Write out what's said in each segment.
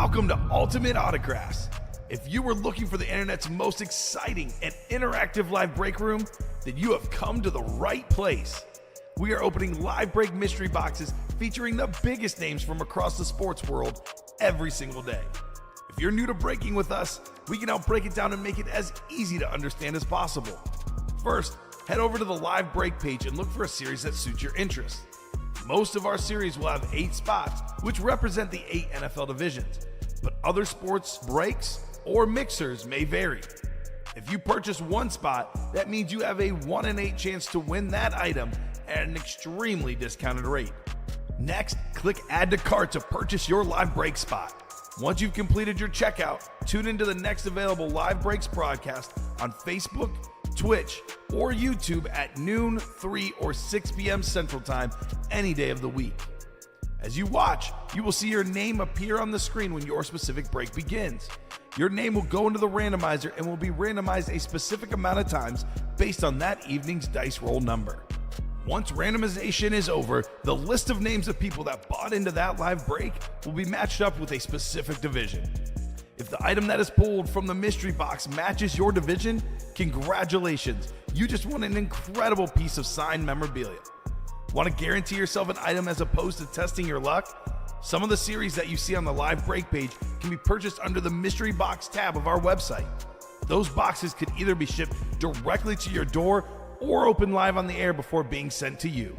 Welcome to Ultimate Autographs. If you were looking for the internet's most exciting and interactive live break room, then you have come to the right place. We are opening live break mystery boxes featuring the biggest names from across the sports world every single day. If you're new to breaking with us, we can help break it down and make it as easy to understand as possible. First, head over to the live break page and look for a series that suits your interest. Most of our series will have 8 spots, which represent the 8 NFL divisions, but other sports breaks or mixers may vary. If you purchase one spot, that means you have a 1 in 8 chance to win that item at an extremely discounted rate. Next, click Add to Cart to purchase your live break spot. Once you've completed your checkout, tune into the next available live breaks broadcast on Facebook, Twitch, or YouTube at noon, 3, or 6 p.m. Central Time any day of the week. As you watch, you will see your name appear on the screen when your specific break begins. Your name will go into the randomizer and will be randomized a specific amount of times based on that evening's dice roll number. Once randomization is over, the list of names of people that bought into that live break will be matched up with a specific division. If the item that is pulled from the mystery box matches your division, congratulations, you just won an incredible piece of signed memorabilia. Want to guarantee yourself an item as opposed to testing your luck? Some of the series that you see on the live break page can be purchased under the mystery box tab of our website. Those boxes could either be shipped directly to your door or open live on the air before being sent to you.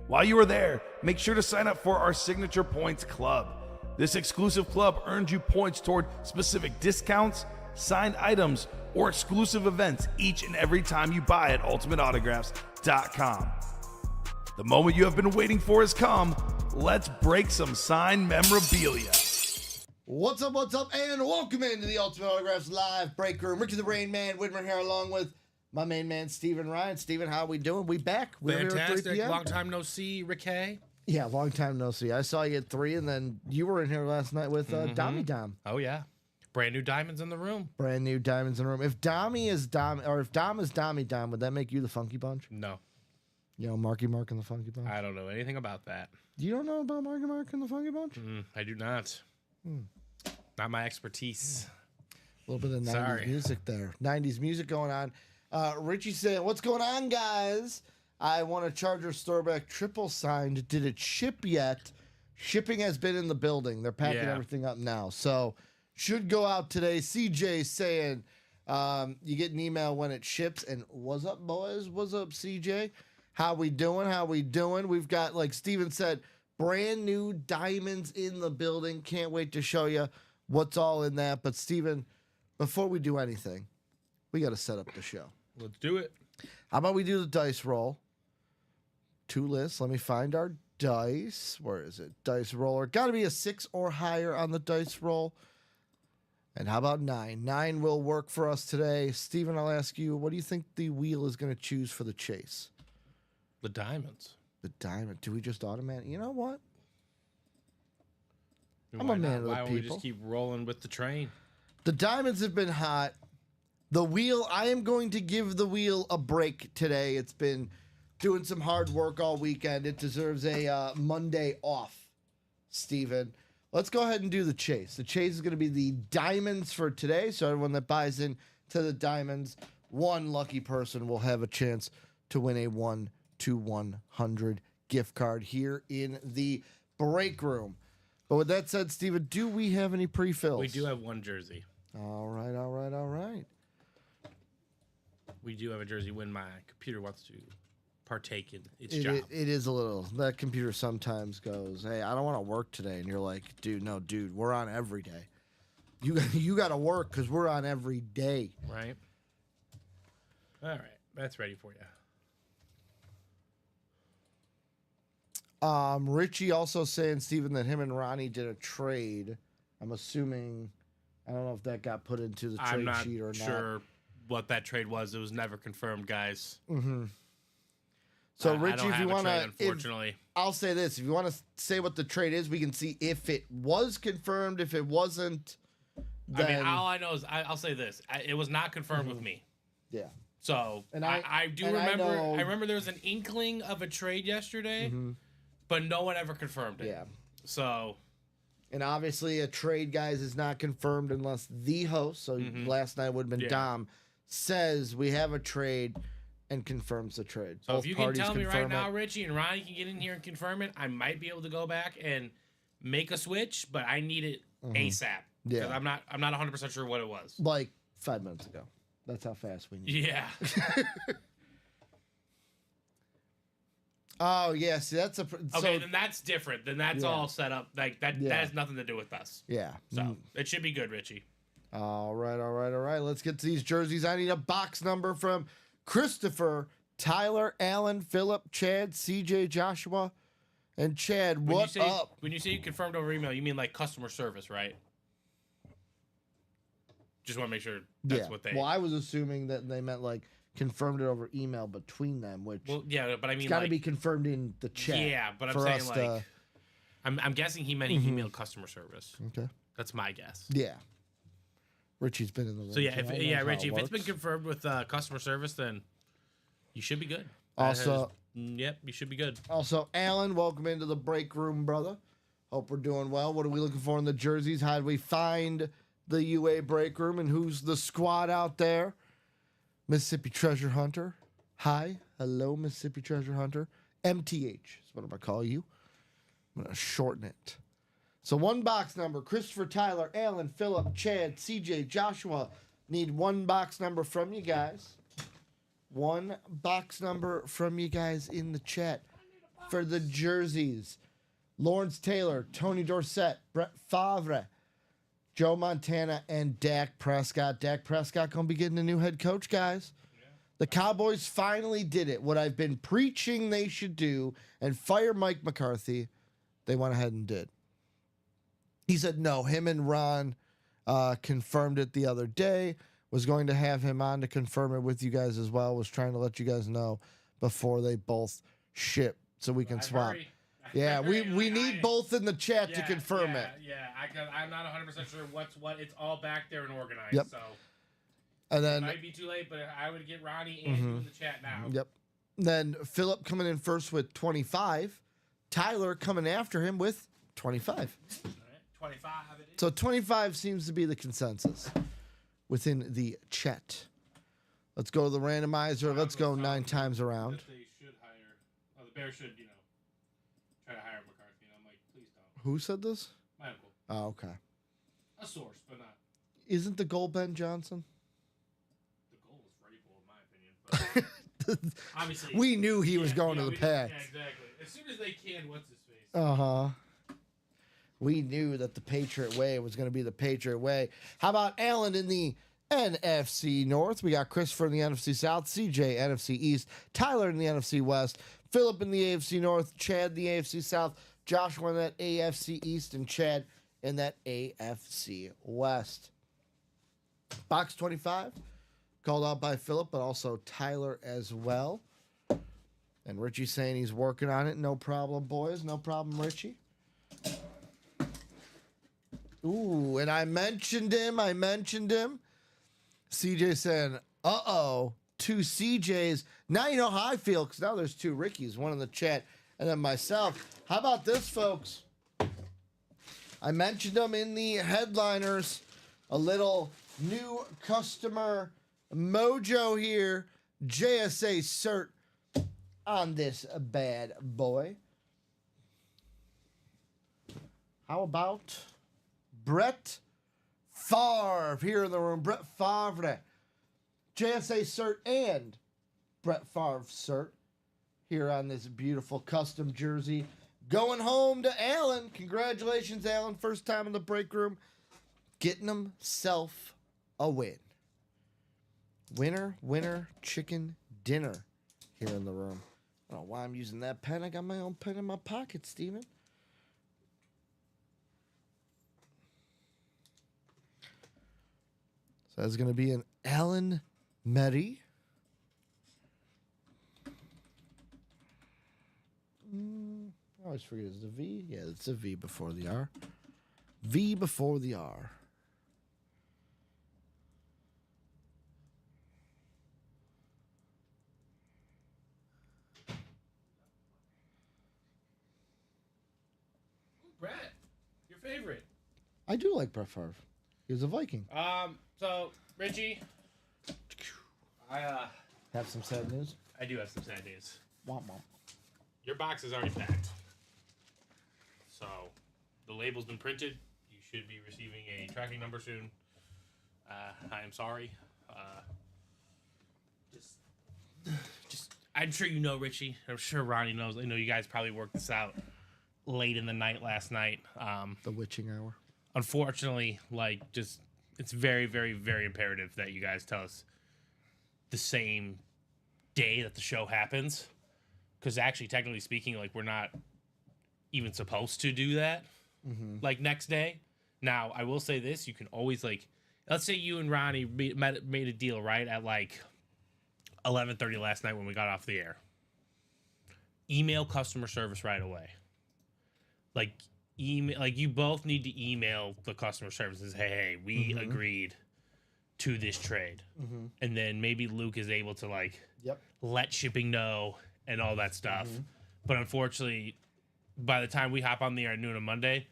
While you are there, make sure to sign up for our Signature Points Club. This exclusive club earns you points toward specific discounts, signed items, or exclusive events each and every time you buy at ultimateautographs.com. The moment you have been waiting for has come. Let's break some signed memorabilia. What's up, and welcome into the Ultimate Autographs live break room. Ricky the Rain Man, Whitmer here, along with my main man, Steven Ryan. Steven, how we doing? We back. We're here at 3 Fantastic. p.m. Long time no see, Ricky. Yeah, long time no see. I saw you at 3, and then you were in here last night with Dommy Dom. Oh, yeah. Brand new diamonds in the room. Brand new diamonds in the room. If Dommy is Dom, or if Dom is Dommy Dom, would that make you the Funky Bunch? No, You know, Marky Mark and the Funky Bunch? I don't know anything about that. You don't know about Marky Mark and the Funky Bunch? I do not. Not my expertise. A little bit of 90s Sorry. music there. 90s music going on. Richie saying, what's going on, guys? I want a Charger Storeback triple signed. Did it ship yet? Shipping has been in the building. They're packing Yeah. everything up now. So, should go out today. CJ saying, you get an email when it ships. And what's up, boys? What's up, CJ? How we doing? How we doing? We've got, like Steven said, brand new diamonds in the building. Can't wait to show you what's all in that. But, Steven, before we do anything, we got to set up the show. Let's do it. How about we do the dice roll? 2 lists. Let me find our dice. Where is it? Dice roller. Got to be a 6 or higher on the dice roll. And how about 9? 9 will work for us today. Steven, I'll ask you, what do you think the wheel is going to choose for the chase? The diamonds. The diamond. Do we just automatically? You know what? I'm Why a man not? of the Why don't we people. just keep rolling with the train? The diamonds have been hot. The wheel, I am going to give the wheel a break today. It's been doing some hard work all weekend. It deserves a Monday off, Steven. Let's go ahead and do the chase. The chase is going to be the diamonds for today. So everyone that buys in to the diamonds, one lucky person will have a chance to win a 1 to 100 gift card here in the break room. But with that said, Steven, do we have any pre-fills? We do have one jersey. All right. We do have a jersey when my computer wants to partake in its It job. is a little. That computer sometimes goes, hey, I don't want to work today. And you're like, dude, we're on every day. You got to work because we're on every day. Right? All right. That's ready for you. Richie also saying, Steven, that him and Ronnie did a trade. I'm assuming, I don't know if that got put into the I'm trade not sheet or sure what that trade was. It was never confirmed, guys. not. So, I Richie, don't if have you a want trade, to, unfortunately. I'll say this. If you want to say what the trade is, we can see if it was confirmed. If it wasn't, then... I mean, all I know is I'll say this: it was not confirmed with me. yeah. So And I do and I remember. know- I remember there was an inkling of a trade yesterday, but no one ever confirmed it. Yeah. So And obviously, a trade, guys, is not confirmed unless the host, so last night would have been Yeah. Dom, says we have a trade and confirms the trade. So Both if you can parties tell me right confirm now, it. Richie, and Ronnie can get in here and confirm it, I might be able to go back and make a switch, but I need it ASAP. Yeah. Because I'm not 100% sure what it was. Like 5 minutes ago. That's how fast we need. Yeah. Oh, yeah. See, that's a. Okay, then that's different. Then that's Yeah. all set up. Like that Yeah. that has nothing to do with us. Yeah. So it should be good, Richie. All right. Let's get to these jerseys. I need a box number from Christopher, Tyler, Allen, Philip, Chad, CJ, Joshua, and Chad. When What you say, up? When you say you confirmed over email, you mean like customer service, right? Just want to make sure that's what they. Well, I was assuming that they meant like confirmed it over email between them, which Well, yeah, but I mean, it's got to like, be confirmed in the chat. yeah, but I'm for saying us like, to- I'm guessing he meant he emailed customer service. Okay. That's my guess. Yeah. Richie's been in the room. So yeah, so I know how Richie, it if it's been works. confirmed with customer service, then you should be good. Also- yep, you should be good. Also, Alan, welcome into the break room, brother. Hope we're doing well. What are we looking for in the jerseys? How do we find the UA break room, and who's the squad out there? Mississippi Treasure Hunter. Hi. Hello, Mississippi Treasure Hunter. MTH is what I'm going to call you. I'm going to shorten it. So one box number, Christopher, Tyler, Alan, Philip, Chad, CJ, Joshua. Need one box number from you guys. One box number from you guys in the chat for the jerseys. Lawrence Taylor, Tony Dorsett, Brett Favre, Joe Montana, and Dak Prescott. Dak Prescott going to be getting a new head coach, guys. The Cowboys finally did it. What I've been preaching they should do and fire Mike McCarthy, they went ahead and did. He said no. Him and Ron confirmed it the other day. Was going to have him on to confirm it with you guys as well. Was trying to let you guys know before they both ship so we can swap. Yeah, we need both in the chat to confirm it. Yeah, I'm not 100% sure what's what. It's all back there and organized. Yep. So And it then might be too late, but I would get Ronnie and you in the chat now. Yep. Then Philip coming in first with 25. Tyler coming after him with 25. All right, 25 it is. So 25 seems to be the consensus within the chat. Let's go to the randomizer. Let's go 9 times around. That they should hire. Oh, the Bears should, try to hire McCarthy. And I'm like, please don't. Who said this? My uncle. Oh, okay. A source, but not. Isn't the goal Ben Johnson? The goal was pretty cool, in my opinion. But obviously, We knew he was going to the Yeah, Pats. exactly. As soon as they can, what's his face? Uh-huh. We knew that the Patriot way was going to be the Patriot way. How about Allen in the NFC North? We got Christopher in the NFC South, CJ NFC East, Tyler in the NFC West, Philip in the AFC North, Chad in the AFC South, Joshua in that AFC East, and Chad in that AFC West. Box 25, called out by Philip, but also Tyler as well. And Richie saying he's working on it. No problem, boys. No problem, Richie. Ooh, and I mentioned him. CJ saying, uh-oh, 2 CJs. Now you know how I feel, because now there's 2 Rickies, one in the chat, and then myself. How about this, folks? I mentioned them in the headliners. A little new customer mojo here. JSA cert on this bad boy. How about Brett Favre here in the room? Brett Favre. JSA cert and Brett Favre cert here on this beautiful custom jersey. Going home to Alan. Congratulations, Alan. First time in the break room. Getting himself a win. Winner, chicken dinner here in the room. I don't know why I'm using that pen. I got my own pen in my pocket, Steven. So that's going to be an Alan Meddy. I always forget, is it a V? Yeah, it's a V before the R. V before the R. Brett, your favorite. I do like Brett Favre. He was a Viking. So Richie, I Have some sad news. do have some sad news. Womp womp. Your box is already packed. So the label's been printed. You should be receiving a tracking number soon. I am sorry. Just I'm sure you know Richie. I'm sure Ronnie knows. I know you guys probably worked this out late in the night last night. The witching hour. Unfortunately, it's very, very, very imperative that you guys tell us the same day that the show happens. Because actually, technically speaking, we're not even supposed to do that. Next day. Now, I will say this: you can always let's say you and Ronnie made a deal right at 11:30 last night when we got off the air. Email customer service right away. You both need to email the customer service and say, hey, we agreed to this trade. And then maybe Luke is able to let shipping know and all that stuff. But unfortunately, by the time we hop on the air at noon on Monday,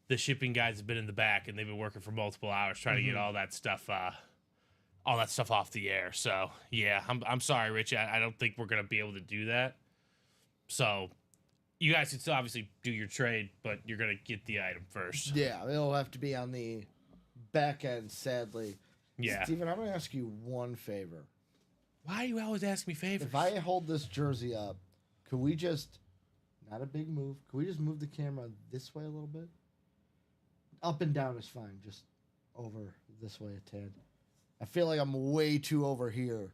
the shipping guys have been in the back and they've been working for multiple hours trying to get all that stuff off the air. So yeah, I'm sorry, Rich. I don't think we're gonna be able to do that. So you guys can still obviously do your trade, but you're gonna get the item first. Yeah, it'll have to be on the back end, sadly. Yeah. Steven, I'm gonna ask you one favor. Why do you always ask me favors? If I hold this jersey up, could we just, not a big move, could we just move the camera this way a little bit? Up and down is fine, just over this way a tad. I feel like I'm way too over here.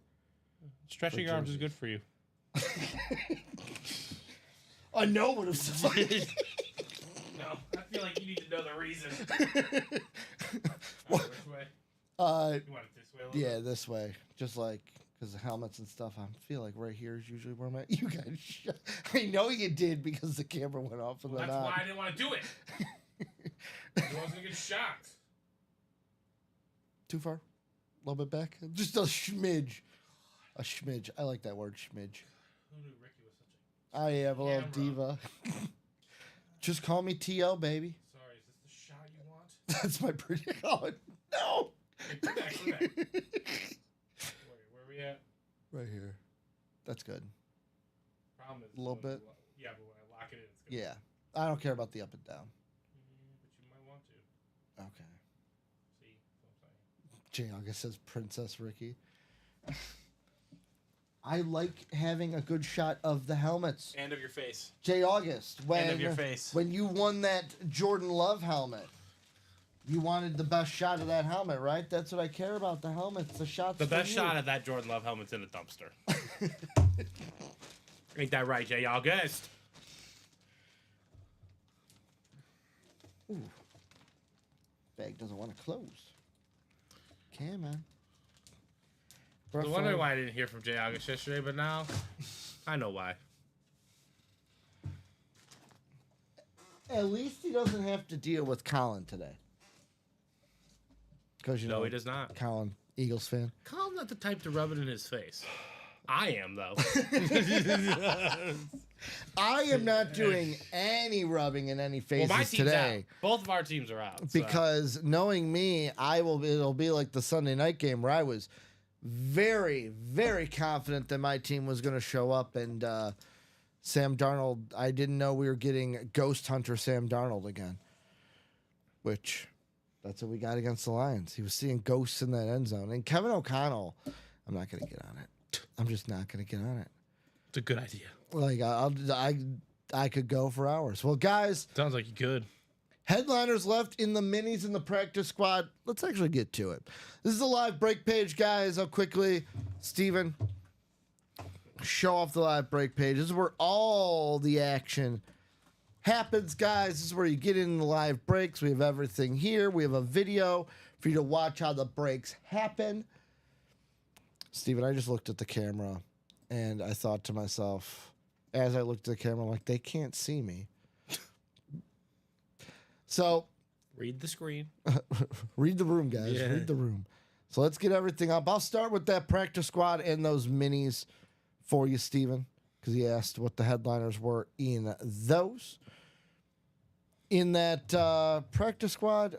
Stretching your arms is good for you. I know what it's like. No, I feel like you need to know the reason. What? Which way? You want it this way? Yeah, this way. Just because the helmets and stuff, I feel like right here is usually where I'm at. You guys, I know you did because the camera went off and Well, then that's on. why I didn't want to do it. I wasn't gonna get shocked. Too far? A little bit back? Just a smidge. A smidge. I like that word, smidge. Who knew Ricky was such a... I am a little Camera. diva. Just call me T.O., baby. Sorry, is this the shot you want? That's my pretty... Oh, no! Hey, come back. Where we at? Right here. That's good. Problem is... A little bit? Yeah, but when I lock it in, it's gonna... Yeah. I don't care about the up and down. But you might want to. Okay. See? That's what I'm saying. Jay August says Princess Ricky. I like having a good shot of the helmets. And of your face. Jay August, And of your face. when you won that Jordan Love helmet, you wanted the best shot of that helmet, right? That's what I care about, the helmets, the shots. The for best you. shot of that Jordan Love helmet's in a dumpster. Ain't that right, Jay August? Ooh. Bag doesn't want to close. Can, man. I was wondering why I didn't hear from Jay August yesterday, but now I know why. At least he doesn't have to deal with Colin today. Because No, he does not. Colin, Eagles fan. Colin's not the type to rub it in his face. I am, though. I am not doing any rubbing in any Well, faces my team's today. out. Both of our teams are out. so- Because knowing me, it'll be like the Sunday night game where I was very, very confident that my team was going to show up, and Sam Darnold, I didn't know we were getting Ghost Hunter Sam Darnold again, which that's what we got against the Lions. He was seeing ghosts in that end zone. And Kevin O'Connell, I'm not going to get on it. I'm just not going to get on it. It's a good idea. Like I could go for hours. Well, guys, Sounds like you could. headliners left in the minis in the practice squad. Let's actually get to it. This is a live break page, guys. I'll quickly, Steven, show off the live break page. This is where all the action happens, guys. This is where you get in the live breaks. We have everything here. We have a video for you to watch how the breaks happen. Steven, I just looked at the camera and I thought to myself, as I looked at the camera, like, they can't see me. So, Read the screen. read the room, guys. Yeah. Read the room. So let's get everything up. I'll start with that practice squad and those minis for you, Steven, because he asked what the headliners were in those. In that practice squad,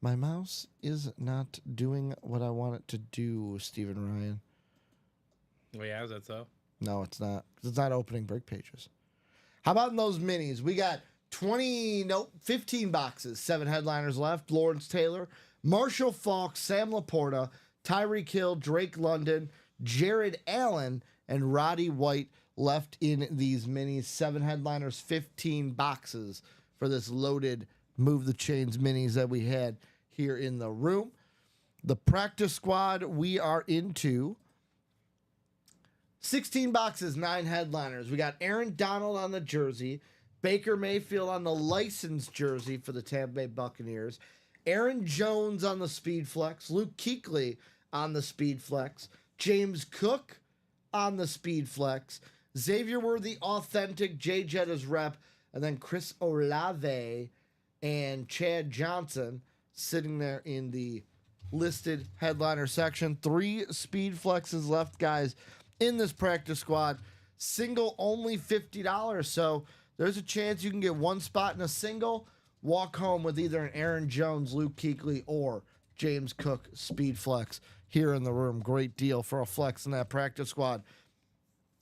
my mouse is not doing what I want it to do, Stephen Ryan. Oh, yeah, is that so? No, it's not. 'Cause it's not opening break pages. How about in those minis? We got 15 boxes, 7 headliners left. Lawrence Taylor, Marshall Faulk, Sam Laporta, Tyreek Hill, Drake London, Jared Allen, and Roddy White left in these minis. 7 headliners, 15 boxes for this loaded Move the Chains minis that we had here in the room. The practice squad, we are into 16 boxes, 9 headliners. We got Aaron Donald on the jersey, Baker Mayfield on the licensed jersey for the Tampa Bay Buccaneers, Aaron Jones on the Speed Flex, Luke Kuechly on the Speed Flex, James Cook on the Speed Flex, Xavier Worthy authentic, Jay Jetta's rep, and then Chris Olave and Chad Johnson sitting there in the listed headliner section. 3 Speed Flexes left, guys, in this practice squad. Single only $50, so there's a chance you can get one spot in a single, walk home with either an Aaron Jones, Luke Kuechly, or James Cook Speed Flex here in the room. Great deal for a flex in that practice squad.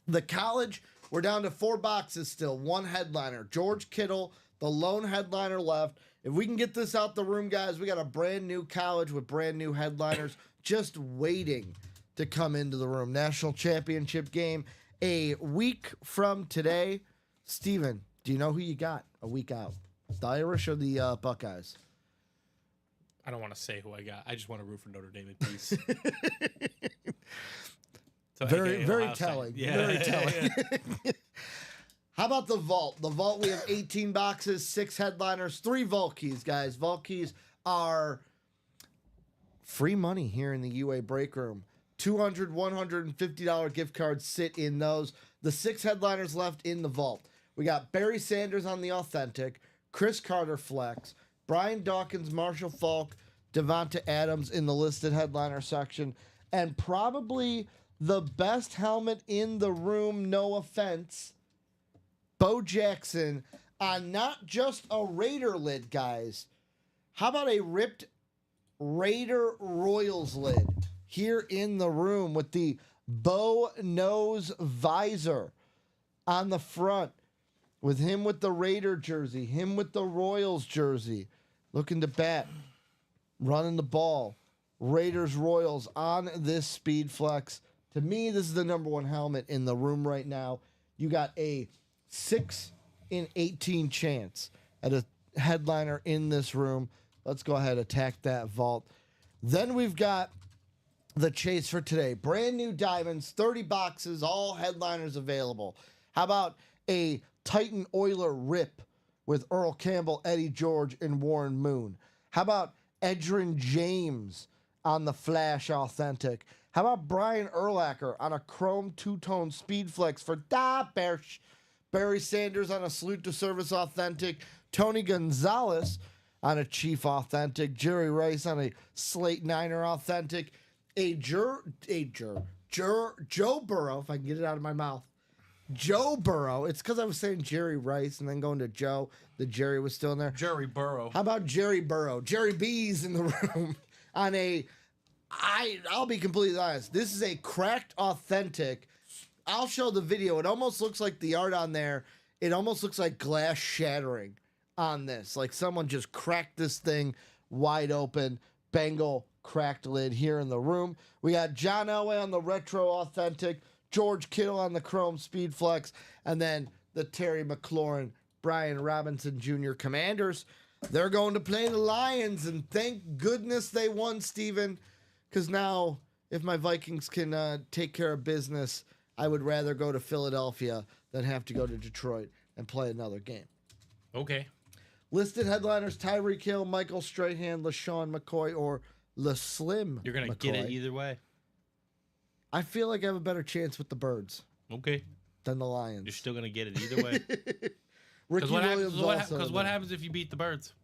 The college, we're down to 4 boxes still, 1 headliner. George Kittle, the lone headliner left. If we can get this out the room, guys, we got a brand new college with brand new headliners just waiting to come into the room. National championship game a week from today. Steven, do you know who you got a week out? The Irish or the Buckeyes? I don't want to say who I got. I just want to root for Notre Dame in peace. So Very Ohio telling. State. Yeah. Very telling. How about the vault? The vault, we have 18 boxes, 6 headliners, 3 vault keys, guys. Vault keys are free money here in the UA break room. $200, $150 gift cards sit in those. The 6 headliners left in the vault. We got Barry Sanders on the authentic, Chris Carter flex, Brian Dawkins, Marshall Faulk, Devonta Adams in the listed headliner section, and probably the best helmet in the room, no offense, Bo Jackson on not just a Raider lid, guys. How about a ripped Raider Royals lid here in the room with the Bo nose visor on the front, with him with the Raider jersey, him with the Royals jersey, looking to bat, running the ball. Raiders Royals on this Speed Flex. To me, this is the number 1 helmet in the room right now. You got a 6 in 18 chance at a headliner in this room. Let's go ahead and attack that vault. Then we've got the chase for today. Brand new diamonds, 30 boxes, all headliners available. How about a Titan Oiler rip with Earl Campbell, Eddie George, and Warren Moon? How about Edgerrin James on the Flash Authentic? How about Brian Urlacher on a Chrome 2-tone Speed Flex for Barry Sanders on a Salute to Service Authentic, Tony Gonzalez on a Chief Authentic, Jerry Rice on a Slate Niner Authentic, Joe Burrow, if I can get it out of my mouth, Joe Burrow. It's because I was saying Jerry Rice and then going to Joe. The Jerry was still in there. Jerry Burrow. How about Jerry Burrow? Jerry B's in the room on a, I'll be completely honest, this is a cracked authentic. I'll show the video. It almost looks like the art on there. It almost looks like glass shattering on this. Like someone just cracked this thing wide open. Bengal cracked lid here in the room. We got John Elway on the retro authentic, George Kittle on the Chrome Speed Flex, and then the Terry McLaurin, Brian Robinson Jr. Commanders. They're going to play the Lions, and thank goodness they won, Steven, because now if my Vikings can take care of business, I would rather go to Philadelphia than have to go to Detroit and play another game. Okay. Listed headliners: Tyreek Hill, Michael Strahan, LaShawn McCoy, or LaSlim. You're going to get it either way. I feel like I have a better chance with the Birds Okay. than the Lions. You're still going to get it either way. Ricky Williams also. Because what happens if you beat the Birds?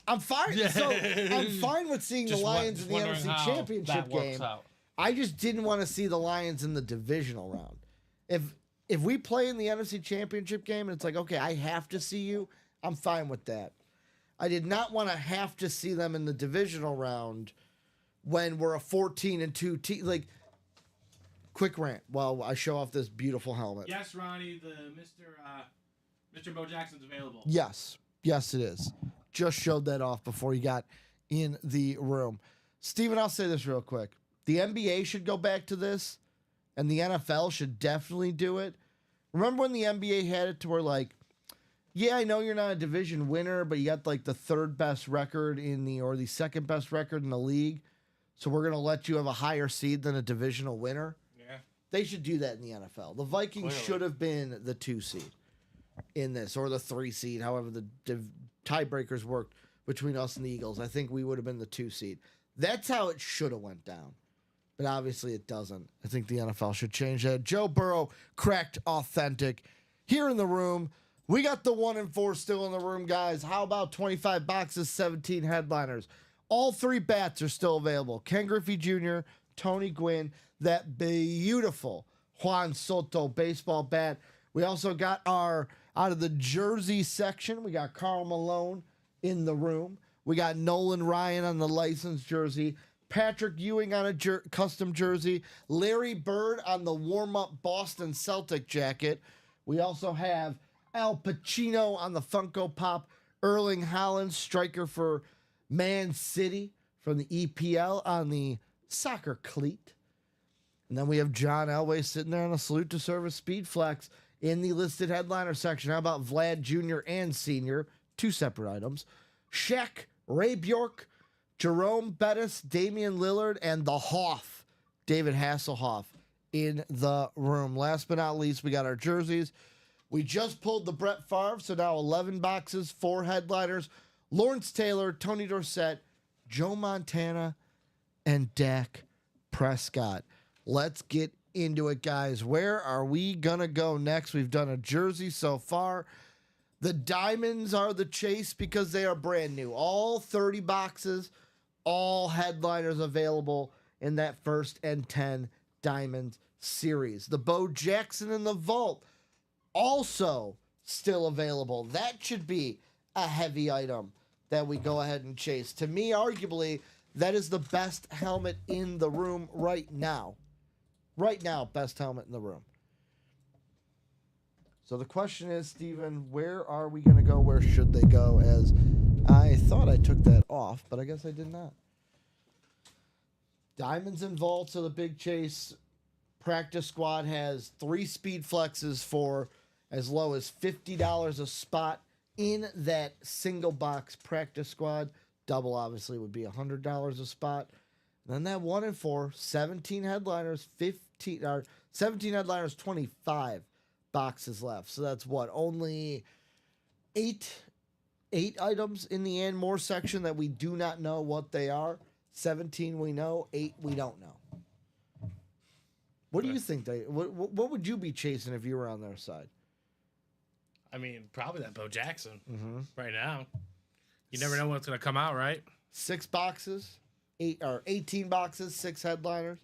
I'm fine. So I'm fine with seeing the Lions in the NFC Championship game. I just didn't want to see the Lions in the divisional round. if we play in the NFC Championship game and it's like, okay, I have to see you, I'm fine with that. I did not want to have to see them in the divisional round when we're a 14-2 team. Like, quick rant while I show off this beautiful helmet. Yes, Ronnie, the Mr. Bo Jackson's available. Yes, it is. Just showed that off before you got in the room. Steven, I'll say this real quick. The NBA should go back to this, and the NFL should definitely do it. Remember when the NBA had it to where, like, yeah, I know you're not a division winner, but you got, like, the third best record or the second best record in the league, so we're going to let you have a higher seed than a divisional winner? Yeah. They should do that in the NFL. The Vikings should have been the 2 seed in this, or the 3 seed, however the tiebreakers worked between us and the Eagles. I think we would have been the 2 seed. That's how it should have went down. But obviously it doesn't. I think the NFL should change that. Joe Burrow, cracked authentic. Here in the room, we got the 1 and 4 still in the room, guys. How about 25 boxes, 17 headliners? All 3 bats are still available. Ken Griffey Jr., Tony Gwynn, that beautiful Juan Soto baseball bat. We also got out of the jersey section, we got Karl Malone in the room. We got Nolan Ryan on the licensed jersey. Patrick Ewing on a custom jersey. Larry Bird on the warm-up Boston Celtic jacket. We also have Al Pacino on the Funko Pop. Erling Haaland, striker for Man City from the EPL on the soccer cleat. And then we have John Elway sitting there on a salute to service speed flex in the listed headliner section. How about Vlad Jr. and Sr.? 2 separate items. Shaq, Ray Bjork, Jerome Bettis, Damian Lillard, and the Hoff, David Hasselhoff, in the room. Last but not least, we got our jerseys. We just pulled the Brett Favre, so now 11 boxes, 4 headliners. Lawrence Taylor, Tony Dorsett, Joe Montana, and Dak Prescott. Let's get into it, guys. Where are we going to go next? We've done a jersey so far. The diamonds are the chase because they are brand new. All 30 boxes, all headliners available in that first and 10 diamond series. The Bo Jackson in the vault also still available. That should be a heavy item that we go ahead and chase. To me, arguably, that is the best helmet in the room right now. Right now, best helmet in the room. So the question is, Steven, where are we going to go? Where should they go? As I thought I took that off, but I guess I did not. Diamonds and vaults are the big chase. Practice squad has 3 speed flexes for as low as $50 a spot in that single box practice squad. Double obviously would be $100 a spot. And then that 1 and 4, 17 headliners, 17 headliners, 25 boxes left. So that's what, only 8 items in the and more section that we do not know what they are. 17 we know, 8 we don't know. What do you think what would you be chasing if you were on their side? I mean, probably that Bo Jackson right now. You never know what's going to come out, right? 6 boxes, 18 boxes, 6 headliners.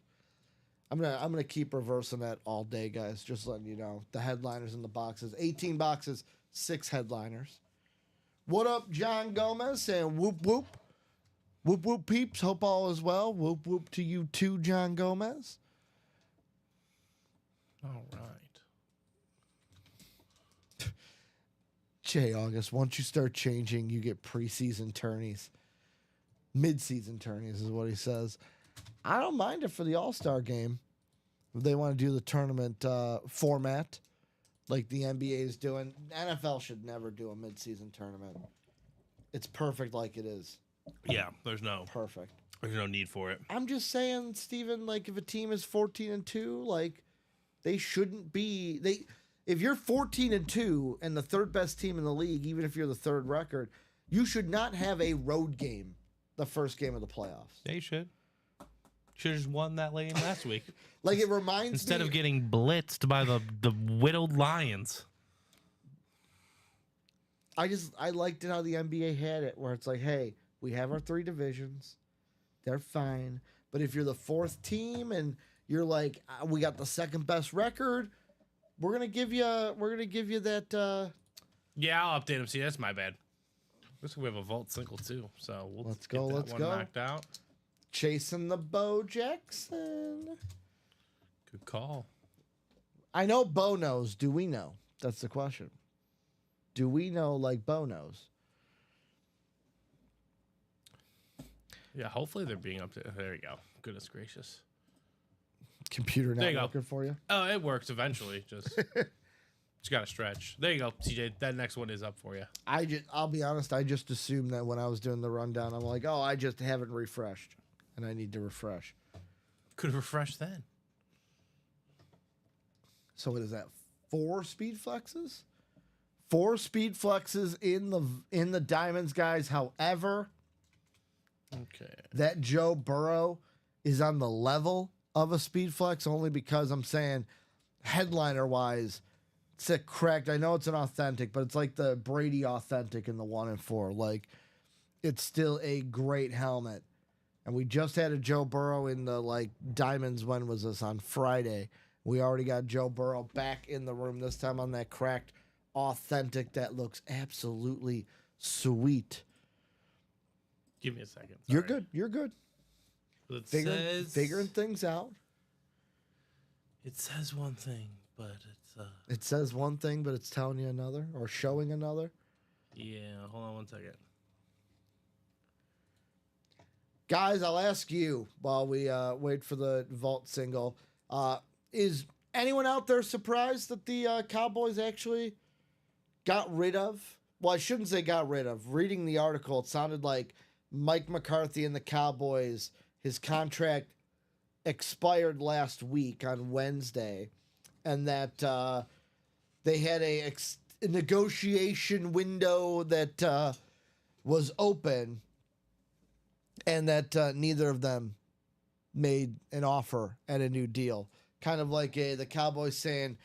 I'm gonna keep reversing that all day, guys. Just letting you know. The headliners in the boxes. 18 boxes, 6 headliners. What up, John Gomez? Saying whoop whoop. Whoop whoop peeps. Hope all is well. Whoop whoop to you too, John Gomez. All right. Jay August, once you start changing, you get preseason tourneys. Mid-season tourneys is what he says. I don't mind it for the All-Star game. If they want to do the tournament format like the NBA is doing. NFL should never do a mid-season tournament. It's perfect like it is. Yeah, there's no need for it. I'm just saying, Steven, like if a team is 14-2, like they shouldn't be if you're 14-2 and the third best team in the league, even if you're the third record, you should not have a road game the first game of the playoffs. Yeah, you should. Should have just won that lane last week. Like it reminds me instead of getting blitzed by the whittled Lions. I liked it how the NBA had it, where it's like, hey, we have our 3 divisions, they're fine. But if you're the 4th team and you're like, we got the second best record, we're gonna give you that. Yeah, I'll update him. See, that's my bad. Looks like we have a vault single too, so we'll Let's get go. that Let's one go. knocked out. Chasing the Bo Jackson. Good call. I know Bo knows. Do we know? That's the question. Do we know like Bo knows? Yeah, hopefully they're being updated. There you go. Goodness gracious. Computer There not you go. working for you? Oh, it works eventually. Just got to stretch. There you go, CJ. That next one is up for you. I'll be honest, I just assumed that when I was doing the rundown, I'm like, oh, I just haven't refreshed. And I need to refresh. Could have refreshed then. So what is that? 4 speed flexes? 4 speed flexes in the diamonds, guys. However, Okay. that Joe Burrow is on the level of a speed flex only because I'm saying headliner wise, it's a correct. I know it's an authentic, but it's like the Brady authentic in the 1 and 4. Like, it's still a great helmet. And we just had a Joe Burrow in the like diamonds. When was this? On Friday. We already got Joe Burrow back in the room, this time on that cracked authentic that looks absolutely sweet. Give me a second. You're Sorry. good. You're good. It Figuring things out. It says one thing, but it's It says one thing, but it's telling you another or showing another. yeah. Hold on one second. Guys, I'll ask you while we wait for the vault single. Is anyone out there surprised that the Cowboys actually got rid of? Well, I shouldn't say got rid of. Reading the article, it sounded like Mike McCarthy and the Cowboys, his contract expired last week on Wednesday, and that they had a negotiation window that was open, and that neither of them made an offer at a new deal. Kind of like the Cowboys saying,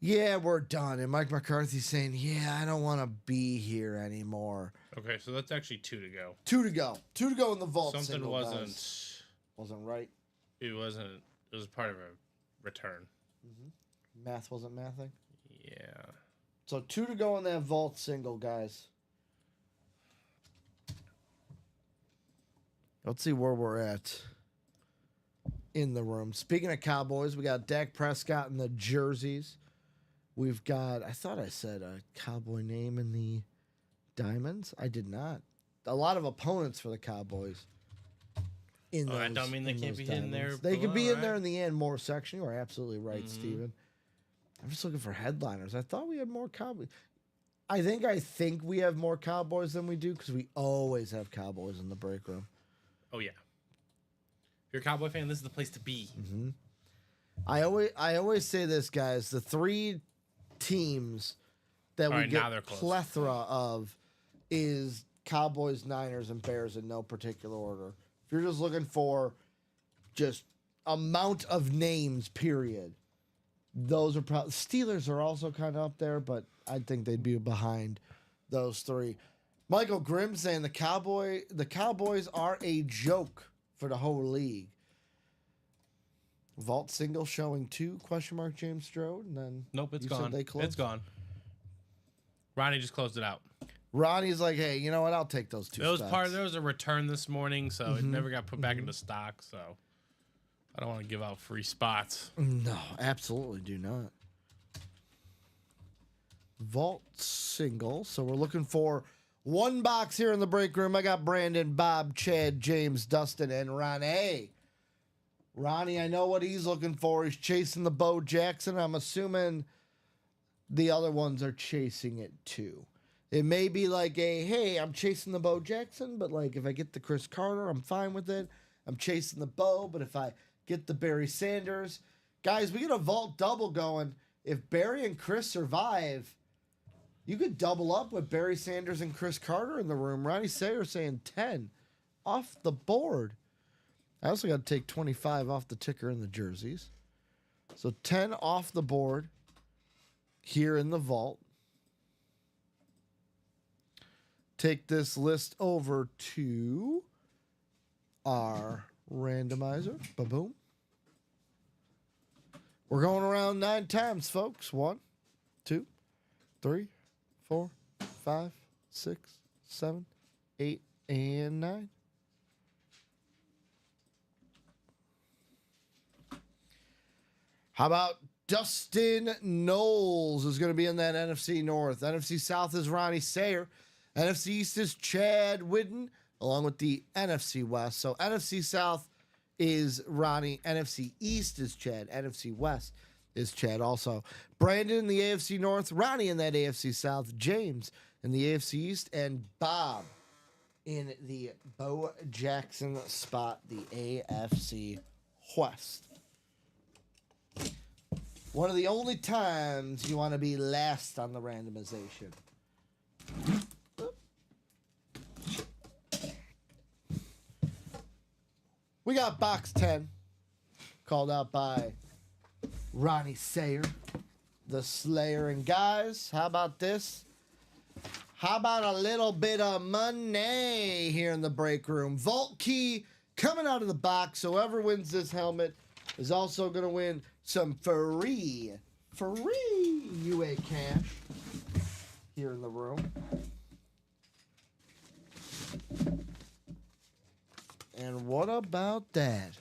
yeah, we're done. And Mike McCarthy saying, yeah, I don't want to be here anymore. Okay, so that's actually 2 to go. 2 to go. 2 to go in the vault. Something single, wasn't. guys. Wasn't right. It wasn't. It was part of a return. Math wasn't mathing. Yeah. So 2 to go in that vault single, guys. Let's see where we're at in the room. Speaking of Cowboys, we got Dak Prescott in the jerseys. We've got, I thought I said a Cowboy name in the diamonds. I did not. A lot of opponents for the Cowboys. In I don't mean they can't be in there. They could be below, in there right? in the and more section. You are absolutely right, Steven. I'm just looking for headliners. I thought we had more Cowboys. I think we have more Cowboys than we do because we always have Cowboys in the break room. Oh yeah. If you're a Cowboy fan, this is the place to be. I always say this, guys. The 3 teams that we All right, now get they're close. plethora of is Cowboys, Niners, and Bears in no particular order. If you're just looking for just amount of names, period, those are probably Steelers are also kind of up there, but I think they'd be behind those 3. Michael Grimm saying the Cowboys are a joke for the whole league. Vault single showing 2 ? James Strode, and then Nope, it's you said gone. they closed? It's gone. Ronnie just closed it out. Ronnie's like, hey, you know what? I'll take those 2. There was spots. there was a return this morning, so it never got put back into stock. So I don't want to give out free spots. No, absolutely do not. Vault single. So we're looking for 1 box here in the break room. I got Brandon, Bob, Chad, James, Dustin, and Ronnie. Ronnie, I know what he's looking for. He's chasing the Bo Jackson. I'm assuming the other ones are chasing it too. It may be like hey, I'm chasing the Bo Jackson, but like if I get the Chris Carter, I'm fine with it. I'm chasing the Bo, but if I get the Barry Sanders, guys, we get a vault double going. If Barry and Chris survive, you could double up with Barry Sanders and Chris Carter in the room. Ronnie Sayer saying 10 off the board. I also got to take 25 off the ticker in the jerseys. So 10 off the board here in the vault. Take this list over to our randomizer. Ba-boom. We're going around 9 times, folks. 1, 2, 3, 4, 5, 6, 7, 8, and 9. How about Dustin Knowles is going to be in that NFC North. NFC South is Ronnie Sayer. NFC East is Chad Whidden, along with the NFC West. So NFC South is Ronnie. NFC East is Chad. NFC West is Chad also. Brandon in the AFC North. Ronnie in that AFC South. James in the AFC East. And Bob in the Bo Jackson spot, the AFC West. One of the only times you want to be last on the randomization. We got box 10, called out by Ronnie Sayer, the Slayer. And guys, how about this? How about a little bit of money here in the break room? Vault key coming out of the box. So whoever wins this helmet is also going to win some free UA cash here in the room. And what about that?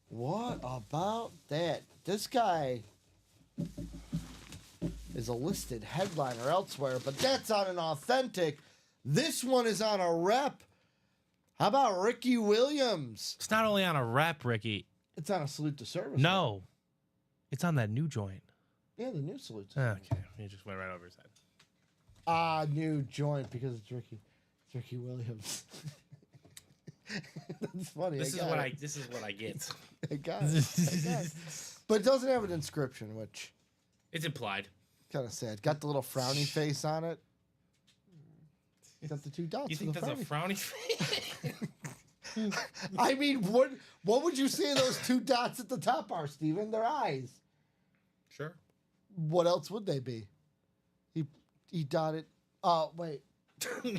What about that? This guy is a listed headliner elsewhere, but that's on an authentic. This one is on a rep. How about Ricky Williams? It's not only on a rep, Ricky. It's on a salute to service. No. It's on that new joint. Yeah, the new salute to service. Okay. You just went right over his head. New joint because it's Ricky. It's Ricky Williams. That's funny. This is what I get. I got it. But it doesn't have an inscription, which It's implied. kind of sad. Got the little frowny face on it. Got the 2 dots. You think for that's the a frowny face? I mean, what would you say those 2 dots at the top are, Steven? They're eyes. Sure. What else would they be? He dotted. Oh, wait.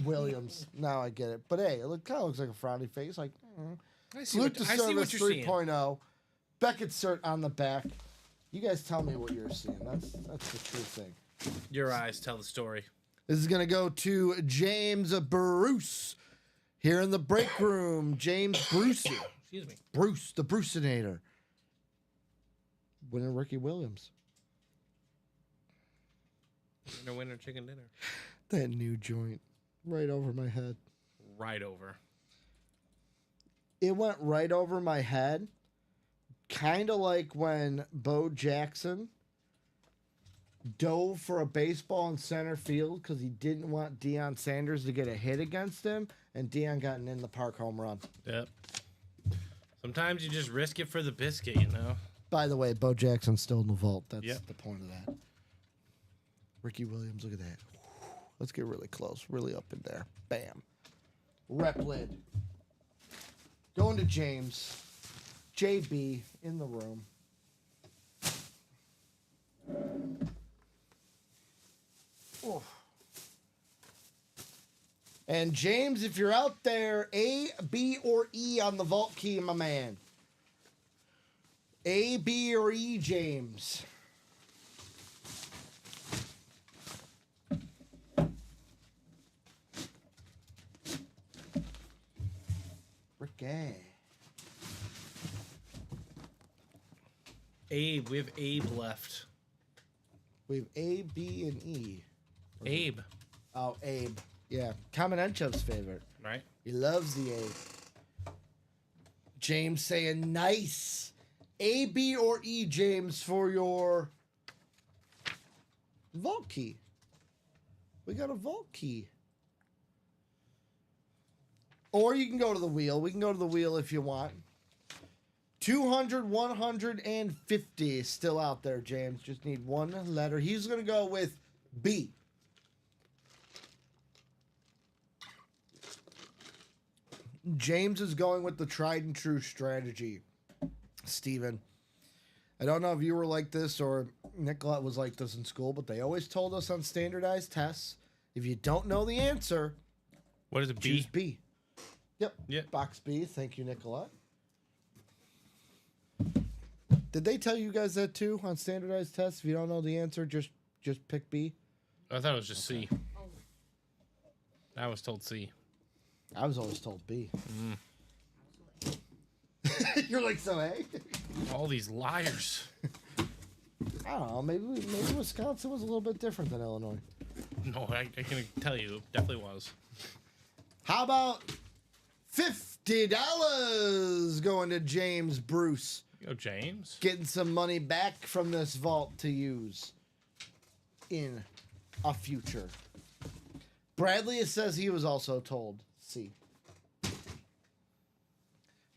Williams. Now I get it. But hey, it kind of looks like a frowny face. Like, I see salute to what service you're seeing. 3.0. Beckett cert on the back. You guys tell me what you're seeing. That's the true thing. Your eyes tell the story. This is going to go to James Bruce here in the break room. James Bruce. Excuse me. Bruce, the Bruceinator. Winner Ricky Williams. Winner, chicken dinner. That new joint. Right over my head. Right over. It went right over my head. Kind of like when Bo Jackson dove for a baseball in center field because he didn't want Deion Sanders to get a hit against him, and Deion got an in-the-park home run. Yep. Sometimes you just risk it for the biscuit, you know? By the way, Bo Jackson's still in the vault. That's Yep. the point of that. Ricky Williams, look at that. Let's get really close, really up in there. Bam. Rep lid. Going to James. JB in the room. Oof. And James, if you're out there, A, B, or E on the vault key, my man. A, B, or E, James. Ricky. Abe. We have Abe left. We have A, B, and E. Abe. Oh, Abe. Yeah. Kamenenchev's favorite. Right? He loves the A. James saying nice. A, B, or E, James, for your vault key. We got a vault key. Or you can go to the wheel. We can go to the wheel if you want. 200, 150 still out there, James. Just need one letter. He's going to go with B. James is going with the tried and true strategy, Steven. I don't know if you were like this or Nicolette was like this in school, but they always told us on standardized tests, if you don't know the answer, What is it? B? choose B. Yep. Yep. Box B. Thank you, Nicolette. Did they tell you guys that too on standardized tests? If you don't know the answer, just pick B. I thought it was just C. I was told C. I was always told B. You're like, so A? All these liars. I don't know. Maybe Wisconsin was a little bit different than Illinois. No, I can tell you, it definitely was. How about $50 going to James Bruce? Go, James. Getting some money back from this vault to use in a future. Bradley says he was also told C.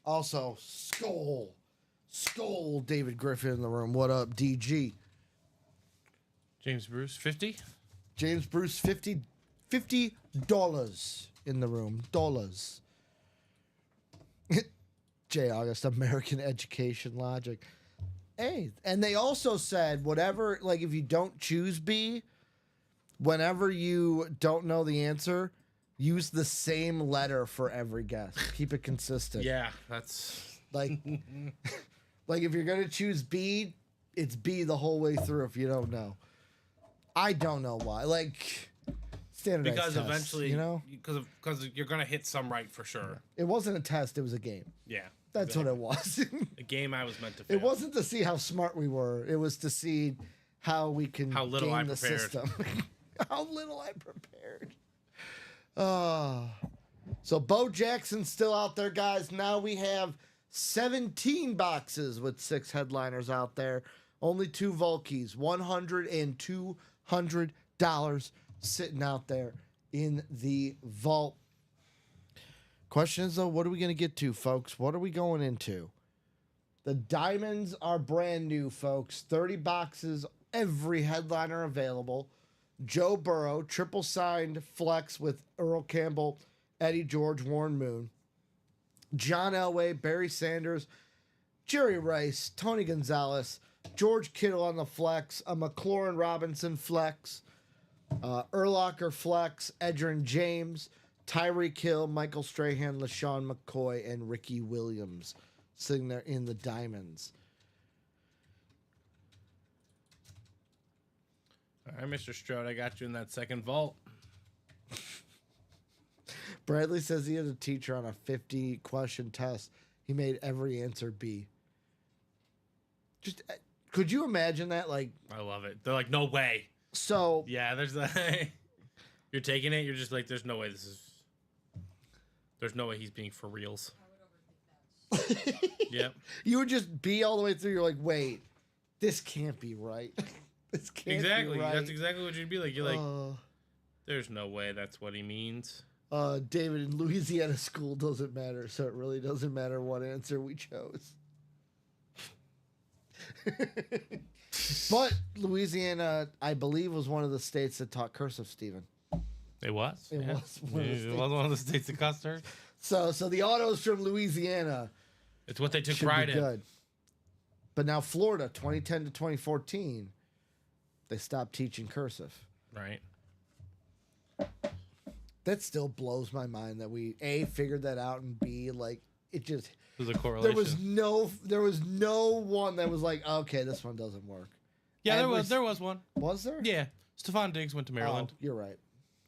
Also, Skull, David Griffin in the room. What up, DG? James Bruce, 50? James Bruce, $50 in the room. Dollars. J. August, American Education Logic. Hey, and they also said whatever, like if you don't choose B, whenever you don't know the answer, use the same letter for every guess. Keep it consistent. Yeah, that's... Like, like if you're going to choose B, it's B the whole way through if you don't know. I don't know why. Like, standardized because tests, eventually, you know? Because you're going to hit some right for sure. It wasn't a test, it was a game. Yeah. That's what it was. A game I was meant to fail. It wasn't to see how smart we were. It was to see how we can How little game I the prepared. system. How little I prepared. So Bo Jackson's still out there, guys. Now we have 17 boxes with 6 headliners out there. Only 2 Volkeys. $100 and $200 sitting out there in the vault. Question is, though, what are we going to get to, folks? What are we going into? The diamonds are brand new, folks. 30 boxes, every headliner available. Joe Burrow, triple signed flex with Earl Campbell, Eddie George, Warren Moon. John Elway, Barry Sanders, Jerry Rice, Tony Gonzalez, George Kittle on the flex, a McLaurin Robinson flex, Urlacher flex, Edgerrin James, Tyreek Hill, Michael Strahan, LaShawn McCoy, and Ricky Williams sitting there in the diamonds. All right, Mr. Strode, I got you in that second vault. Bradley says he had a teacher on a 50-question test. He made every answer B. Just, could you imagine that? Like, I love it. They're like, no way. so Yeah, there's that. You're taking it. You're just like, there's no way this is. There's no way he's being for reals. Yep. you would just be all the way through. You're like, wait, this can't be right. This can't Exactly. be right. That's exactly what you'd be like. You're like, there's no way that's what he means. David, in Louisiana school doesn't matter, so it really doesn't matter what answer we chose. But Louisiana, I believe, was one of the states that taught cursive, Stephen. It was. It yeah. was one of the It states. was one of the states that cost her. So the autos from Louisiana It's what they took should pride be in. good. But now Florida, 2010 to 2014, they stopped teaching cursive. Right. That still blows my mind that we A, figured that out, and B, like, it just There's a correlation. there was no one that was like, okay, this one doesn't work. Yeah, Every- there was one. Was there? Yeah. Stephon Diggs went to Maryland. Oh, you're right.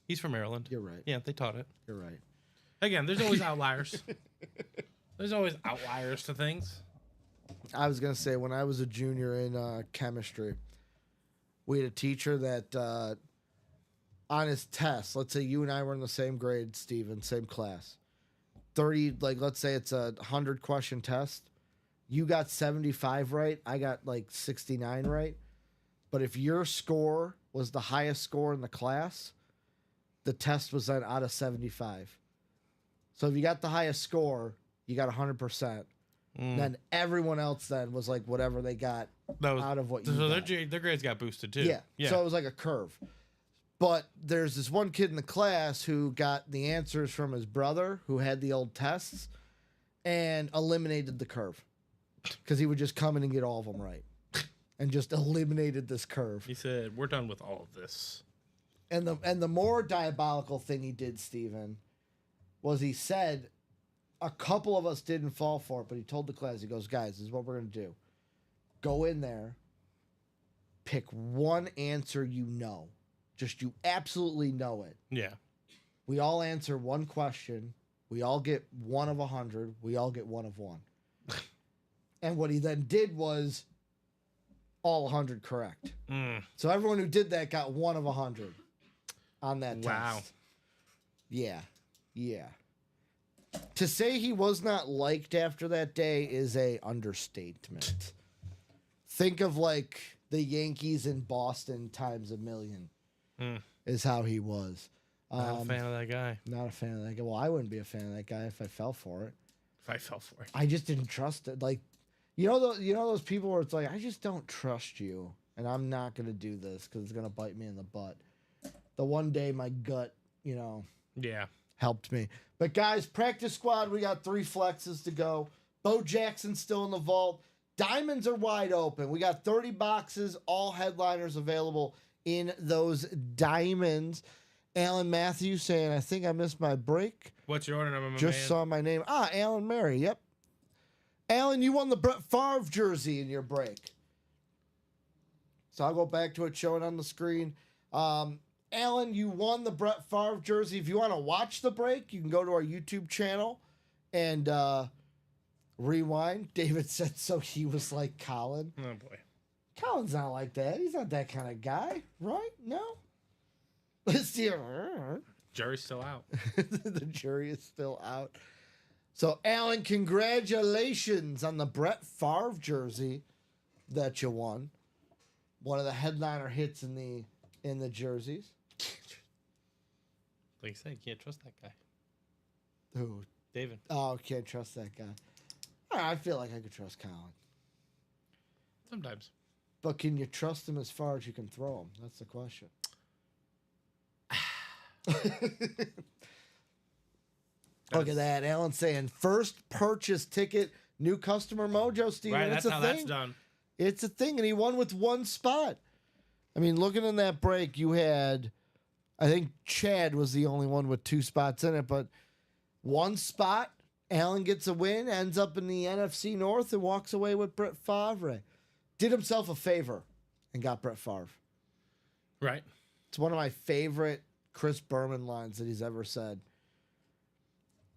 He's from Maryland. You're right. Yeah, they taught it. You're right. Again, there's always outliers. There's always outliers to things. I was gonna say when I was a junior in chemistry, we had a teacher that on his test, let's say you and I were in the same grade, Steven, same class. 30, like let's say it's a 100-question test. You got 75 right. I got like 69 right. But if your score was the highest score in the class, the test was then out of 75. So if you got the highest score, you got 100%. Then everyone else then was like whatever they got That was out of what you so got. their grades got boosted too. Yeah. So it was like a curve. But there's this one kid in the class who got the answers from his brother who had the old tests and eliminated the curve because he would just come in and get all of them right and just eliminated this curve. He said, "We're done with all of this." And the more diabolical thing he did, Steven, was he said a couple of us didn't fall for it, but he told the class, he goes, guys, this is what we're going to do. Go in there. Pick one answer you know. Just you absolutely know it. Yeah. We all answer one question. We all get 1 of 100. We all get 1 of 1. And what he then did was all 100 correct. So everyone who did that got 1 of 100 on that Wow. test. Yeah. Yeah. To say he was not liked after that day is a understatement. Think of like the Yankees in Boston times a million is how he was. Not a fan of that guy. Not a fan of that guy. Well, I wouldn't be a fan of that guy if I fell for it. If I fell for it. I just didn't trust it. Like, you know those people where it's like, I just don't trust you, and I'm not gonna do this because it's gonna bite me in the butt. The one day my gut, Yeah. helped me. But guys, practice squad, we got 3 flexes to go. Bo Jackson's still in the vault. Diamonds are wide open. We got 30 boxes, all headliners available in those diamonds. Alan Matthews saying, I think I missed my break. What's your order number, my Just man? saw my name. Alan Mary. Yep. Alan, you won the Brett Favre jersey in your break. So I'll go back to it showing on the screen. Alan, you won the Brett Favre jersey. If you want to watch the break, you can go to our YouTube channel and rewind. David said so he was like Colin. Oh, boy. Colin's not like that. He's not that kind of guy, right? No? Let's see. Jury's still out. The jury is still out. So, Alan, congratulations on the Brett Favre jersey that you won. One of the headliner hits in the jerseys. Like I said, you can't trust that guy. Who? David. Oh, can't trust that guy. I feel like I could trust Colin. Sometimes. But can you trust him as far as you can throw him? That's the question. Look at that. Alan saying first purchase ticket, new customer mojo, Steven. Right, It's that's a how thing. that's done. It's a thing, and he won with 1 spot. I mean, looking in that break, you had, I think Chad was the only one with 2 spots in it, but 1 spot, Alan gets a win, ends up in the NFC North, and walks away with Brett Favre. Did himself a favor and got Brett Favre. Right. It's one of my favorite Chris Berman lines that he's ever said.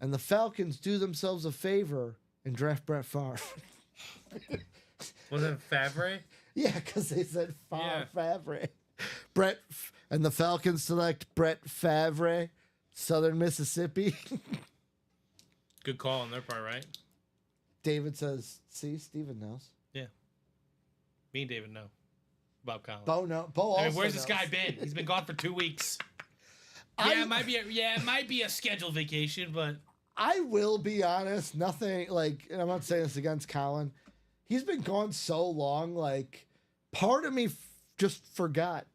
And the Falcons do themselves a favor and draft Brett Favre. Was it Favre? Yeah, because they said Yeah. Favre. And the Falcons select Brett Favre, Southern Mississippi. Good call on their part, right? David says, see, Steven knows. Yeah. Me and David know about Colin. Bo, no. Bo also I mean, where's knows. this guy been? He's been gone for 2 weeks. I- It might be a scheduled vacation, but I will be honest, nothing like, and I'm not saying this against Colin. He's been gone so long, like, part of me just forgot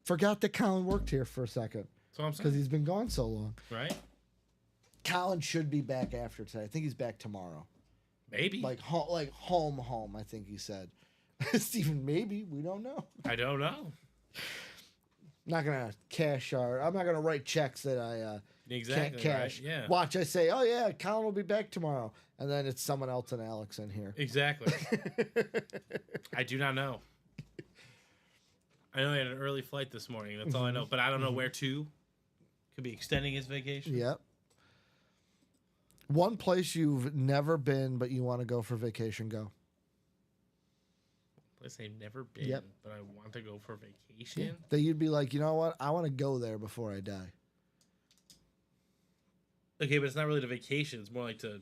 that Colin worked here for a second that's what I'm because saying. he's been gone so long. Right? Colin should be back after today. I think he's back tomorrow. Maybe. Like home, I think he said. Steven, maybe. We don't know. I don't know. I'm not gonna write checks that I Exactly. can't cash. Right? Yeah. Watch, I say, oh yeah, Colin will be back tomorrow. And then it's someone else and Alex in here. Exactly. I do not know. I know he had an early flight this morning. That's all I know. But I don't know where to. Could be extending his vacation. Yep. One place you've never been, but you want to go for vacation, go. Place I've never been, Yep. but I want to go for vacation. That you'd be like, you know what? I want to go there before I die. Okay, but it's not really the vacation. It's more like to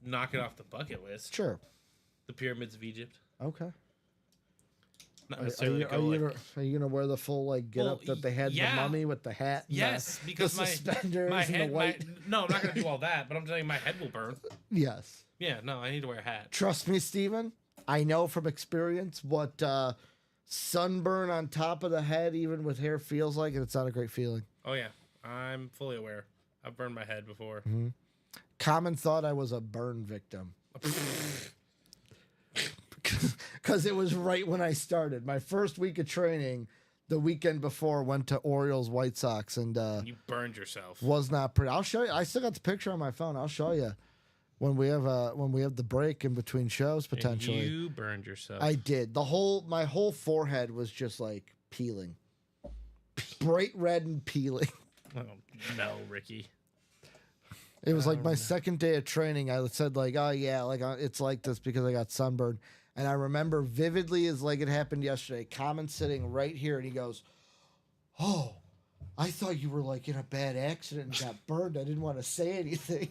knock it off the bucket list. Sure. The pyramids of Egypt. Okay. Not Are necessarily you, to are, go you like... gonna, are you gonna wear the full like get up Well, that they had yeah. the mummy with the hat? And Yes, because the suspenders my and head. the white. No, I'm not going to do all that, but I'm telling you, my head will burn. Yes. Yeah, no, I need to wear a hat. Trust me, Steven. I know from experience what sunburn on top of the head, even with hair, feels like, and it's not a great feeling. Oh, yeah. I'm fully aware. I've burned my head before. Common thought I was a burn victim. Because it was right when I started. My first week of training, the weekend before, went to Orioles White Sox and You burned yourself. was not pretty. I'll show you. I still got the picture on my phone. I'll show you. when we have the break in between shows And potentially. you burned yourself. I did. My whole forehead was just like peeling. Bright red and peeling. Oh, no, Ricky. It was like my second day of training. I said like, oh yeah, like it's like this because I got sunburned. And I remember vividly as like it happened yesterday. Common sitting right here, and he goes, "Oh, I thought you were like in a bad accident and got burned. I didn't want to say anything."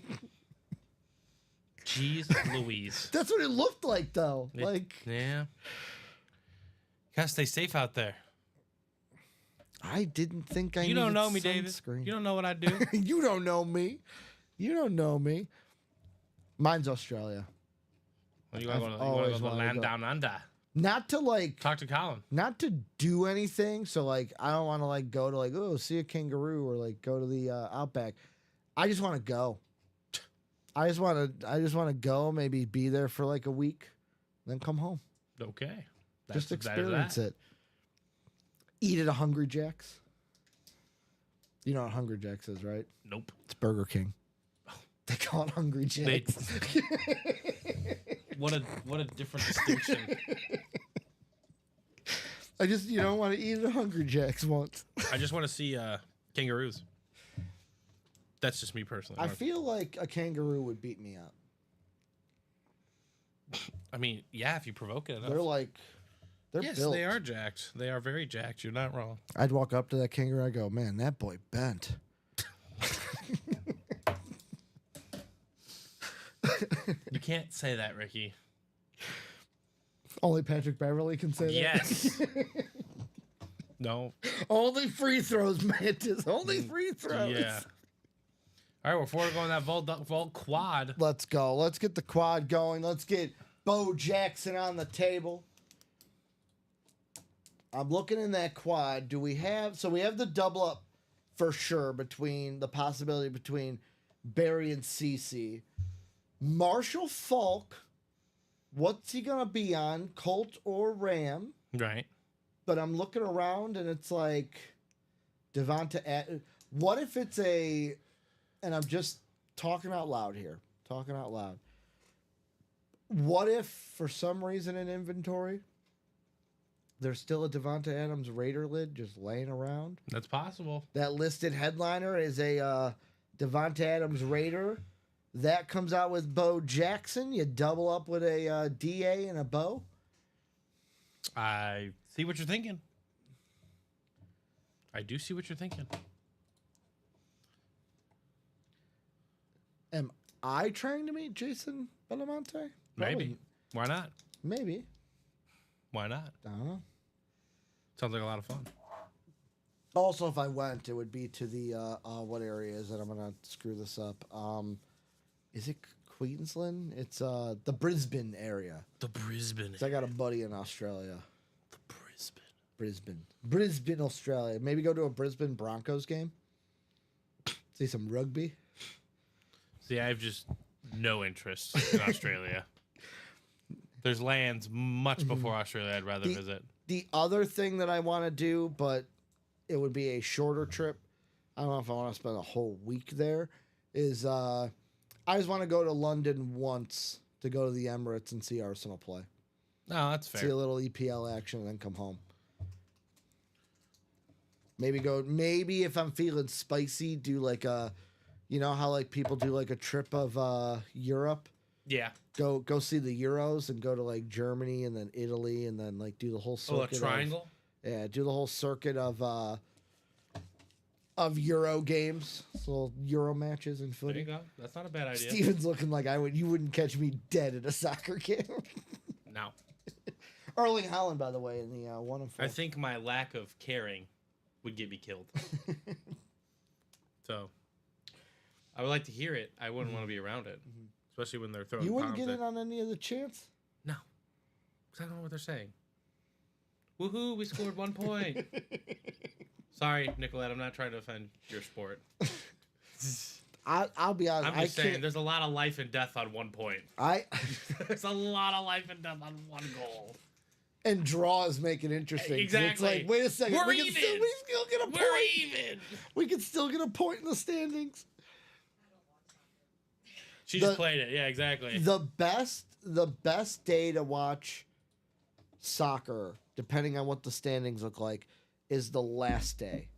Jeez Louise. That's what it looked like, though. Yeah. Gotta stay safe out there. I didn't think You don't know me, David. You don't know what I do. You don't know me. You don't know me. Mine's Australia. Well, you want to go always to the wanted land to go. down under. Not to like, Talk to Colin. not to do anything. So like, I don't want to like go to like, oh, see a kangaroo or like go to the outback. I just want to go. I just want to go. Maybe be there for like a week, then come home. Okay. Just That is experience that. it. Eat at a Hungry Jack's. You know what Hungry Jack's is, right? Nope. It's Burger King. They call it Hungry Jack's. What a different distinction. I just want to eat at a Hungry Jack's once. I just want to see kangaroos. That's just me personally. I feel like a kangaroo would beat me up. I mean, yeah, if you provoke it enough. They're yes, built. they are jacked. They are very jacked. You're not wrong. I'd walk up to that kangaroo. I go, man, that boy bent. You can't say that, Ricky. Only Patrick Beverly can say that. Yes. No. Only free throws, Mantis. Only free throws. Yeah. All right, before we go on that Vault quad. Let's go. Let's get the quad going. Let's get Bo Jackson on the table. I'm looking in that quad. We have the double up for sure between the possibility between Barry and CeCe. Marshall Falk, what's he going to be on? Colt or Ram? Right. But I'm looking around and it's like Devonta. What if it's and I'm just talking out loud here. Talking out loud. What if for some reason in inventory there's still a Devonta Adams Raider lid just laying around? That's possible. That listed headliner is a Devonta Adams Raider. That comes out with Bo Jackson. You double up with a DA and a Bo. I see what you're thinking. I do see what you're thinking. Am I trying to meet Jason Belamonte? Maybe. Why not? Maybe. Why not? I don't know. Sounds like a lot of fun. Also, if I went, it would be to the what area is it? I'm gonna screw this up. Is it Queensland? It's the Brisbane area. The Brisbane. 'Cause I got a buddy in Australia. The Brisbane. Brisbane, Australia. Maybe go to a Brisbane Broncos game. See some rugby. See, I have just no interest in Australia. There's lands much before Australia I'd rather visit. The other thing that I want to do, but it would be a shorter trip. I don't know if I want to spend a whole week there. Is I just want to go to London once to go to the Emirates and see Arsenal play. No, that's fair. See a little EPL action and then come home. Maybe if I'm feeling spicy, do like a, you know how like people do like a trip of Europe. Yeah. Go see the Euros and go to like Germany and then Italy and then like do the whole circuit. Oh, a triangle? Do the whole circuit of Euro games, so Euro matches and There footy. you go. That's not a bad idea. Steven's looking like you wouldn't catch me dead at a soccer game. No. Erling Haaland, by the way, in the 1 and 4. I think my lack of caring would get me killed. So, I would like to hear it. I wouldn't want to be around it, especially when they're throwing. You wouldn't bombs get in on any of the chants? No, because I don't know what they're saying. Woohoo! We scored 1 point. Sorry, Nicolette. I'm not trying to offend your sport. I'll be honest. I'm just saying, there's a lot of life and death on 1 point. There's a lot of life and death on 1 goal. And draws make it interesting. Exactly. It's like, wait a second. We're we can even. still get a point. We're even. We can still get a point in the standings. She just played it. Yeah, exactly. The best day to watch soccer, depending on what the standings look like, is the last day.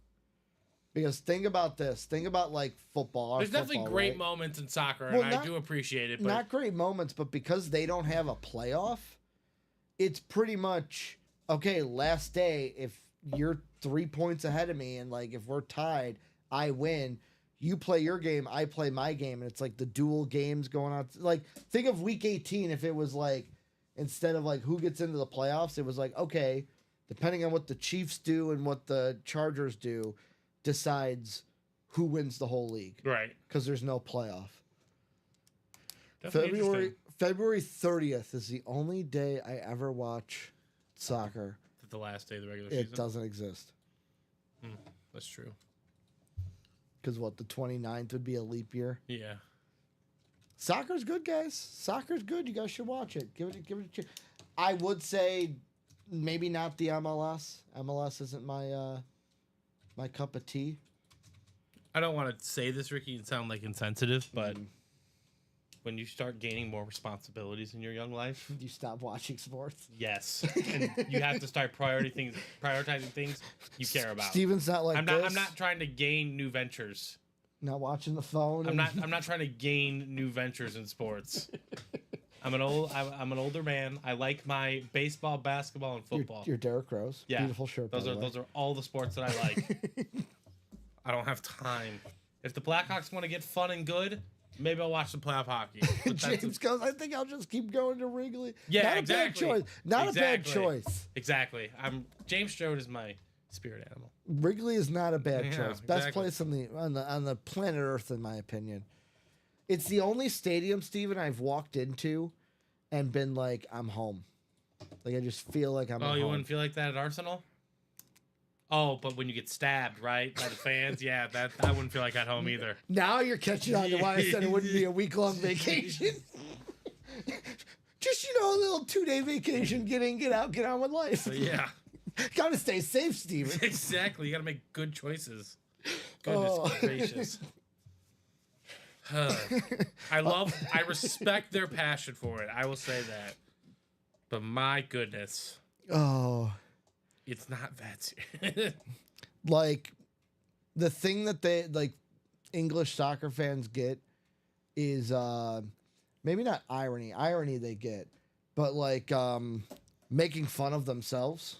Because think about this. Think about like football. There's definitely football, great right? moments in soccer, Well, and I do appreciate it. But Not great moments, but because they don't have a playoff, it's pretty much okay. Last day, if you're 3 points ahead of me, and like if we're tied, I win. You play your game, I play my game, and it's like the dual games going on. Like think of week 18 if it was like instead of like who gets into the playoffs, it was like okay, depending on what the Chiefs do and what the Chargers do, decides who wins the whole league. right. Because there's no playoff. Definitely interesting. February 30th is the only day I ever watch soccer. The last day of the regular It season. doesn't exist. That's true. Because what, the 29th would be a leap year? Yeah. Soccer's good, guys. Soccer's good. You guys should watch it. Give it a chance. I would say maybe not the MLS. MLS isn't my my cup of tea. I don't want to say this, Ricky, and sound like insensitive, but when you start gaining more responsibilities in your young life, You stop watching sports. yes, and you have to start prioritizing things you care about. Steven's not like I'm this. not trying to gain new ventures. Not watching the phone. I'm not trying to gain new ventures in sports. I'm an older man. I like my baseball, basketball, and football. You're Derrick Rose. Yeah. Beautiful shirt. by the way. Those are all the sports that I like. I don't have time. If the Blackhawks want to get fun and good, maybe I'll watch some playoff hockey. But that's James goes, I think I'll just keep going to Wrigley. Yeah, Not exactly. a bad choice. Not Exactly. a bad choice. Exactly. James Strode is my spirit animal. Wrigley is not a bad Yeah, choice. Best exactly. place on the planet Earth, in my opinion. It's the only stadium, Steven, I've walked into and been like, I'm home. Like I just feel like I'm Oh, at you home. wouldn't feel like that at Arsenal? Oh, but when you get stabbed, right, by the fans, yeah, that I wouldn't feel like at home either. Now you're catching on to why I said it wouldn't be a week-long vacation. Just, a little 2-day vacation. Get in, get out, get on with life. So yeah, Gotta stay safe, Steven. exactly. You got to make good choices. Goodness Oh. gracious. I respect their passion for it. I will say that. But my goodness, Oh. it's not that serious. Like the thing that they like English soccer fans get is maybe not irony they get, but like making fun of themselves.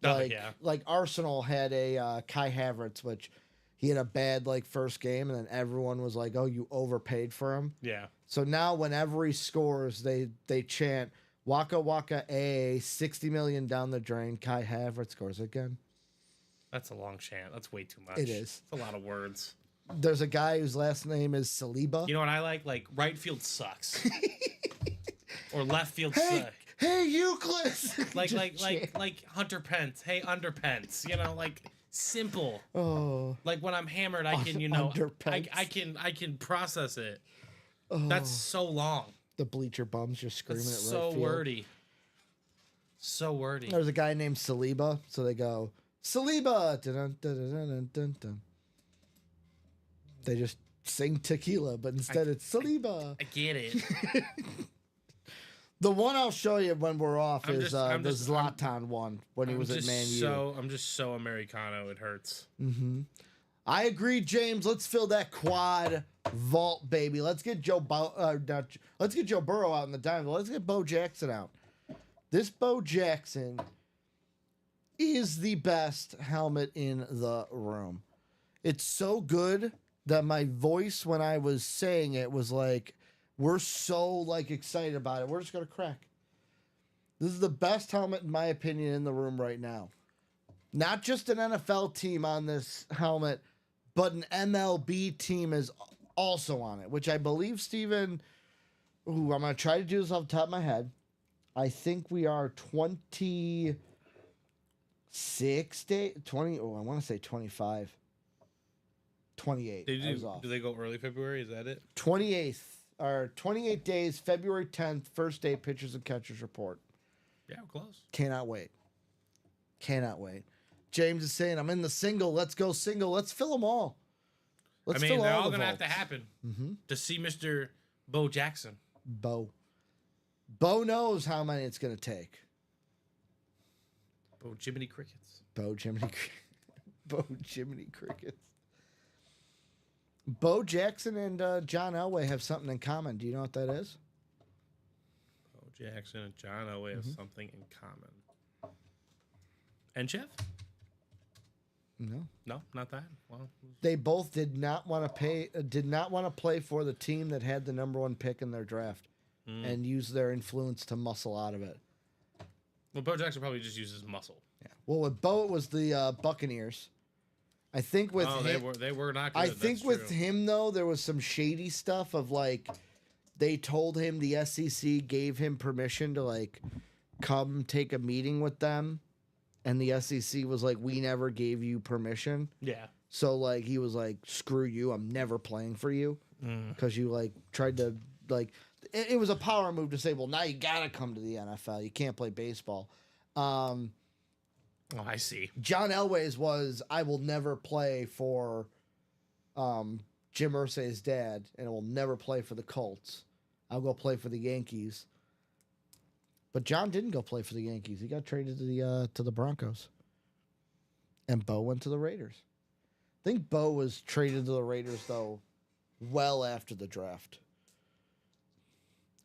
Oh, yeah. Like Arsenal had a Kai Havertz, which he had a bad like first game, and then everyone was like, "Oh, you overpaid for him." Yeah. So now whenever he scores, they chant "Waka Waka A, 60 million down the drain." Kai Havertz scores again. That's a long chant. That's way too much. It is. It's a lot of words. There's a guy whose last name is Saliba. You know what I like? Like right field sucks. Or left field Hey, sucks. hey, Euclid! Like Just chant. like Hunter Pence. Hey, Underpence. Like simple. Oh, Like when I'm hammered, I can Underpence. I can process it. oh. That's so long. The bleacher bums just screaming That's at so right field. wordy. So wordy. There's a guy named Saliba, so they go Saliba. Dun, dun, dun, dun, dun, dun. They just sing tequila, but instead it's Saliba. I get it. The one I'll show you when we're off I'm is just- the I'm just- I'm- Zlatan one when he was at Man U. I'm just so Americano. It hurts. I agree, James. Let's fill that quad vault, baby. Let's get let's get Joe Burrow out in the diamond. Let's get Bo Jackson out. This Bo Jackson is the best helmet in the room. It's so good that my voice when I was saying it was like, we're so like excited about it. We're just gonna crack. This is the best helmet in my opinion in the room right now. Not just an NFL team on this helmet, but an MLB team is also on it, which I believe, Steven, I'm going to try to do this off the top of my head. I think we are 26 days, 20, I want to say 25. 28. I was off. Do they go early February? Is that it? 28th, or 28 days, February 10th, first day pitchers and catchers report. Yeah, close. Cannot wait. Cannot wait. James is saying, I'm in the single. Let's go single. Let's fill them all. Let's I mean, fill they're all all the going to have to vaults. happen to see Mr. Bo Jackson. Bo. Bo knows how many it's going to take. Bo Jiminy Crickets. Bo Jiminy Crickets. Bo Jackson and John Elway have something in common. Do you know what that is? Bo Jackson and John Elway have something in common. And Chef? No. No, not that. Well, They both did not want to play for the team that had the number 1 pick in their draft and use their influence to muscle out of it. well, Bo Jackson probably just uses muscle. Yeah. Well, with Bo, it was the Buccaneers. I think with him, they were not good. I think That's with true. him though, there was some shady stuff of like they told him the SEC gave him permission to like come take a meeting with them, and the SEC was like, "We never gave you permission." Yeah. So like he was like, "Screw you! I'm never playing for you," because you like tried to like. It was a power move to say, "Well, now you gotta come to the NFL. You can't play baseball." Oh, I see. John Elway's was, "I will never play for Jim Irsay's dad, and I will never play for the Colts. I'll go play for the Yankees." But John didn't go play for the Yankees. He got traded to the Broncos. And Bo went to the Raiders. I think Bo was traded to the Raiders, though, well after the draft.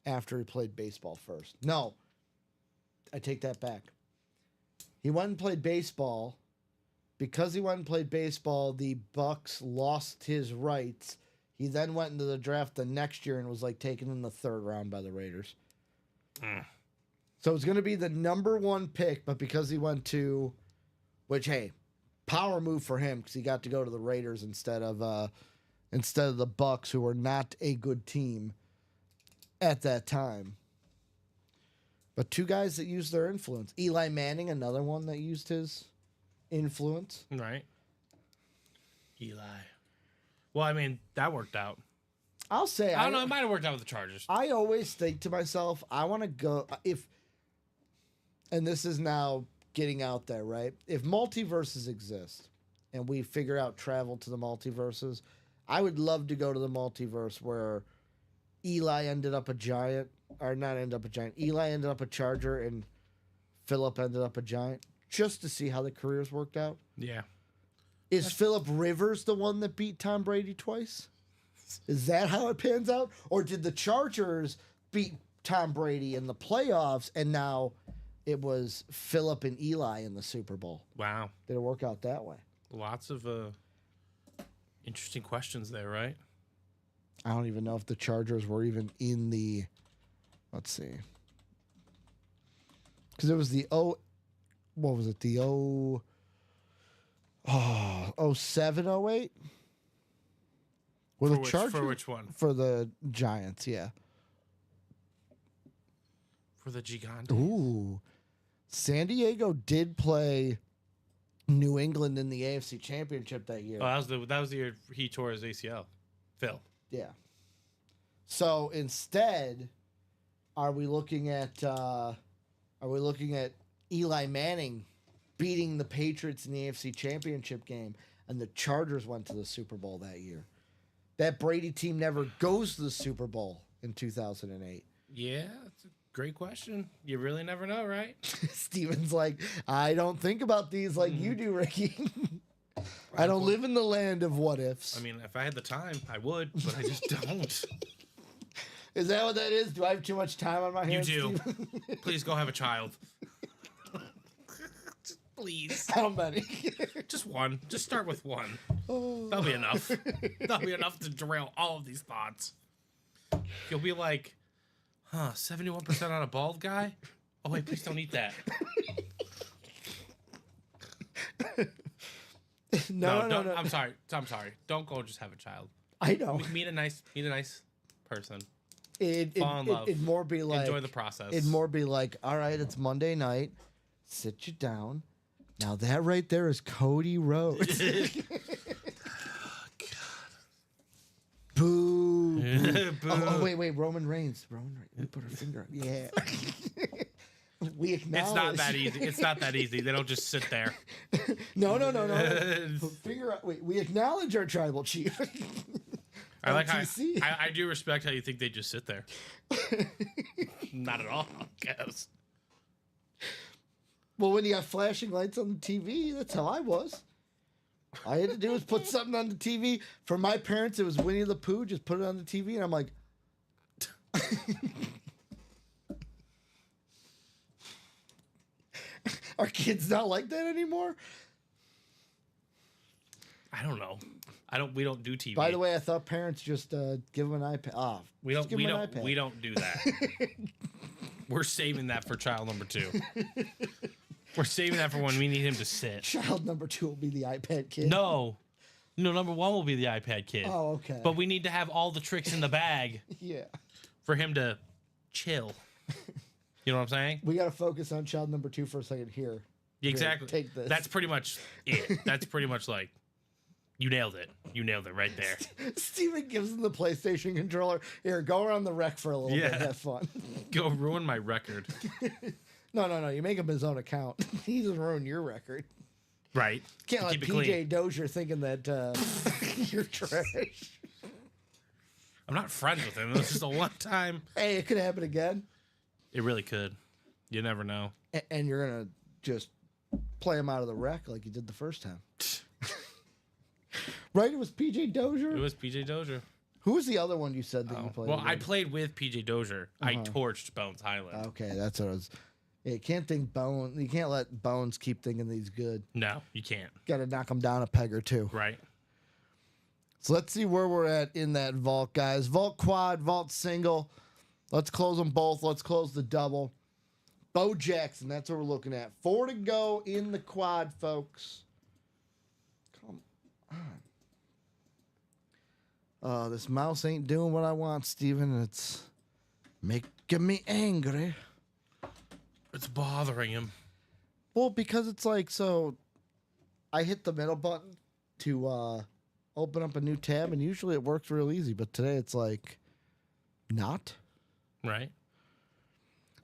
After he played baseball first. No, I take that back. He went and played baseball. Because he went and played baseball, the Bucks lost his rights. He then went into the draft the next year and was like taken in the 3rd round by the Raiders. So it was going to be the number 1 pick, but because he went to, which hey, power move for him because he got to go to the Raiders instead of the Bucks, who were not a good team at that time. But 2 guys that used their influence. Eli Manning, another one that used his influence. Right. Eli. Well, I mean, that worked out. I'll say, I don't know. It might have worked out with the Chargers. I always think to myself, I want to go and this is now getting out there, right? If multiverses exist and we figure out travel to the multiverses, I would love to go to the multiverse where Eli ended up a Giant, or not ended up a Giant. Eli ended up a Charger and Phillip ended up a Giant, just to see how the careers worked out. Yeah. Is Phillip Rivers the one that beat Tom Brady twice? Is that how it pans out? Or did the Chargers beat Tom Brady in the playoffs and now it was Phillip and Eli in the Super Bowl? Wow. Did it work out that way? Lots of interesting questions there, right? I don't even know if the Chargers were even in the, let's see. Because it was the what was it? The 07, 08? Were the Chargers? For which one? For the Giants, yeah. For the Gigantes. Ooh. San Diego did play New England in the AFC Championship that year. Oh, that was the year he tore his ACL. Phil. Yeah. So instead, are we looking at Eli Manning beating the Patriots in the AFC Championship game, and the Chargers went to the Super Bowl that year? That Brady team never goes to the Super Bowl in 2008. Yeah, that's a great question. You really never know, right? Steven's like, I don't think about these like you do, Ricky. I don't live in the land of what ifs. I mean, if I had the time, I would, but I just don't. Is that what that is? Do I have too much time on my You hands? do. Steven? Please go have a child. Please. How many? Just one. Just start with one. That'll be enough. That'll be enough to derail all of these thoughts. You'll be like, 71% on a bald guy? Oh, wait, please don't eat that. No. I'm sorry. Don't go just have a child. I know. Meet a nice person. Fall in love. It'd more be like Enjoy the process. It'd more be like, all right, it's Monday night. Sit you down. Now that right there is Cody Rhodes. Boo. Boo. Oh, wait. Roman Reigns. We put our finger on. Yeah. We acknowledge. It's not that easy. It's not that easy. They don't just sit there. No. Figure out. Wait, we acknowledge our tribal chief. I like how RTC. I do respect how you think they just sit there. Not at all, I guess. Well, when you have flashing lights on the TV, that's how I was. All I had to do was put something on the TV. For my parents, it was Winnie the Pooh. Just put it on the TV, and I'm like, are kids not like that anymore? I don't know. We don't do TV. By the way, I thought parents just give them an iPad. Oh, we just don't give 'em an iPad. we don't do that. We're saving that for child number 2. We're saving that for when we need him to sit. Child number 2 will be the iPad kid. No, number 1 will be the iPad kid. Oh, okay. But we need to have all the tricks in the bag Yeah. for him to chill. You know what I'm saying? We got to focus on child number 2 for a second here. Exactly. take this. That's pretty much it. That's pretty much like, you nailed it. You nailed it right there. Steven gives him the PlayStation controller. Here, go around the wreck for a little bit. Yeah. Have fun. Go ruin my record. No. You make him his own account. He doesn't ruin your record. Right. Can't let Keep it PJ clean. Dozier thinking that you're trash. I'm not friends with him. It was just a one time. Hey, it could happen again. It really could. You never know. And you're going to just play him out of the wreck like you did the first time. Right? It was PJ Dozier? It was PJ Dozier. Who was the other one you said that you played? Well, I with? played with PJ Dozier. I torched Bones Highland. Okay, that's what I was. Yeah, you can't think Bone. You can't let Bones keep thinking he's good. No, you can't. Got to knock him down a peg or two. Right. So let's see where we're at in that vault, guys. Vault quad, vault single. Let's close them both. Let's close the double. Bo Jackson, that's what we're looking at. 4 to go in the quad, folks. Come on. This mouse ain't doing what I want, Steven. It's making me angry. It's bothering him. Well, because it's like, so I hit the middle button to open up a new tab, and usually it works real easy, but today it's like not. Right.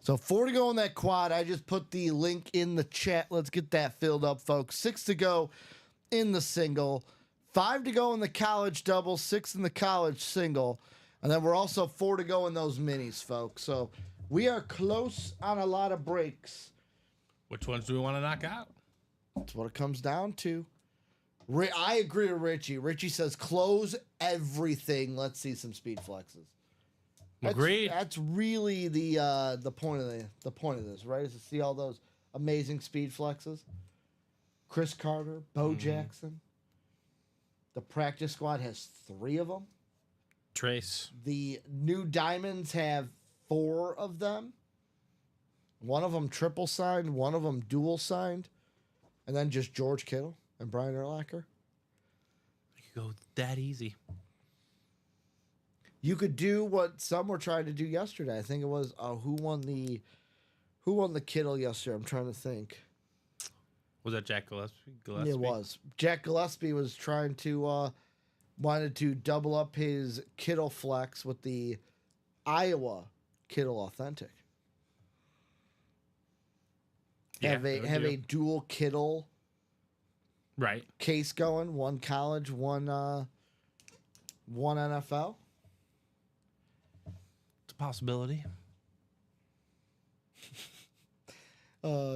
So 4 to go in that quad. I just put the link in the chat. Let's get that filled up, folks. 6 to go in the single. 5 to go in the college double. 6 in the college single. And then we're also 4 to go in those minis, folks. So we are close on a lot of breaks. Which ones do we want to knock out? That's what it comes down to. I agree with Richie. Richie says close everything. Let's see some speed flexes. Agreed. That's really the point of the point of this, right? Is to see all those amazing speed flexes. Chris Carter, Bo Jackson. The practice squad has 3 of them. Trace. The new diamonds have 4 of them. One of them triple signed, one of them dual signed, and then just George Kittle and Brian Urlacher. You go that easy. You could do what some were trying to do yesterday. I think it was who won the Kittle yesterday? I'm trying to think. Was that Jack Gillespie? It was. Jack Gillespie was trying to wanted to double up his Kittle flex with the Iowa Kittle Authentic. Yeah, Have a dual Kittle right case going, one college, one NFL. It's a possibility.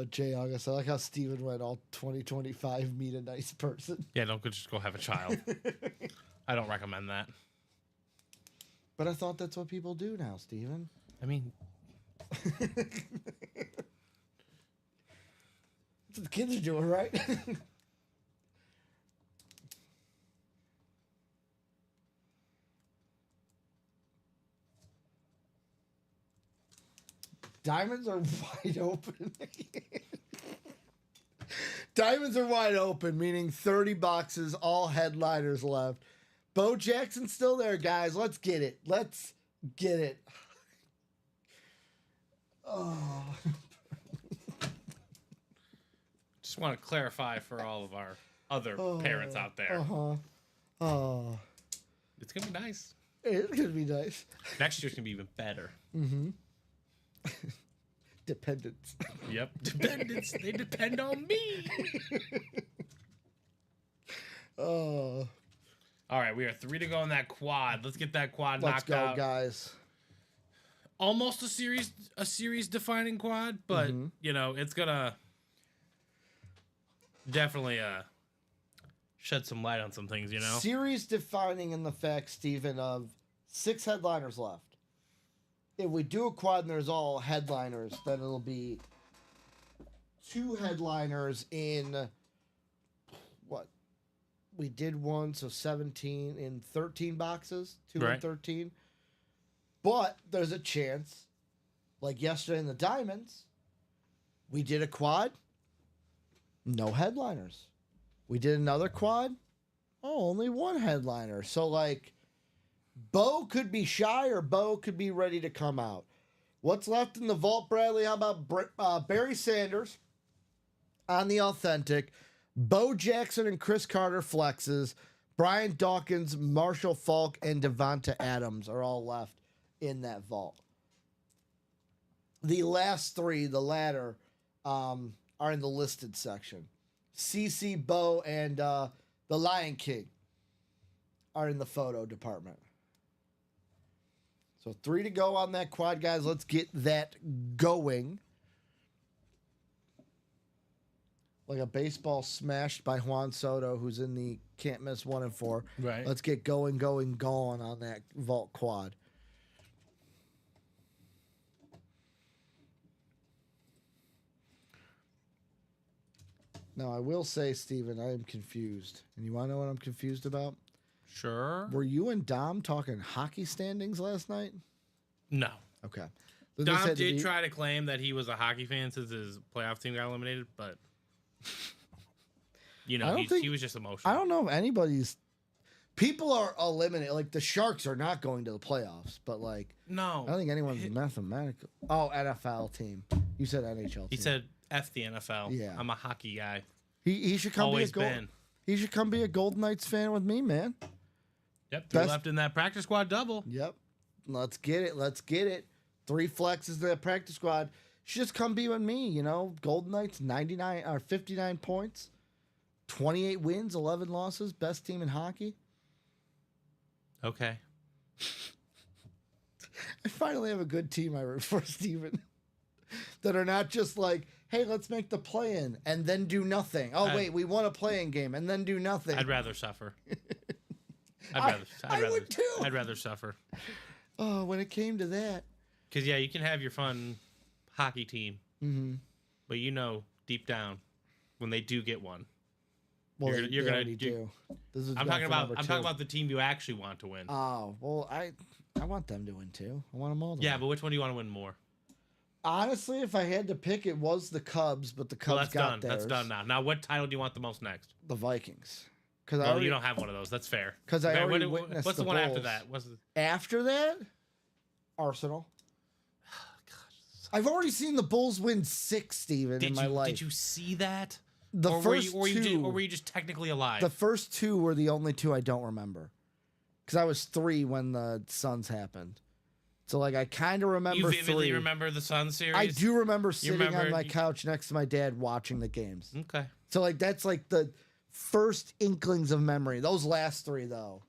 Jay August, I like how Steven went all 2025 meet a nice person. Yeah, don't just go have a child. I don't recommend that. But I thought that's what people do now, Steven. I mean, That's what the kids are doing, right? Diamonds are wide open. Diamonds are wide open, meaning 30 boxes, all headliners left. Bo Jackson's still there, guys. Let's get it. Let's get it. Oh. just want to clarify for all of our other parents out there. Oh. It's going to be nice. It's going to be nice. Next year's going to be even better. Dependents. Yep. Dependents. They depend on me. Oh. All right, we are 3 to go on that quad. Let's get that quad Let's knocked go, out. guys. Almost a series defining quad, but you know, it's gonna definitely shed some light on some things, you know. Series defining in the fact, Steven, of 6 headliners left. If we do a quad and there's all headliners, then it'll be 2 headliners in what? We did one, so 17 in 13 boxes, 2 Right. and 13. But there's a chance, like yesterday in the Diamonds, we did a quad, no headliners. We did another quad, only 1 headliner. So, like, Bo could be shy or Bo could be ready to come out. What's left in the vault, Bradley? How about Barry Sanders on the authentic, Bo Jackson and Chris Carter flexes, Brian Dawkins, Marshall Falk, and Devonta Adams are all left in that vault. The last 3, the latter, are in the listed section. CC, Bo, and the Lion King are in the photo department. So 3 to go on that quad, guys. Let's get that going. Like a baseball smashed by Juan Soto, who's in the can't miss 1 and 4. Right. Let's get going on that vault quad. Now, I will say, Steven, I am confused. And you want to know what I'm confused about? Sure. Were you and Dom talking hockey standings last night? No. Okay. Dom did try to claim that he was a hockey fan since his playoff team got eliminated, but you know, he was just emotional. I don't know if anybody's. People are eliminated. Like, the Sharks are not going to the playoffs, but, like, No. I don't think anyone's mathematical. Oh, NFL team. You said NHL team. He said F the NFL. Yeah. I'm a hockey guy. He should come Always be a been. He should come be a Golden Knights fan with me, man. Yep. 3 left in that practice squad double. Yep. Let's get it. 3 flexes to that practice squad. Should just come be with me, you know. Golden Knights 99 or 59 points, 28 wins, 11 losses, best team in hockey. Okay. I finally have a good team I root for, Steven. That are not just like, hey, let's make the play-in and then do nothing. Oh, wait, we won a play-in game and then do nothing. I'd rather suffer. I would too. I'd rather suffer. Oh, when it came to that. Because, yeah, you can have your fun hockey team. Mm-hmm. But you know, deep down, when they do get one, Well, you're they gonna already do. This is I'm back talking for about number 2. talking about the team you actually want to win. Oh, well, I want them to win too. I want them all to Yeah, win. but which one do you want to win more? Honestly, if I had to pick, it was the Cubs, but the Cubs Well, that's got done. theirs. That's done now. Now, what title do you want the most next? The Vikings. Because Well, you don't have one of those. That's fair. Because I Okay, already witnessed what's the one after Bulls. that? What's the, After that, Arsenal. I've already seen the Bulls win 6, Steven, in my life. Did you see that? The or first were you, two, or were you just technically alive? the first 2 were the only 2 I don't remember. Because I was 3 when the Suns happened. So, like, I kind of remember you vividly 3. remember the Sun series? I do remember sitting on remember- my couch next to my dad watching the games. Okay. So, like, that's like the first inklings of memory. Those last 3, though,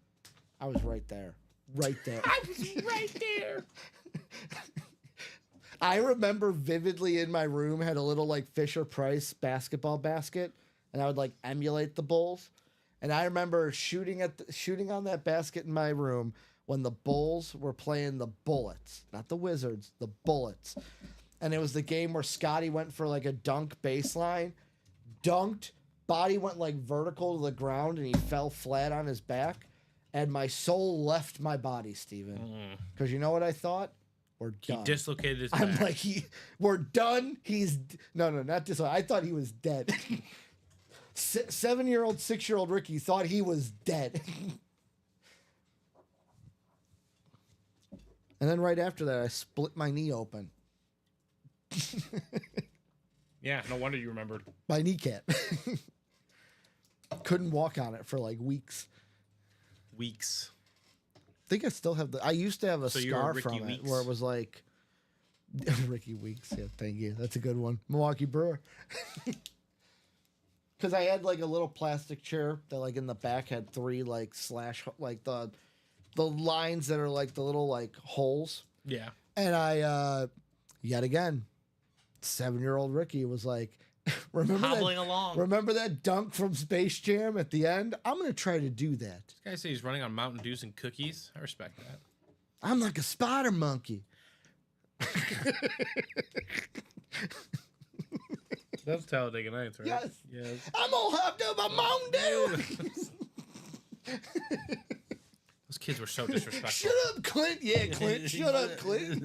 I was right there. Right there. I was right there. I remember vividly in my room had a little, like, Fisher-Price basketball basket, and I would, like, emulate the Bulls. And I remember shooting on that basket in my room when the Bulls were playing the Bullets. Not the Wizards, the Bullets. And it was the game where Scotty went for, like, a dunk baseline, dunked, body went, like, vertical to the ground, and he fell flat on his back. And my soul left my body, Steven. Because you know what I thought? We're He done. dislocated his I'm back. like, we're done. No, not dislocated. I thought he was dead. 7-year-old, 6-year-old Ricky thought he was dead. And then right after that, I split my knee open. Yeah, no wonder you remembered. My kneecap. Couldn't walk on it for like weeks. Weeks. I think I still have I used to have a So you're a scar Ricky from it Weeks? where it was like Ricky Weeks. Yeah, thank you. That's a good one. Milwaukee Brewer. Because I had like a little plastic chair that like in the back had 3 like slash like the lines that are like the little like holes. Yeah. And I yet again, 7-year-old Ricky was like, Hobbling along. Remember that dunk from Space Jam at the end? I'm gonna try to do that. This guy says he's running on Mountain Dews and cookies. I respect that. I'm like a spider monkey. That's Talladega Nights, right? Yes. Yes. I'm all hopped up on Mountain Dew. Those kids were so disrespectful. Shut up, Clint. Yeah, Clint. Shut up, Clint.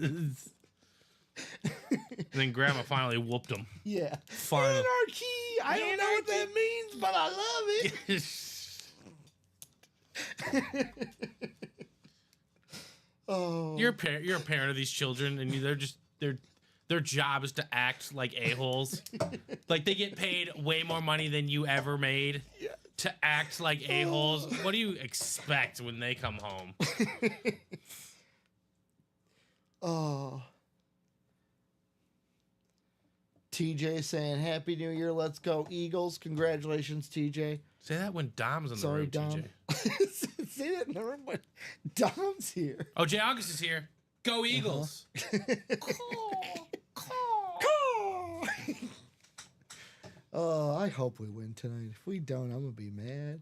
And then Grandma finally whooped him. Yeah. Finally. Anarchy. I don't know what that means, but I love it. Oh. You're a parent of these children, and their job is to act like a-holes. Like they get paid way more money than you ever made to act like a-holes. What do you expect when they come home? Oh. TJ saying Happy New Year, let's go Eagles. Congratulations, TJ. Say that when Dom's in the Sorry, room, Dom. TJ. Say that in the room when Dom's here. Oh, Jay August is here. Go Eagles. Oh, I hope we win tonight. If we don't, I'm gonna be mad.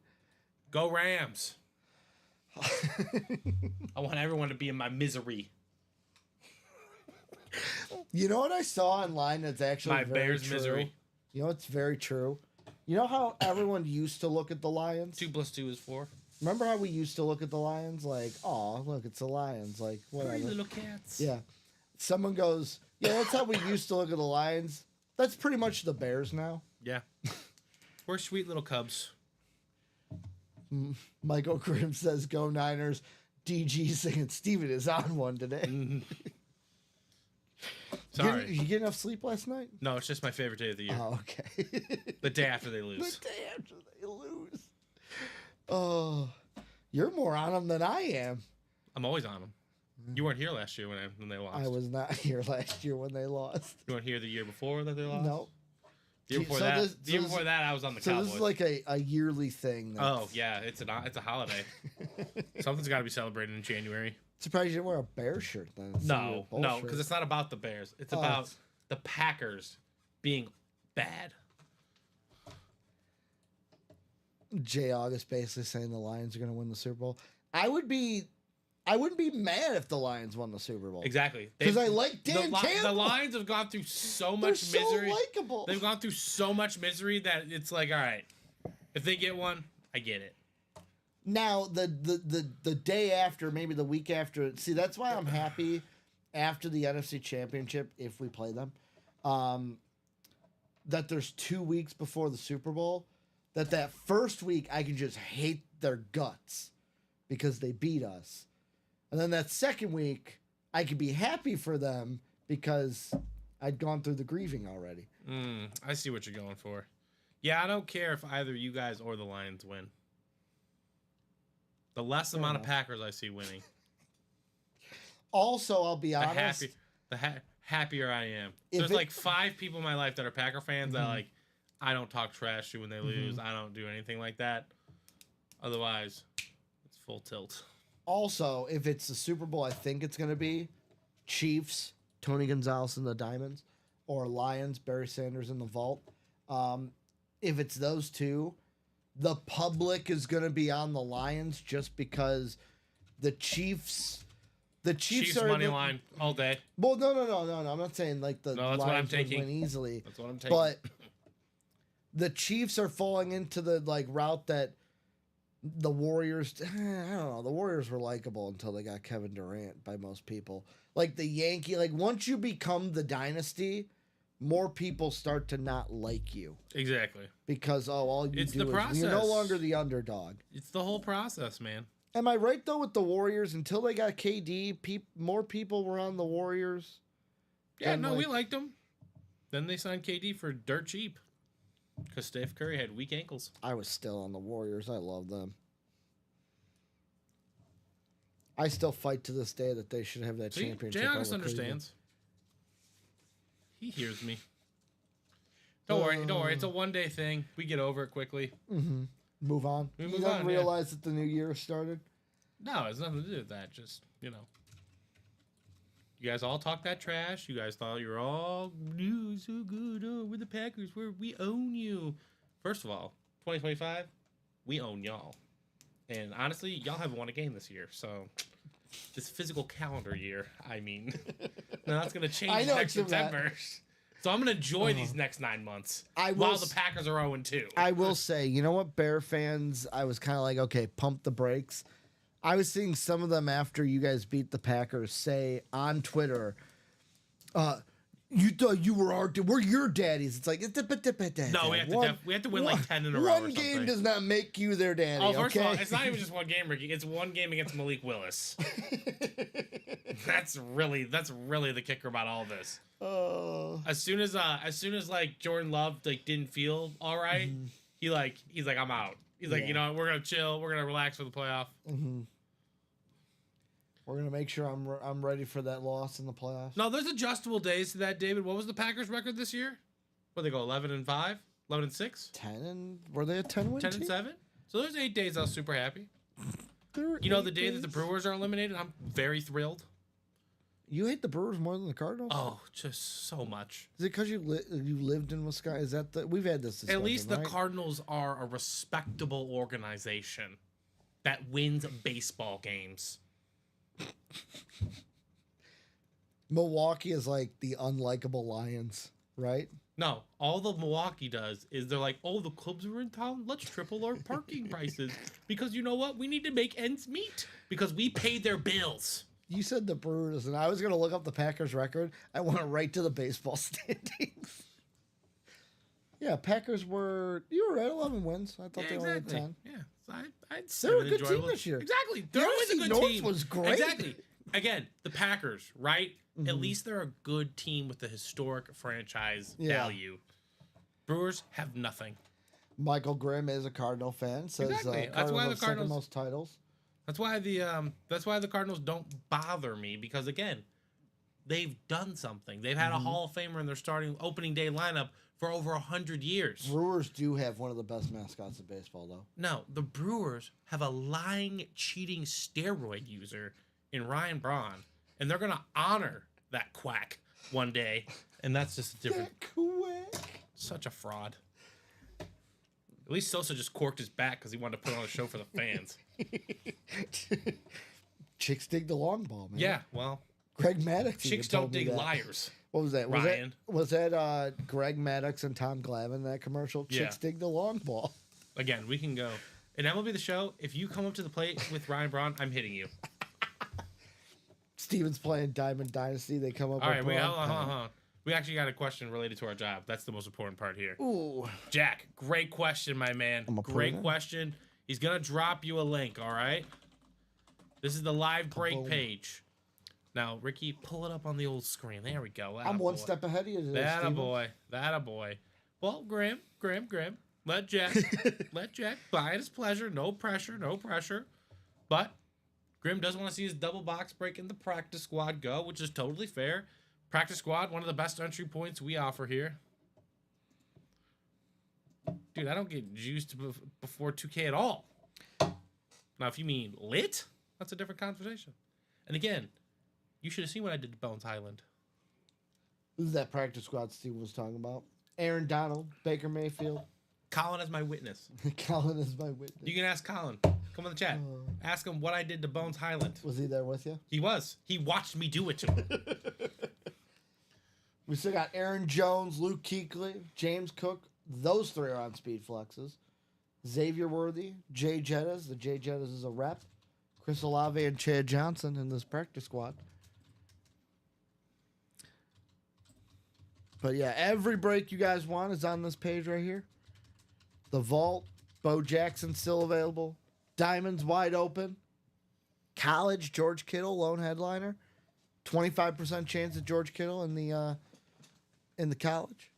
Go Rams. I want everyone to be in my misery. You know what I saw online that's actually My very Bears true? misery. You know what's very true? You know how everyone used to look at the Lions? 2 + 2 is 4. Remember how we used to look at the Lions like, oh, look, it's the Lions. Like, whatever. 3 little cats. Yeah. Someone goes, yeah, that's how we used to look at the Lions. That's pretty much the Bears now. Yeah. We're sweet little cubs. Michael Grimm says, go Niners. DG singing Steven is on one today. Sorry. You get enough sleep last night? No, it's just my favorite day of the year. Oh, okay. The day after they lose. The day after they lose. Oh, you're more on them than I am. I'm always on them. You weren't here last year when they lost. I was not here last year when they lost. You weren't here the year before that they lost? No. The year before So that, this- the year so this- before that, I was on the So Cowboys. this is like a yearly thing. Oh yeah, it's a holiday. Something's got to be celebrated in January. Surprised you didn't wear a bear shirt then. No, because it's not about the Bears. It's about it's- the Packers being bad. Jay August basically saying the Lions are going to win the Super Bowl. I wouldn't be mad if the Lions won the Super Bowl. Exactly. Because I like Dan Campbell. The Lions have gone through so They're much so misery. likable. They've gone through so much misery that it's like, all right, if they get one, I get it. Now the day after, maybe the week after. See, that's why I'm happy after the NFC Championship if we play them. That there's 2 weeks before the Super Bowl. That first week I can just hate their guts because they beat us, and then that second week I could be happy for them because I'd gone through the grieving already. I see what you're going for. Yeah, I don't care if either you guys or the Lions win. The less amount of Packers I see winning, Also, I'll be honest. happier I am. If There's it- like 5 people in my life that are Packer fans that like, I don't talk trash to when they lose. I don't do anything like that. Otherwise, it's full tilt. Also, if it's the Super Bowl, I think it's going to be Chiefs, Tony Gonzalez and the Diamonds, or Lions, Barry Sanders in the Vault. If it's those two, the public is going to be on the Lions just because the Chiefs Chiefs are money line all day. Well, no. I'm not saying like the No, that's what I'm Lions would taking. win easily. That's what I'm taking. But the Chiefs are falling into the like route that the Warriors. I don't know. The Warriors were likable until they got Kevin Durant by most people. Like the Yankee. Like once you become the dynasty, more people start to not like you Exactly. because all you It's do the is you're no process. longer the underdog. It's the whole process, man. Am I right though with the Warriors? Until they got KD, more people were on the Warriors. Yeah, And, no, like- we liked them. Then they signed KD for dirt cheap because Steph Curry had weak ankles. I was still on the Warriors. I love them. I still fight to this day that they should have that See, championship. Jay August over Cleveland. understands. He hears me. Don't worry. It's a one-day thing. We get over it quickly. Move on. We You move don't on, realize that the new year started? No, it's nothing to do with that. Just, you know. You guys all talk that trash. You guys thought you were all new, so good. Oh, we're the Packers. We own you. First of all, 2025, we own y'all. And honestly, y'all haven't won a game this year. So, this physical calendar year, I mean, now that's going to change next September. So I'm going to enjoy these next 9 months while the Packers are 0-2. I will say, you know what, Bear fans, I was kind of like, okay, pump the brakes. I was seeing some of them after you guys beat the Packers say on Twitter, you thought you were we're your daddies. It's like, no, we have to win like 10 in a row. One game does not make you their daddy. Oh, first of all, it's not even just one game, Ricky. It's one game against Malik Willis. That's really the kicker about all this. As soon as like Jordan Love like didn't feel all right, he's like I'm out. He's like, you know, we're gonna chill, we're gonna relax for the playoff. We're gonna make sure I'm ready for that loss in the playoffs. No, there's adjustable days to that, David. What was the Packers' record this year? What they go 11-5, 11-6, 10 were they a 10-win 10-7? So there's 8 days I was super happy. You know, the day that the Brewers are eliminated, I'm very thrilled. You hate the Brewers more than the Cardinals? Oh, just so much. Is it because you lived in Wisconsin? Is that we've had this discussion, at least the right? Cardinals are a respectable organization that wins baseball games. Milwaukee is like the unlikable Lions, right? No, all the Milwaukee does is they're like, oh, the Cubs are in town. Let's triple our parking prices because you know what? We need to make ends meet because we paid their bills. You said the Brewers, and I was going to look up the Packers record. I went right to the baseball standings. Yeah, Packers were... You were at 11 wins. I thought they were at 10. Yeah, so I'd they were a good team this year. Exactly. They're always a good North team. Was great. Exactly. Again, the Packers, right? At least they're a good team with a historic franchise value. Brewers have nothing. Michael Grimm is a Cardinal fan. Says exactly. That's why the Cardinals most titles. That's why the Cardinals don't bother me because again, they've done something. They've had a Hall of Famer in their starting opening day lineup for over 100 years. Brewers do have one of the best mascots in baseball, though. No, the Brewers have a lying, cheating steroid user in Ryan Braun, and they're gonna honor that quack one day, and that's just a different. Such a fraud. At least Sosa just corked his back because he wanted to put on a show for the fans. Chicks dig the long ball, man. Yeah, well, Greg Maddux. Chicks don't dig liars. What was that? Ryan. Was that Greg Maddux and Tom Glavine, that commercial? Chicks dig the long ball. Again, we can go. In MLB The Show, if you come up to the plate with Ryan Braun, I'm hitting you. Steven's playing Diamond Dynasty. They come up All with right, wait, hold on. We actually got a question related to our job. That's the most important part here. Ooh. Jack, great question, my man. Great question. He's going to drop you a link, all right? This is the live break page. Now, Ricky, pull it up on the old screen. There we go. I'm one step ahead of you today, That a boy. Well, Graham. Let Jack buy at his pleasure. No pressure. But Grim does want to see his double box break in the practice squad go, which is totally fair. Practice squad, one of the best entry points we offer here. Dude, I don't get juiced before 2K at all. Now, if you mean lit, that's a different conversation. And again, you should have seen what I did to Bones Highland. This is that practice squad Steven was talking about. Aaron Donald, Baker Mayfield. Colin is my witness. Colin is my witness. You can ask Colin. Come on the chat. Ask him what I did to Bones Highland. Was he there with you? He was. He watched me do it to him. We still got Aaron Jones, Luke Kuechly, James Cook. Those three are on speed flexes. Xavier Worthy, Jay Jettas. The Jay Jettas is a rep. Chris Olave and Chad Johnson in this practice squad. But yeah, every break you guys want is on this page right here. The Vault, Bo Jackson still available. Diamonds wide open. College, George Kittle, lone headliner. 25% chance of George Kittle in the college.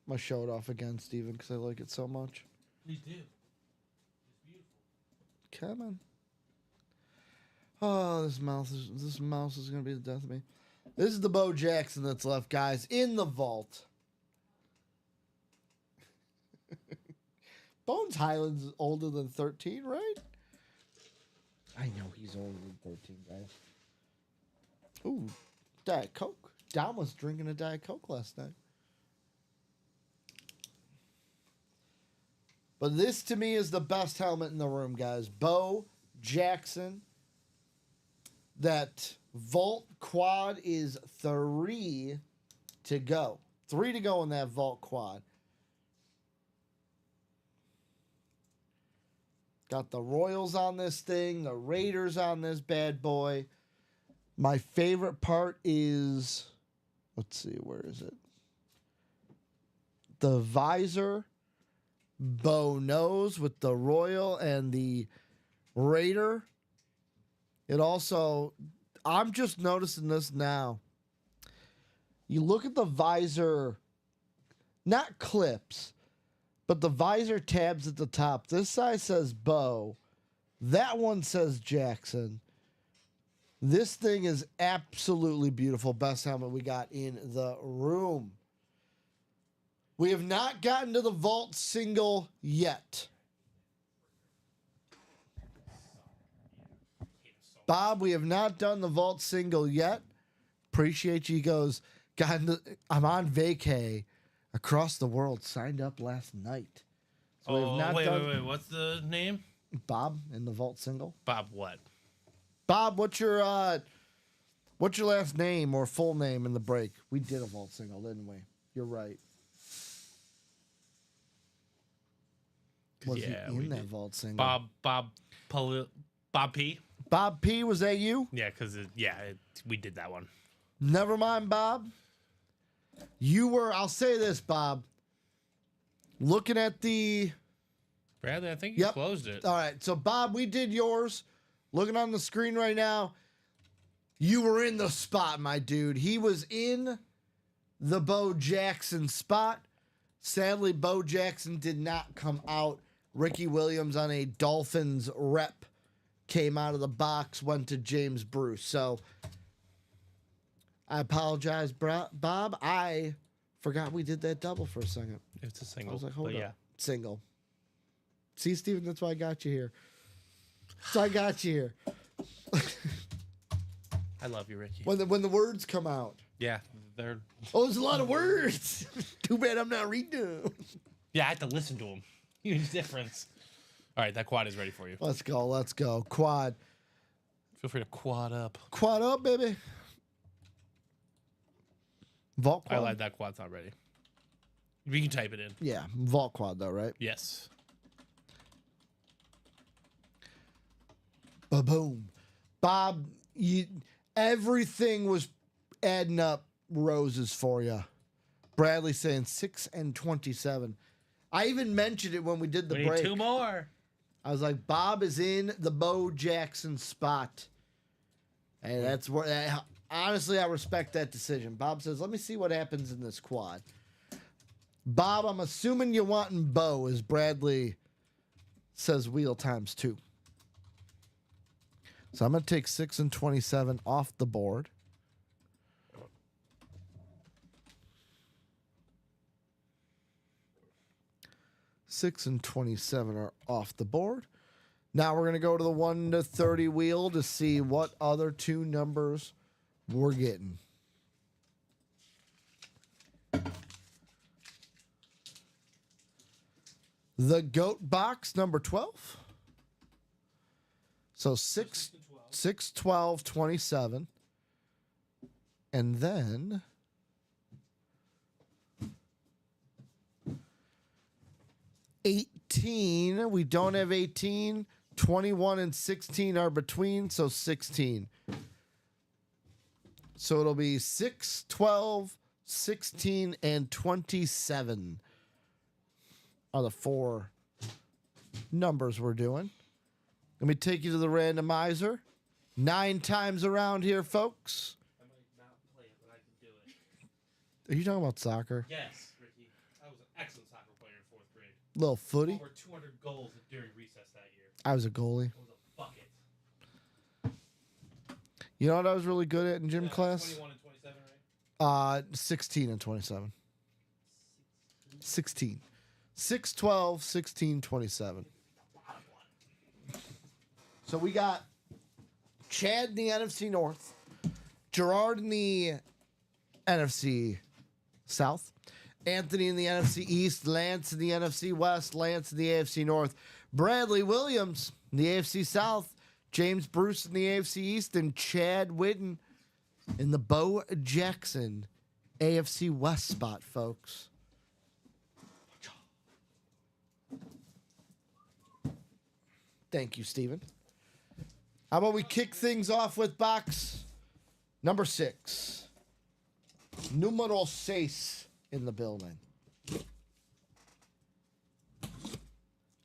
I'm going to show it off again, Steven, because I like it so much. Please do. It's beautiful. Come on. Oh, this mouse is going to be the death of me. This is the Bo Jackson that's left, guys, in the vault. Bones Highland's older than 13, right? I know he's older than 13, guys. Ooh, Diet Coke. Dom was drinking a Diet Coke last night. But this, to me, is the best helmet in the room, guys. Bo Jackson. That Vault Quad is 3 to go. 3 to go in that Vault Quad. Got the Royals on this thing, the Raiders on this bad boy. My favorite part is, let's see, where is it? The visor, bow nose with the Royal and the Raider. It also, I'm just noticing this now. You look at the visor, not clips, but the visor tabs at the top. This side says Bo. That one says Jackson. This thing is absolutely beautiful. Best helmet we got in the room. We have not gotten to the Vault single yet. Bob, we have not done the Vault single yet. Appreciate you. He goes, I'm on vacay across the world. Signed up last night. So we have not done wait. What's the name? Bob in the Vault single. Bob what? Bob, what's your last name or full name in the break? We did a Vault single, didn't we? You're right. Was he in that Vault single? Bob P. Bob P, was that you? Yeah, because we did that one. Never mind, Bob. You were, I'll say this, Bob. Looking at the... Bradley, I think you closed it. All right, so Bob, we did yours. Looking on the screen right now, you were in the spot, my dude. He was in the Bo Jackson spot. Sadly, Bo Jackson did not come out. Ricky Williams on a Dolphins rep came out of the box, went to James Bruce. So I apologize, Bob. I forgot we did that double for a second. It's a single. I was like, hold up. Yeah. Single. See, Steven, that's why I got you here. So I got you here. I love you, Ricky. When the words come out. Yeah, they're... Oh, there's a lot of words. Too bad I'm not reading them. Yeah, I had to listen to them. Huge difference. All right, that quad is ready for you. Let's go. Quad. Feel free to quad up. Quad up, baby. Vault quad? I lied, that quad's not ready. We can type it in. Yeah, Vault quad though, right? Yes. Ba-boom. Bob, everything was adding up roses for you. Bradley saying 6 and 27. I even mentioned it when we did the We break. need 2 more. I was like, Bob is in the Bo Jackson spot. And that's where, honestly, I respect that decision. Bob says, let me see what happens in this quad. Bob, I'm assuming you're wanting Bo, as Bradley says wheel times 2. So I'm going to take 6 and 27 off the board. Six and 27 are off the board. Now we're going to go to the 1 to 30 wheel to see what other 2 numbers we're getting. The GOAT box, number 12. So 6, 12, 27. And then 18. We don't have 18. 21 and 16 are between, so 16. So it'll be 6, 12, 16, and 27 are the 4 numbers we're doing. Let me take you to the randomizer. 9 times around here, folks. I might not play it, but I can do it. Are you talking about soccer? Yes, Ricky. I was an excellent soccer player in 4th grade. Little footy? Over 200 goals during recess that year. I was a goalie. I was a bucket. You know what I was really good at in gym class? 21 and 27. 16 and 27. 16. 6, 12, 16, 27. So we got Chad in the NFC North, Gerard in the NFC South, Anthony in the NFC East, Lance in the NFC West, Lance in the AFC North, Bradley Williams in the AFC South, James Bruce in the AFC East, and Chad Whitten in the Bo Jackson AFC West spot, folks. Thank you, Steven. How about we kick things off with box number 6? Numero 6 in the building.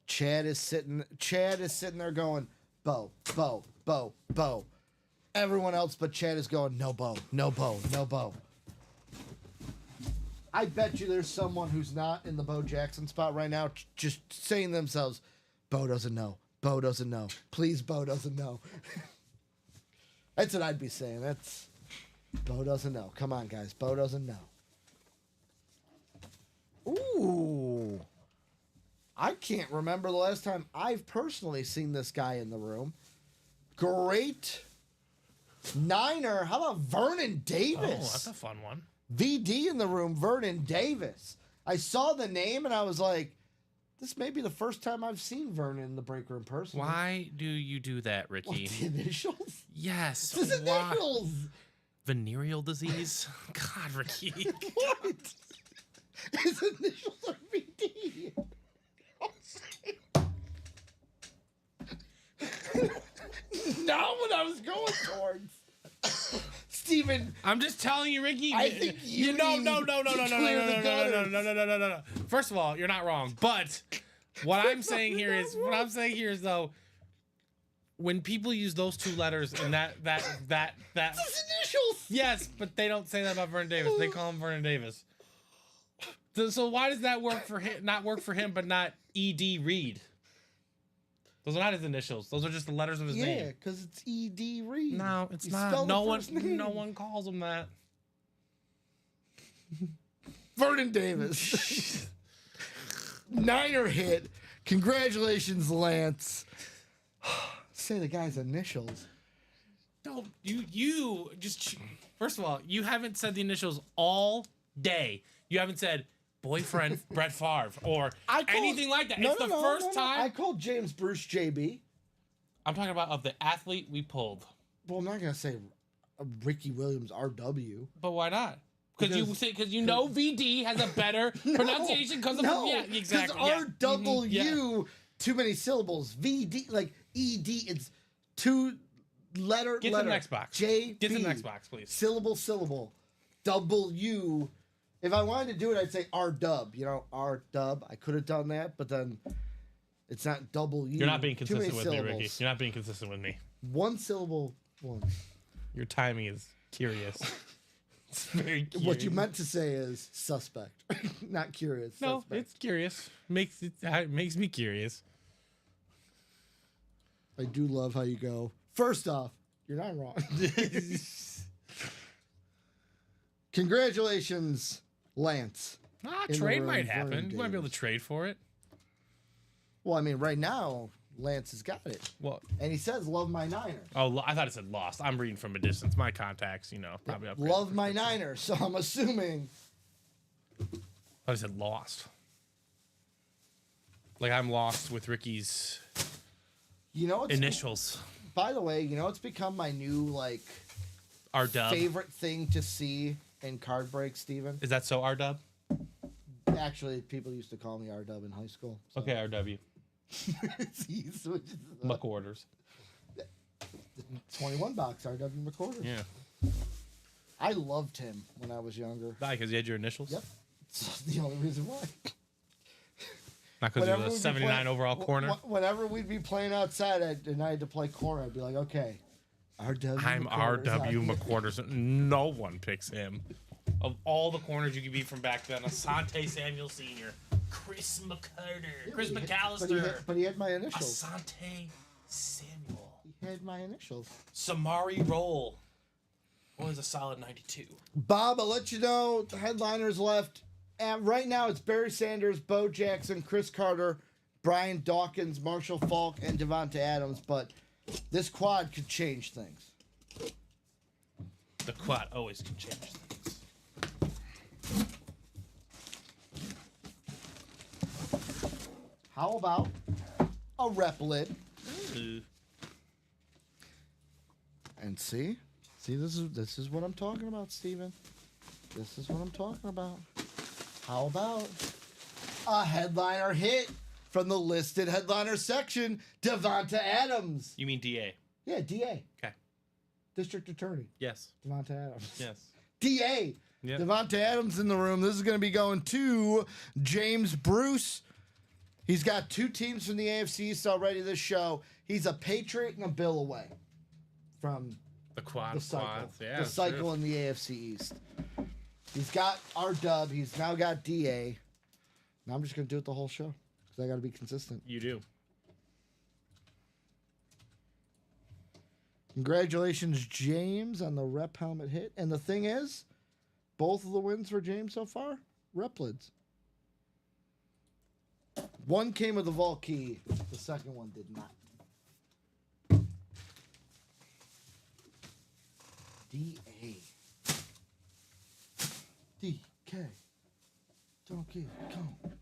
Chad is sitting there going, Bo, Bo, Bo, Bo. Everyone else but Chad is going, no Bo, no Bo, no Bo. I bet you there's someone who's not in the Bo Jackson spot right now just saying to themselves, Bo doesn't know. Bo doesn't know. Please, Bo doesn't know. That's what I'd be saying. That's Bo doesn't know. Come on, guys. Bo doesn't know. Ooh. I can't remember the last time I've personally seen this guy in the room. Great Niner. How about Vernon Davis? Oh, that's a fun one. VD in the room, Vernon Davis. I saw the name and I was like, this may be the first time I've seen Vernon in the break room personally. Why do you do that, Ricky? What, the initials? Yes. His why? initials. Venereal disease? God, Ricky. What? His initials are VD. Not what I was going towards. Steven. I'm just telling you, Ricky. I think you no. First of all, you're not wrong. But what I'm saying here is though, when people use those two letters and that His initials. yes, but they don't say that about Vernon Davis. They call him Vernon Davis. So why does that work for him? Not work for him, but not E.D. Reed. Those are not his initials. Those are just the letters of his name. Yeah, because it's E.D. Reed. No, it's You not. spell the No one, first name. no one calls him that. Vernon Davis. Niner hit. Congratulations, Lance. Say the guy's initials. No, you just first of all, you haven't said the initials all day. You haven't said boyfriend Brett Favre or anything like that. It's the first time. I called James Bruce JB. I'm talking about of the athlete we pulled. Well, I'm not gonna say Ricky Williams RW. But why not? Because you know VD has a better pronunciation because of yeah, exactly. Because RW, too many syllables. VD, like ED, it's two letter. Get to the next box. JB. Get to the next box, please. Syllable. W. If I wanted to do it, I'd say R-dub. You know, R-dub. I could have done that, but then it's not W. You're not being Too many consistent with me, Ricky. syllables. You're not being consistent with me. One syllable. One. Your timing is curious. It's very curious. What you meant to say is suspect, not curious. No, suspect. it's curious. It makes me curious. I do love how you go. First off, you're not wrong. Congratulations, Lance. in the Trade room, might Vernon happen. You might be able Davis. to trade for it. Well, I mean, right now, Lance has got it. Well, And he says, love my Niner. oh, I thought it said lost. I'm reading from a distance. My contacts, probably upgraded. Love my Niner. So I'm assuming. I thought it said lost. Like I'm lost with Ricky's It's, initials. by the way, it's become my new, R-dub. favorite thing to see in card breaks, Steven. Is that so, R-dub? Actually, people used to call me R-dub in high school. So. Okay, R-W. He switches it up. McQuarters. 21 box R.W. McCorders. Yeah. I loved him when I was younger. Why? Because you had your initials? Yep. It's the only reason why. Not because you're Whenever the we'd be 79 playing- overall corner? Whenever we'd be playing outside and I had to play corner, I'd be like, okay, R.W. I'm McCorders R.W. out here. McQuarters. No one picks him. Of all the corners you could be from back then, Asante Samuel Sr., Chris McCarter, Chris McAllister, But he had my initials. Asante Samuel, He had my initials. Samari Roll. What is a solid 92? Bob, I'll let you know the headliners left. And right now it's Barry Sanders, Bo Jackson, Chris Carter, Brian Dawkins, Marshall Falk, and Devonta Adams. But this quad could change things. The quad always can change things. How about a rep lid? Ooh. And see, this is what I'm talking about, Steven. This is what I'm talking about. How about a headliner hit from the listed headliner section, Devonta Adams? You mean DA? Yeah, DA. Okay. District Attorney, Yes. Devonta Adams. Yes. DA. Yep. Devonta Adams in the room. This is going to be going to James Bruce. He's got 2 teams from the AFC East already this show. He's a Patriot and a Bill away from The quad. the cycle. Quads. Yeah, the it's cycle true. in the AFC East. He's got our dub. He's now got DA. Now I'm just going to do it the whole show because I got to be consistent. You do. Congratulations, James, on the rep helmet hit. And the thing is, both of the wins for James so far, rep lids. One came with a vault key. The second one did not. DA. DK. Donkey Kong.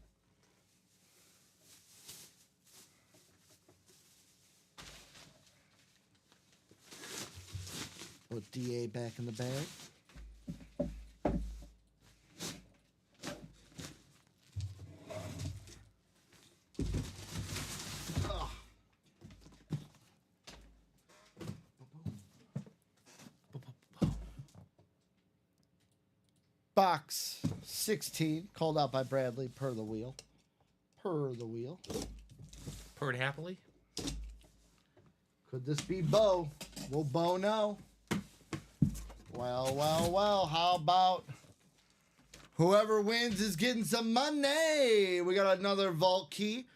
Put DA back in the bag. Box 16, called out by Bradley per the wheel. Per the wheel. Purred happily. Could this be Bo? Will Bo know? Well, how about whoever wins is getting some money? We got another vault key.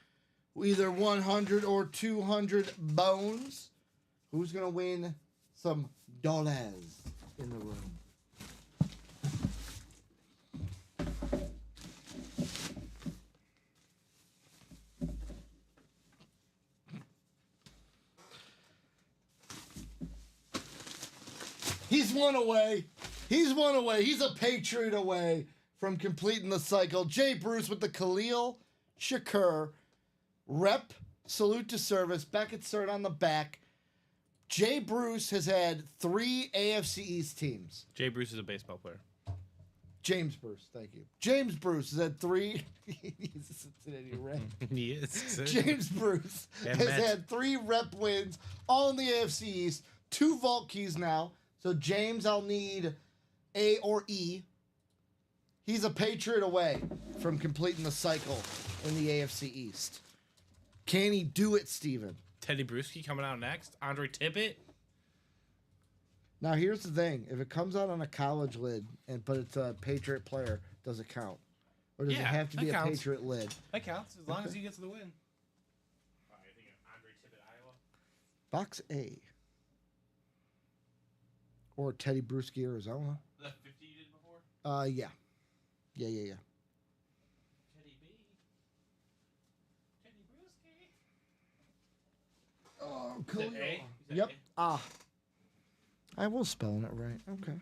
Either 100 or 200 bones. Who's going to win some dollars in the room? He's one away. He's one away. He's a Patriot away from completing the cycle. Jay Bruce with the Khalil Shakur. Rep, salute to service. Beckett start on the back. Jay Bruce has had 3 AFC East teams. Jay Bruce is a baseball player. James Bruce, thank you. James Bruce has had 3. He's a Cincinnati Red. He is. James Bruce And has Mets. had 3 rep wins, all in the AFC East. 2 vault keys now. So, James, I'll need A or E. He's a Patriot away from completing the cycle in the AFC East. Can he do it, Steven? Teddy Bruschi coming out next. Andre Tippett. Now, here's the thing. If it comes out on a college lid, but it's a Patriot player, does it count? Or does it Yeah, have to be that a counts. Patriot lid? That counts as long as he gets the win. I think Andre Tippett, Iowa. Box A. Or Teddy Bruschi, Arizona. Was that 50 you did before? Yeah. Yeah. Teddy B. Teddy Bruschi. Oh, Is cool. it A? Is that Yep. A? I was spelling it right. Okay.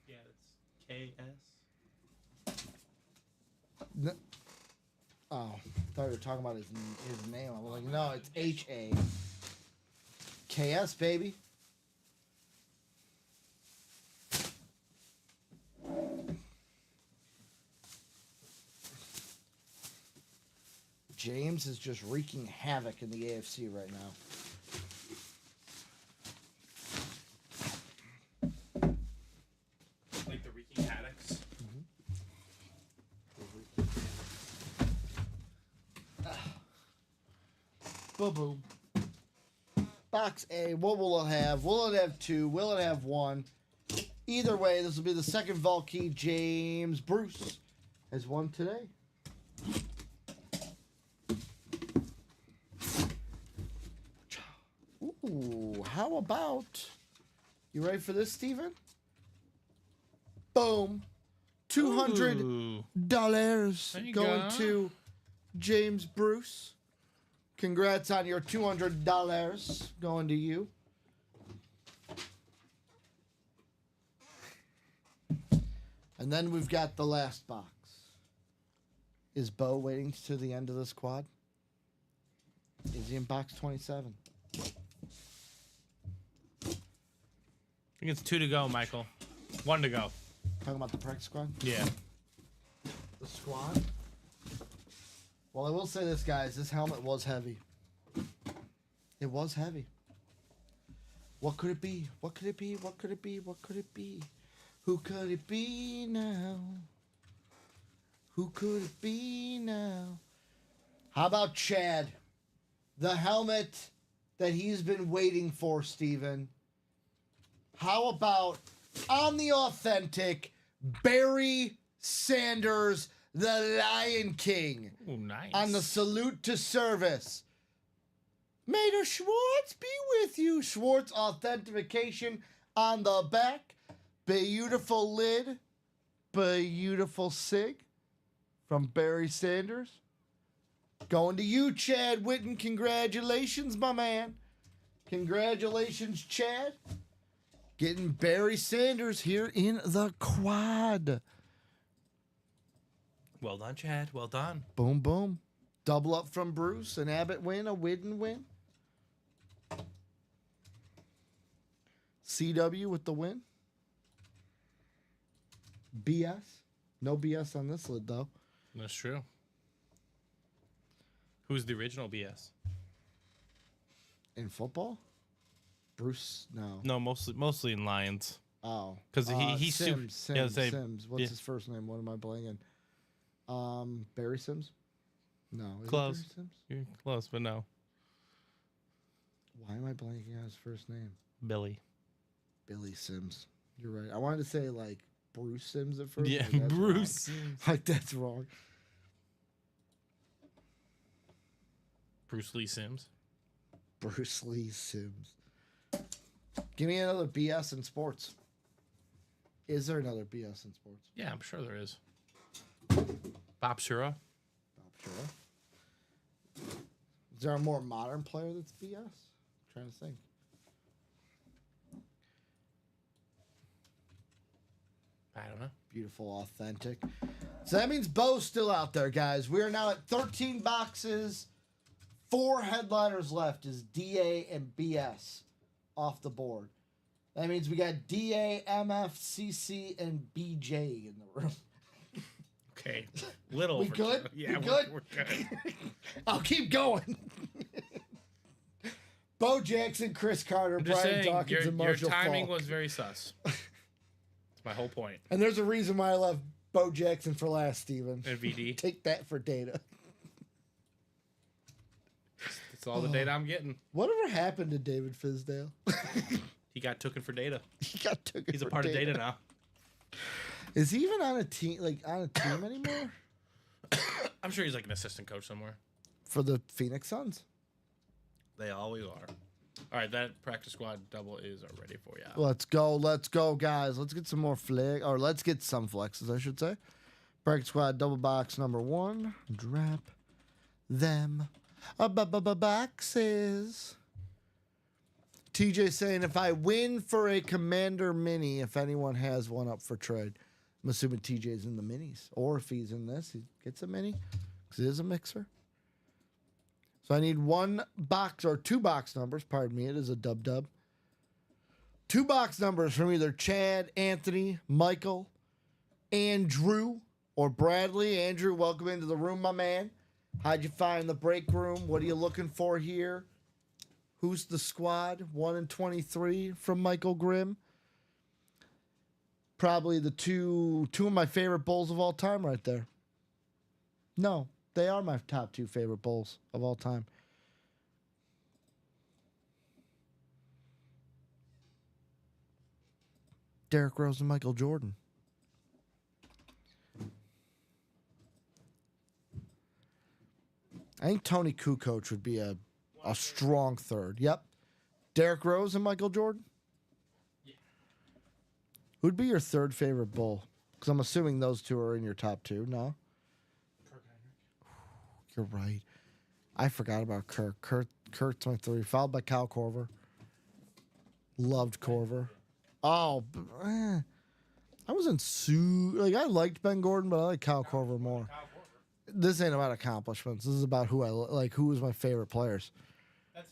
Yeah, it's KS. Oh, I thought you were talking about his name. I was like, no, it's HA. KS, baby. James is just wreaking havoc in the AFC right now. Like the Reeking Haddocks. Boom, boom. Box A, what will it have? Will it have 2? Will it have 1? Either way, this will be the second vault key James Bruce has won today. Ooh, how how about, you ready for this, Steven? Boom. $200 Ooh. There you going go. to James Bruce. Congrats on your $200 going to you. And then we've got the last box. Is Bo waiting to the end of this quad? Is he in box 27? I think it's 2 to go, Michael. 1 to go. Talking about the practice squad? Yeah. The squad? Well, I will say this, guys. This helmet was heavy. It was heavy. What could it be? What could it be? What could it be? What could it be? Who could it be now? Who could it be now? How about Chad? The helmet that he's been waiting for, Steven. How about on the authentic Barry Sanders, the Lion King? Ooh, nice. On the salute to service. May the Schwartz be with you. Schwartz authentication on the back. Beautiful lid. Beautiful sig from Barry Sanders. Going to you, Chad Witten. Congratulations, my man. Congratulations, Chad. Getting Barry Sanders here in the quad. Well done, Chad. Well done. Boom, boom. Double up from Bruce. An Abbott win, a Widden win. CW with the win. BS. No BS on this lid, though. That's true. Who's the original BS? In football? Bruce? No. No, mostly in Lions. Oh. 'Cause he's Sims. yeah, Sims. say- Sims. What's yeah. his first name? What am I blanking? Barry Sims? No. Is it Close. Barry Sims? You're close, but no. Why am I blanking on his first name? Billy. Billy Sims. You're right. I wanted to say, like, Bruce Sims at first. Yeah, like, that's wrong. Bruce. Like, that's wrong. Bruce Lee Sims. Bruce Lee Sims. Give me another BS in sports. Is there another BS in sports? Yeah, I'm sure there is. Bob Shura. Not sure. Is there a more modern player that's BS? I'm trying to think. I don't know. Beautiful, authentic. So that means Bo's still out there, guys. We are now at 13 boxes. 4 headliners left is DA and BS off the board. That means we got DA, MF, CC, and BJ in the room. Okay. Little. We good? Yeah, We good? We're good. I'll keep going. Bo Jackson, Chris Carter, I'm just Brian saying, Dawkins, your and Marshall timing Faulk. was very sus. That's my whole point. And there's a reason why I left Bo Jackson for last, Steven. And VD. Take that for data. That's all the data I'm getting. Whatever happened to David Fizdale? He got taken for data. He got taken He's a for part of data now. Is he even on a team anymore? I'm sure he's like an assistant coach somewhere. For the Phoenix Suns. They always are. All right, that practice squad double is ready for you. Let's go, guys. Let's get some more let's get some flexes, I should say. Practice squad double box number 1. Drop them boxes. TJ saying, if I win for a Commander Mini, if anyone has one up for trade, I'm assuming TJ's in the minis. Or if he's in this, he gets a mini. Because it is a mixer. So I need 1 box or 2 box numbers. Pardon me, it is a dub. 2 box numbers from either Chad, Anthony, Michael, Andrew, or Bradley. Andrew, welcome into the room, my man. How'd you find the break room? What are you looking for here? Who's the squad? 1 and 23 from Michael Grimm. Probably the two of my favorite bowls of all time right there. No, they are my top 2 favorite bowls of all time. Derrick Rose and Michael Jordan. I think Tony Kukoc would be a strong third. Yep. Derrick Rose and Michael Jordan? Yeah. Who'd be your third favorite Bull? Because I'm assuming those two are in your top two. No? Kirk Henry. You're right. I forgot about Kirk. Kirk's my three, followed by Kyle Korver. Loved Korver. Oh, I wasn't I liked Ben Gordon, but I like Kyle Korver more. Kyle Korver. This ain't about accomplishments. This is about who I like. Who was my favorite players? That's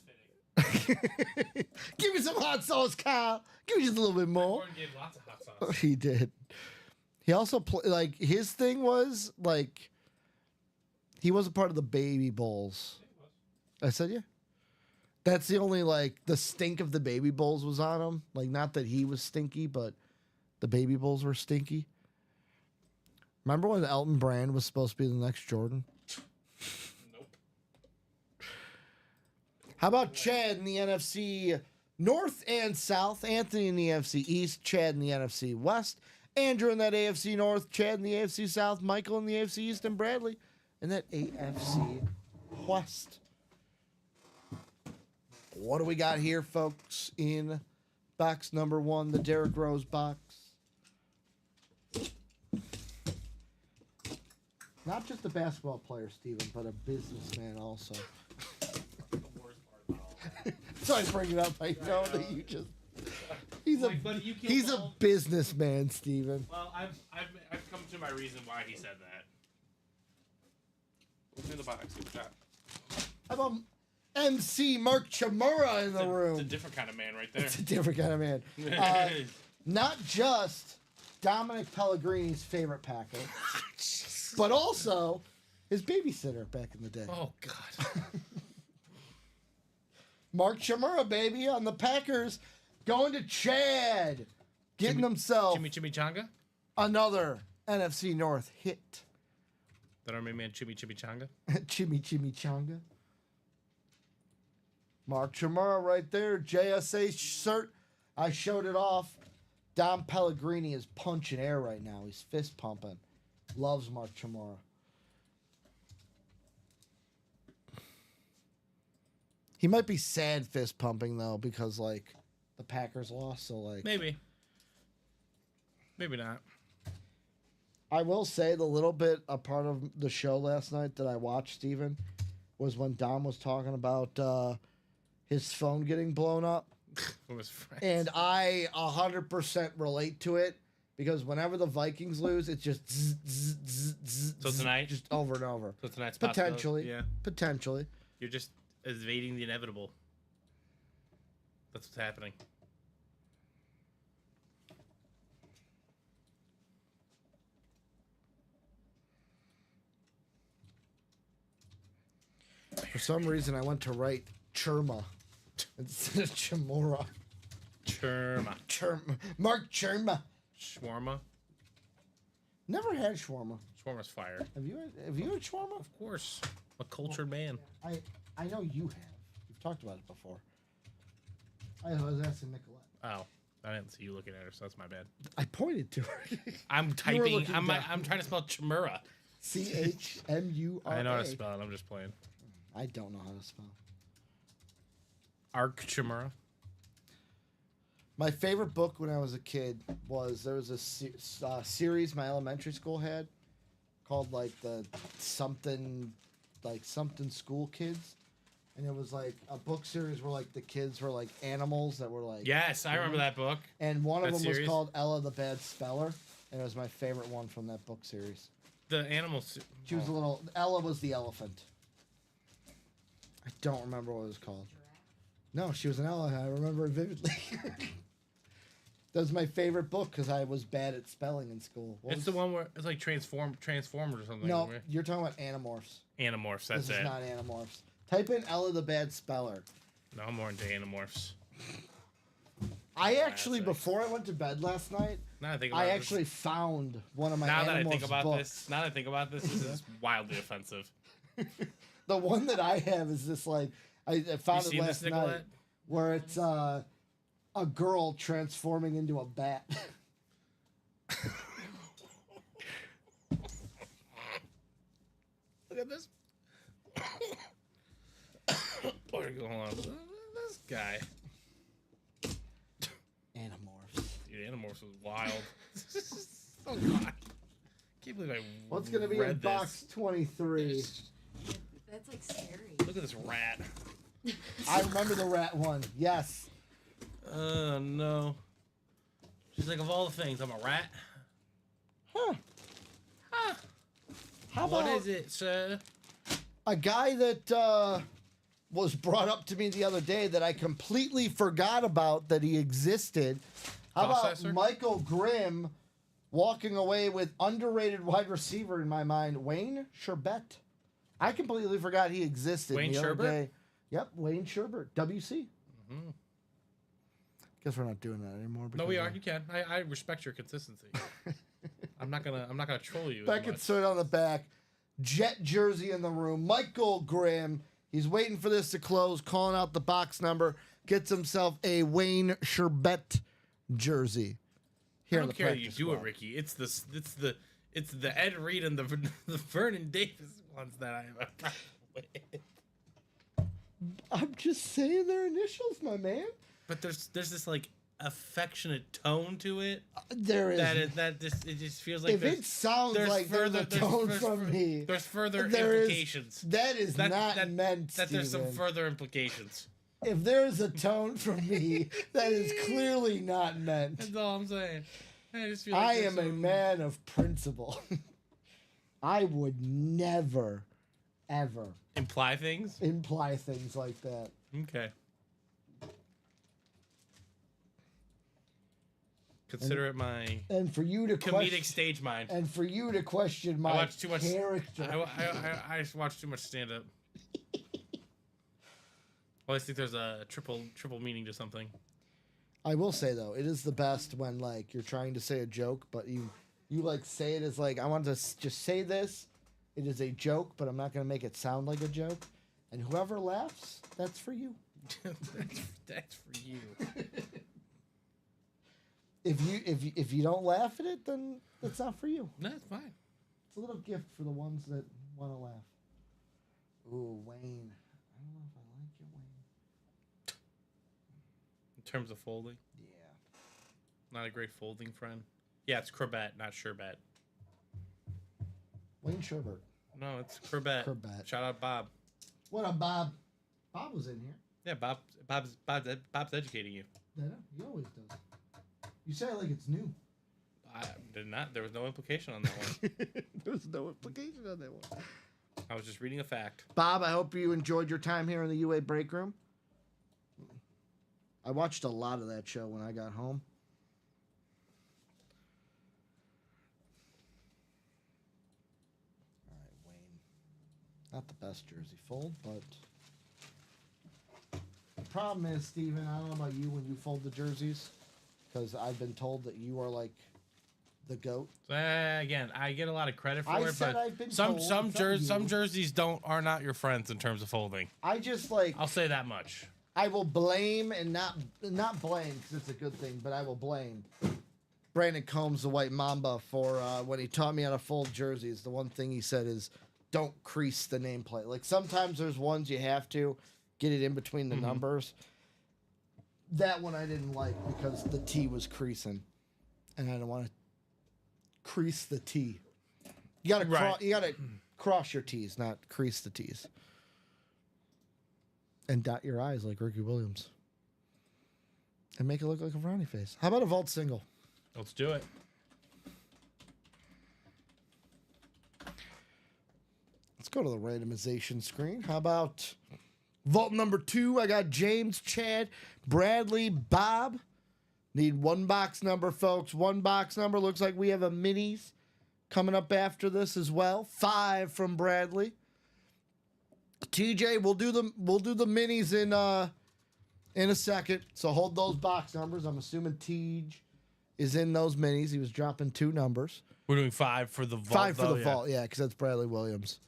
fitting. Give me some hot sauce, Kyle. Give me just a little bit more. Gordon gave lots of hot sauce. He did. He also his thing was like he was a part of the Baby Bulls. I said yeah. That's the only the stink of the Baby Bulls was on him. Like not that he was stinky, but the Baby Bulls were stinky. Remember when Elton Brand was supposed to be the next Jordan? Nope. How about Chad in the NFC North and South, Anthony in the NFC East, Chad in the NFC West, Andrew in that AFC North, Chad in the AFC South, Michael in the AFC East, and Bradley in that AFC West. What do we got here, folks, in box number 1, the Derrick Rose box? Not just a basketball player, Steven, but a businessman also. The worst part about all that. So I bring it up. I know that you just. He's Like, buddy, you killed he's a all- businessman, Steven. Well, I've come to my reason why he said that. What's in the box? What we got? How about MC Mark Chimura in the It's room? a different kind of man right there. It's a different kind of man. Not just Dominic Pellegrini's favorite Packer, but also his babysitter back in the day. Oh God. Mark Chimura, baby, on the Packers, going to Chad, getting himself Chimichanga? another NFC North hit. That Army man Chimichanga? Chimichanga. Mark Chimura right there. JSA cert. I showed it off. Dom Pellegrini is punching air right now. He's fist pumping. Loves Mark Chimura. He might be sad fist pumping though because the Packers lost. So Maybe. Maybe not. I will say the little bit a part of the show last night that I watched, Steven, was when Dom was talking about his phone getting blown up. From his friends. And I 100% relate to it because whenever the Vikings lose, it's just zzz, zzz, zzz, zzz, So tonight? just over and over. So tonight's Potentially. Yeah. Potentially. You're just evading the inevitable. That's what's happening. For some reason, I went to write Chirma instead of Chimura. Churma. Mark Chirma. Shawarma. Never had shawarma. Shawarma's fire. Have you had shawarma? Of course. A cultured man. I know you have. You've talked about it before. I was asking Nicolette. Oh. I didn't see you looking at her, so that's my bad. I pointed to her. I'm typing. looking I'm down. trying to spell Chimura. CHMURA. I know how to spell it. I'm just playing. I don't know how to spell. Arc Chimura. My favorite book when I was a kid was there was a series my elementary school had called the something school kids, and it was a book series where the kids were animals that were Yes, I remember that book. and one of that them was series. called Ella the Bad Speller, and it was my favorite one from that book series. The animals. She was Ella was the elephant. I don't remember what it was called. No, she was an elephant. I remember it vividly. That was my favorite book because I was bad at spelling in school. What It's was- the one where it's like Transformers or something. No, right? you're talking about Animorphs. Animorphs. That's This it. is not Animorphs. Type in Ella the Bad Speller. No, I'm more into Animorphs. I actually, Classic. before I went to bed last night, Now that I think about I this- actually found one of my Now that I Animorphs think about books. this, this is wildly offensive. The one that I have is this I found it seen last this, night, Nicolette? where it's a girl transforming into a bat. Look at this. Hold on. This guy. Dude, Animorphs was wild. Oh god. Can't believe I What's gonna be in read box 23? That's like scary. Look at this rat. I remember the rat one. Yes. Oh no. She's like, of all the things, I'm a rat. Huh. Huh. How What about is it, sir? a guy that was brought up to me the other day that I completely forgot about that he existed? How about Processor? Michael Grimm walking away with underrated wide receiver in my mind, Wayne Sherbet? I completely forgot he existed. Wayne the other Sherbert? day. Yep, Wayne Sherbert, WC. Mm-hmm. Guess we're not doing that anymore. No, we because are. You can. I respect your consistency. I'm not gonna troll you. as Back much. insert on the back. Jet jersey in the room. Michael Grimm. He's waiting for this to close, calling out the box number. Gets himself a Wayne Sherbet jersey. I Here in don't the care that you practice do squad. it, Ricky. It's the Ed Reed and the Vernon Davis ones that I have a problem with. I'm just saying their initials, my man. But there's this like affectionate tone to it There is. it just feels like if it sounds like there's a tone from me, there's further there is- implications. that is not meant, that there's some Steven. further implications. If there's a tone from me, that is clearly not meant. That's all I'm saying. I just feel like I there's am a some- man of principle. I would never, ever imply things. imply things like that. Okay. Consider it my And for you to comedic question, stage mind. and for you to question my watch too much- character. I just watch too much stand up. Well, I think there's a triple meaning to something. I will say though, it is the best when like you're trying to say a joke, but you like say it as like I want to just say this. It is a joke, but I'm not gonna make it sound like a joke. And whoever laughs, that's for you. That's for you. If you don't laugh at it, then it's not for you. No, it's fine. It's a little gift for the ones that want to laugh. Ooh, Wayne. I don't know if I like you, Wayne. In terms of folding, Yeah. not a great folding friend. Yeah, it's Corbett, not Sherbet. Wayne Sherbert. No, it's Corbett. Corbett. Shout out Bob. What up, Bob? Bob was in here. Yeah, Bob's educating you. Yeah, he always does. You say it like it's new. I did not. There was no implication on that one. There's no implication on that one. I was just reading a fact. Bob, I hope you enjoyed your time here in the UA break room. I watched a lot of that show when I got home. All right, Wayne. Not the best jersey fold, but the problem is, Steven, I don't know about you when you fold the jerseys, because I've been told that you are like the GOAT. So, again, I get a lot of credit for I it, said but I've been some told, some it's not some you. jerseys are not your friends in terms of folding. I just like I'll say that much. I will blame and not blame because it's a good thing, but I will blame Brandon Combs, the White Mamba, for when he taught me how to fold jerseys. The one thing he said is, "Don't crease the nameplate." Like sometimes there's ones you have to get it in between the numbers. That one I didn't like because the T was creasing, and I don't want to crease the T. You gotta Right. you gotta cross your T's, not crease the T's. And dot your I's like Ricky Williams. And make it look like a frowny face. How about a vault single? Let's do it. Let's go to the randomization screen. How about vault number 2? I got James, Chad, Bradley, Bob. Need one box number, folks. One box number. Looks like we have a minis coming up after this as well. 5 from Bradley. TJ, we'll do the minis in a second. So hold those box numbers. I'm assuming Tej is in those minis. He was dropping 2 numbers. We're doing 5 for the vault. 5 for though, the yeah. vault, yeah, because that's Bradley Williams.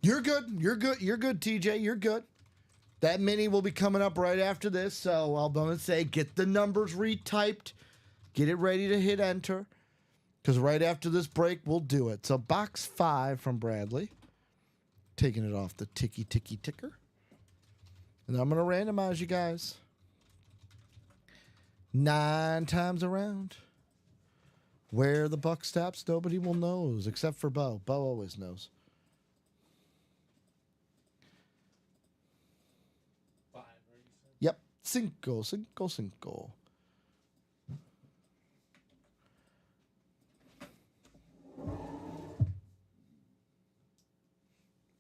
You're good. You're good. You're good, TJ. You're good. That mini will be coming up right after this. So I'm going to say get the numbers retyped. Get it ready to hit enter. Because right after this break, we'll do it. So box 5 from Bradley. Taking it off the ticky ticker. And I'm going to randomize you guys. 9 times around. Where the buck stops, nobody will knows, except for Bo. Bo always knows. Yep. Cinco.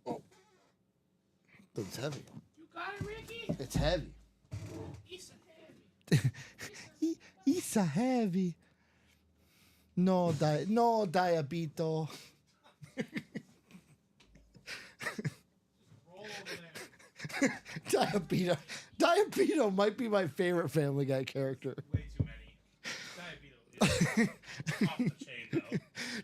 Oh. It's heavy. You got it, Ricky. It's heavy. He's heavy. It's a heavy. No, diabito. Roll over there. Diabito might be my favorite Family Guy character. Way too many. Diabetes is off the chain, though.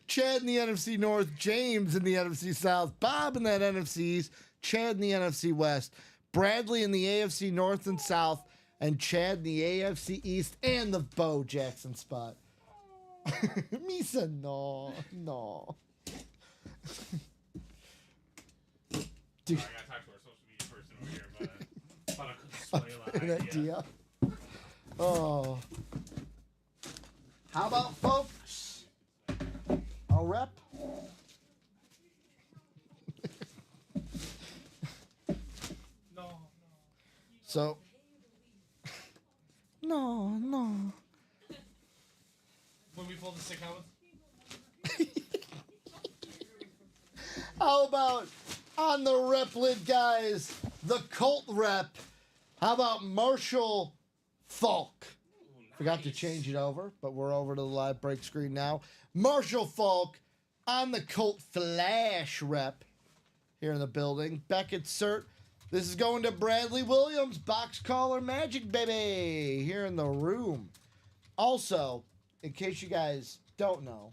Chad in the NFC North, James in the NFC South, Bob in that NFC East, Chad in the NFC West, Bradley in the AFC North and South, and Chad in the AFC East and the Bo Jackson spot. Misa, no. Dude, I gotta talk to our social media person over here, but I thought I could sway an idea. Oh. How about, folks? A rep? No. So. No. When we pull the sick helmets? How about on the rep lid, guys? The Colt rep. How about Marshall Falk? Forgot to change it over, but we're over to the live break screen now. Marshall Falk on the Colt Flash rep here in the building. Beckett Cert. This is going to Bradley Williams, box caller magic, baby, here in the room. Also, in case you guys don't know,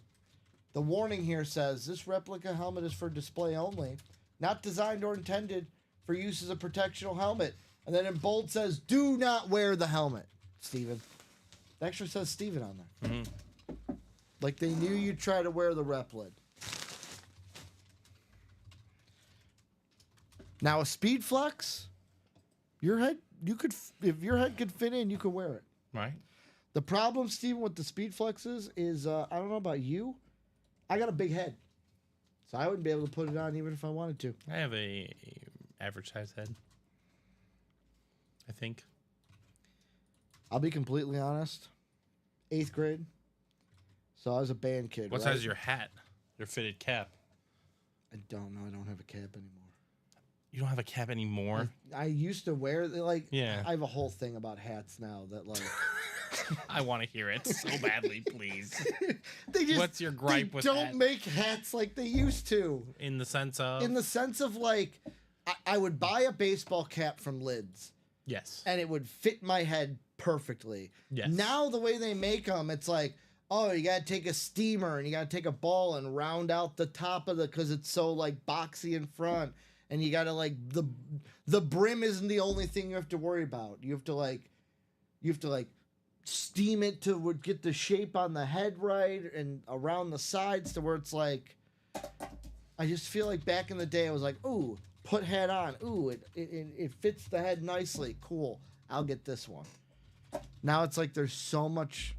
the warning here says this replica helmet is for display only, not designed or intended for use as a protectional helmet. And then in bold says, do not wear the helmet, Steven. It actually says Steven on there. Mm-hmm. Like they knew you'd try to wear the rep lid. Now a Speed Flex, your head, if your head could fit in, you could wear it. Right. The problem, Steven, with the Speed Flexes is, I don't know about you, I got a big head. So I wouldn't be able to put it on even if I wanted to. I have a average size head. I think. I'll be completely honest. 8th grade. So I was a band kid. What right? size is your hat? Your fitted cap? I don't know. I don't have a cap anymore. You don't have a cap anymore? I used to wear, like, Yeah. I have a whole thing about hats now that, like, I want to hear it so badly, please. they just, What's your gripe they with don't hats? make hats like they used to. In the sense of? In the sense of, like, I would buy a baseball cap from Lids. Yes. And it would fit my head perfectly. Yes. Now the way they make them, it's like, oh, you gotta take a steamer and you gotta take a ball and round out the top of because it's so like boxy in front, and you gotta like the brim isn't the only thing you have to worry about. You have to like steam it to get the shape on the head right and around the sides to where it's like. I just feel like back in the day I was like, ooh, put head on. Ooh, it fits the head nicely. Cool. I'll get this one. Now it's like there's so much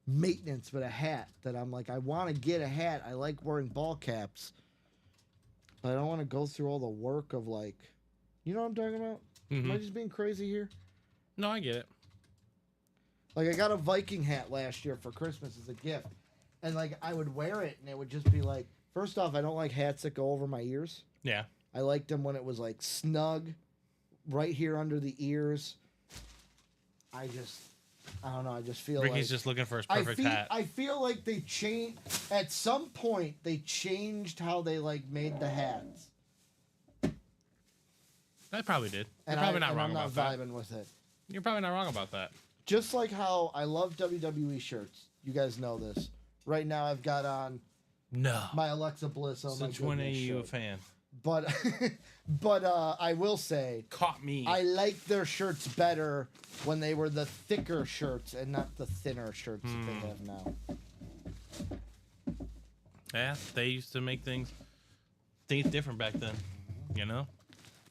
maintenance with a hat that I'm like, I want to get a hat. I like wearing ball caps. But I don't want to go through all the work of like, you know what I'm talking about? Am I just being crazy here? No, I get it. Like I got a Viking hat last year for Christmas as a gift. And like I would wear it and it would just be like, first off, I don't like hats that go over my ears. Yeah. I liked them when it was like snug right here under the ears. I don't know. I just feel Ricky's like just looking for his perfect hat. I feel like they changed at some point. They changed how they like made the hats. I probably did. You're And probably not and wrong I'm not about that. vibing with it. You're probably not wrong about that. Just like how I love WWE shirts. You guys know this. Right now, I've got on No. my Alexa Bliss. Oh my Since when are goodness you a shirt. fan? But I will say Caught me. I like their shirts better when they were the thicker shirts and not the thinner shirts that they have now. Yeah, they used to make things different back then. You know?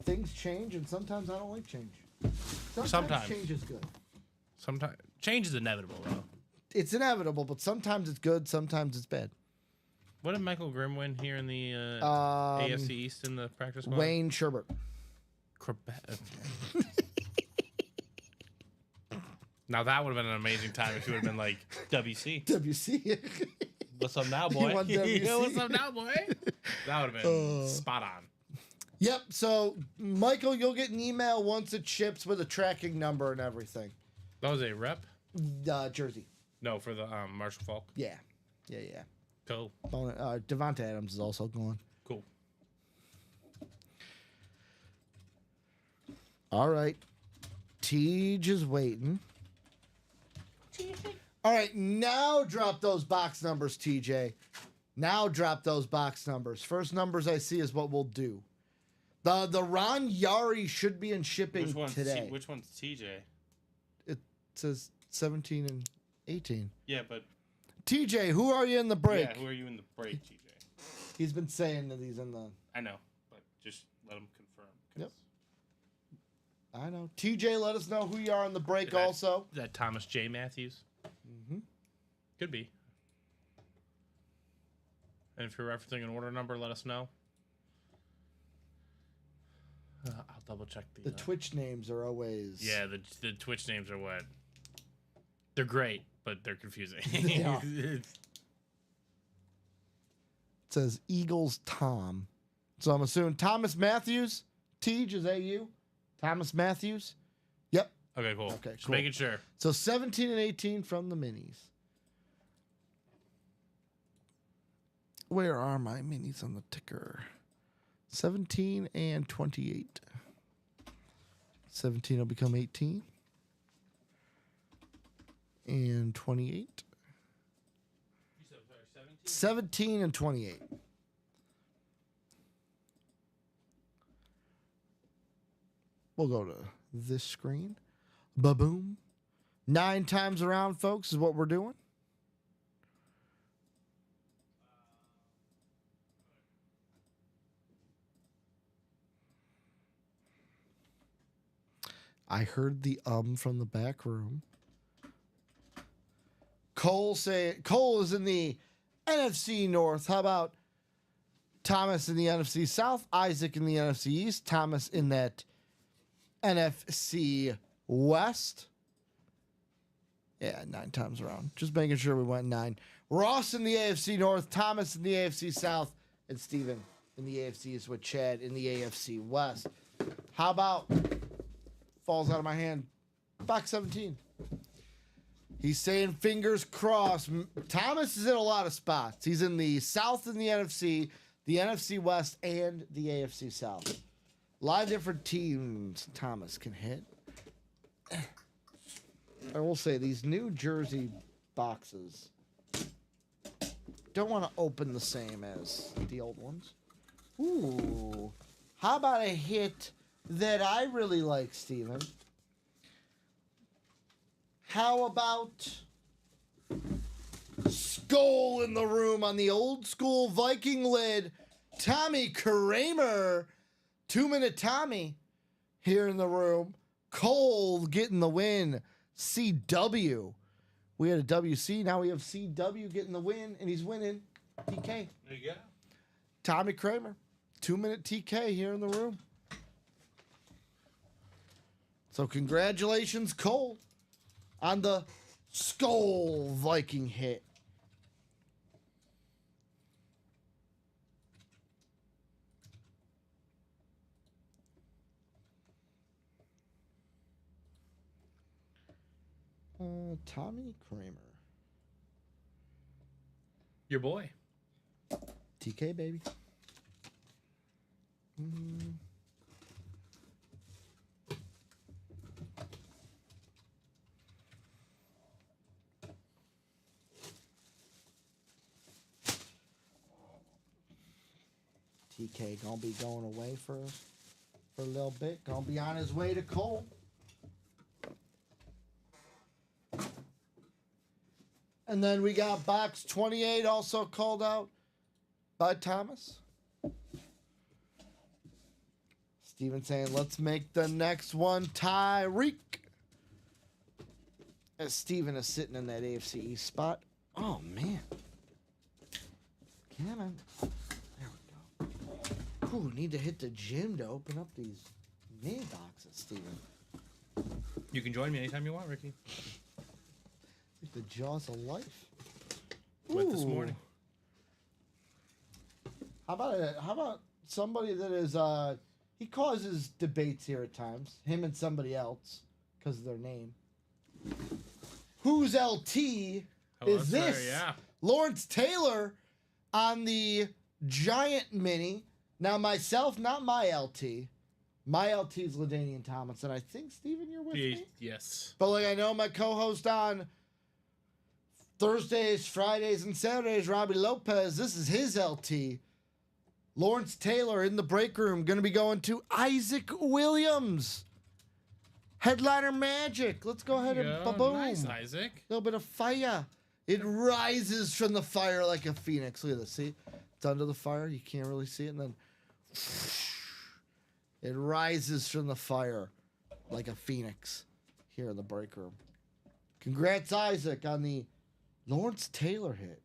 Things change, and sometimes I don't like change. Sometimes. change is good. Sometimes Change is inevitable, though. It's inevitable, but sometimes it's good, sometimes it's bad. What did Michael Grimm win here in the Um, AFC East in the practice squad? Wayne Sherbert. Now that would have been an amazing time if you would have been like WC. WC. What's up now, boy? won WC. Yeah, what's up now, boy? That would have been spot on. Yep. So, Michael, you'll get an email once it ships with a tracking number and everything. That was a rep? Jersey. No, for the Marshall Falk. Yeah. Cool. Devonta Adams is also gone. Cool. All right. Tej is waiting. All right, now drop those box numbers, TJ. Now drop those box numbers. First numbers I see is what we'll do. The Ron Yari should be in shipping today. Which one's TJ? It says 17 and 18. Yeah, but TJ, who are you in the break? yeah, who are you in the break, TJ? He's been saying that he's in the... I know, but just let him confirm. Yep. I know. TJ, let us know who you are in the break Is that- also. Is that Thomas J. Matthews? Mm-hmm. Could be. And if you're referencing an order number, let us know. I'll double check The Twitch names are always... Yeah, the Twitch names are what? They're great, but they're confusing. They are. It says Eagles Tom. So I'm assuming Thomas Matthews. Tej, is that you? Thomas Matthews? Yep. Okay, cool. Okay, Just cool. making sure. So 17 and 18 from the minis. Where are my minis on the ticker? 17 and 28. 17 will become 18. And 28. 17 and 28. We'll go to this screen. Ba-boom. 9 times around, folks, is what we're doing. I heard the from the back room. Cole is in the NFC North. How about Thomas in the NFC South, Isaac in the NFC East, Thomas in that NFC West? Yeah, 9 times around. Just making sure we went 9. Ross in the AFC North, Thomas in the AFC South, and Steven in the AFC East with Chad in the AFC West. How about, falls out of my hand, box 17. He's saying fingers crossed. Thomas is in a lot of spots. He's in the South in the NFC West, and the AFC South. A lot of different teams Thomas can hit. I will say these New Jersey boxes don't want to open the same as the old ones. Ooh. How about a hit that I really like, Steven? How about Skull in the room on the old school Viking lid? Tommy Kramer, 2-minute Tommy here in the room. Cole getting the win. CW. We had a WC, now we have CW getting the win, and he's winning TK. There you go. Tommy Kramer, 2-minute TK here in the room. So congratulations, Cole, on the Skull Viking hit. Tommy Kramer. Your boy. TK, baby. TK gonna be going away for a little bit. Gonna be on his way to Cole. And then we got box 28 also called out by Thomas. Steven saying, let's make the next one Tyreek. as Steven is sitting in that AFC East spot. Oh, man. Come on. There we go. Ooh, need to hit the gym to open up these mini boxes, Steven. You can join me anytime you want, Ricky. Like the jaws of life. Went this Ooh. morning. How about somebody that is he causes debates here at times, him and somebody else, because of their name. Whose LT Hello, is sir, this? yeah. Lawrence Taylor on the Giant Mini. Now myself, not my LT. My LT is LaDainian Tomlinson. I think, Steven, you're with me? Yes. But like I know my co-host on Thursdays, Fridays, and Saturdays, Robbie Lopez, this is his LT. Lawrence Taylor in the break room, going to be going to Isaac Williams. Headliner Magic. Let's go ahead and ba-boom. Nice, Isaac. A little bit of fire. It rises from the fire like a phoenix. Look at this. See? It's under the fire. You can't really see it. And then it rises from the fire like a phoenix here in the break room. Congrats, Isaac, on the Lawrence Taylor hit.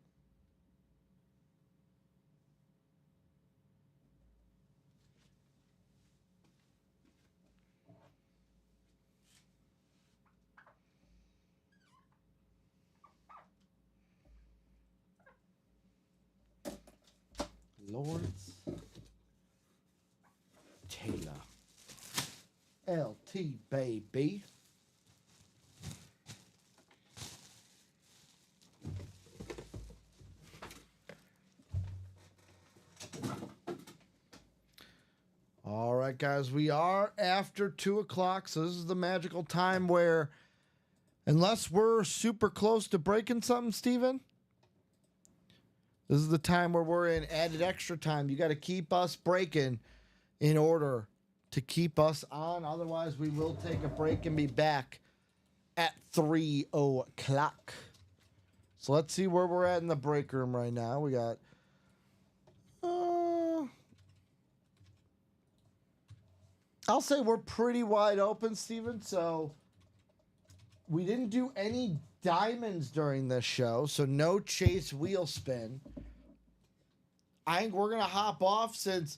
Lawrence Taylor. LT, baby. All right, guys, we are after 2 o'clock, so this is the magical time where, unless we're super close to breaking something, Steven, this is the time where we're in added extra time. You got to keep us breaking in order to keep us on. Otherwise, we will take a break and be back at 3 o'clock. So let's see where we're at in the break room right now. We got... I'll say we're pretty wide open, Steven. So we didn't do any diamonds during this show, so no chase wheel spin. I think we're going to hop off since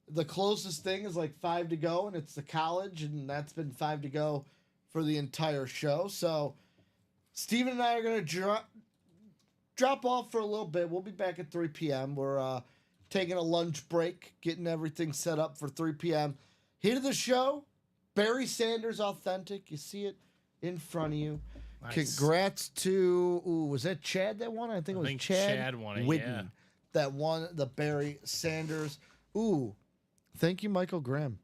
the closest thing is like 5 to go, and it's the college, and that's been 5 to go for the entire show. So Steven and I are going to drop off for a little bit. We'll be back at 3 p.m. We're taking a lunch break, getting everything set up for 3 p.m. Hit of the show, Barry Sanders Authentic. You see it in front of you. Nice. Congrats to, was that Chad that won? I think it was Chad won it, Whitten yeah. that won the Barry Sanders. Ooh, thank you, Michael Graham.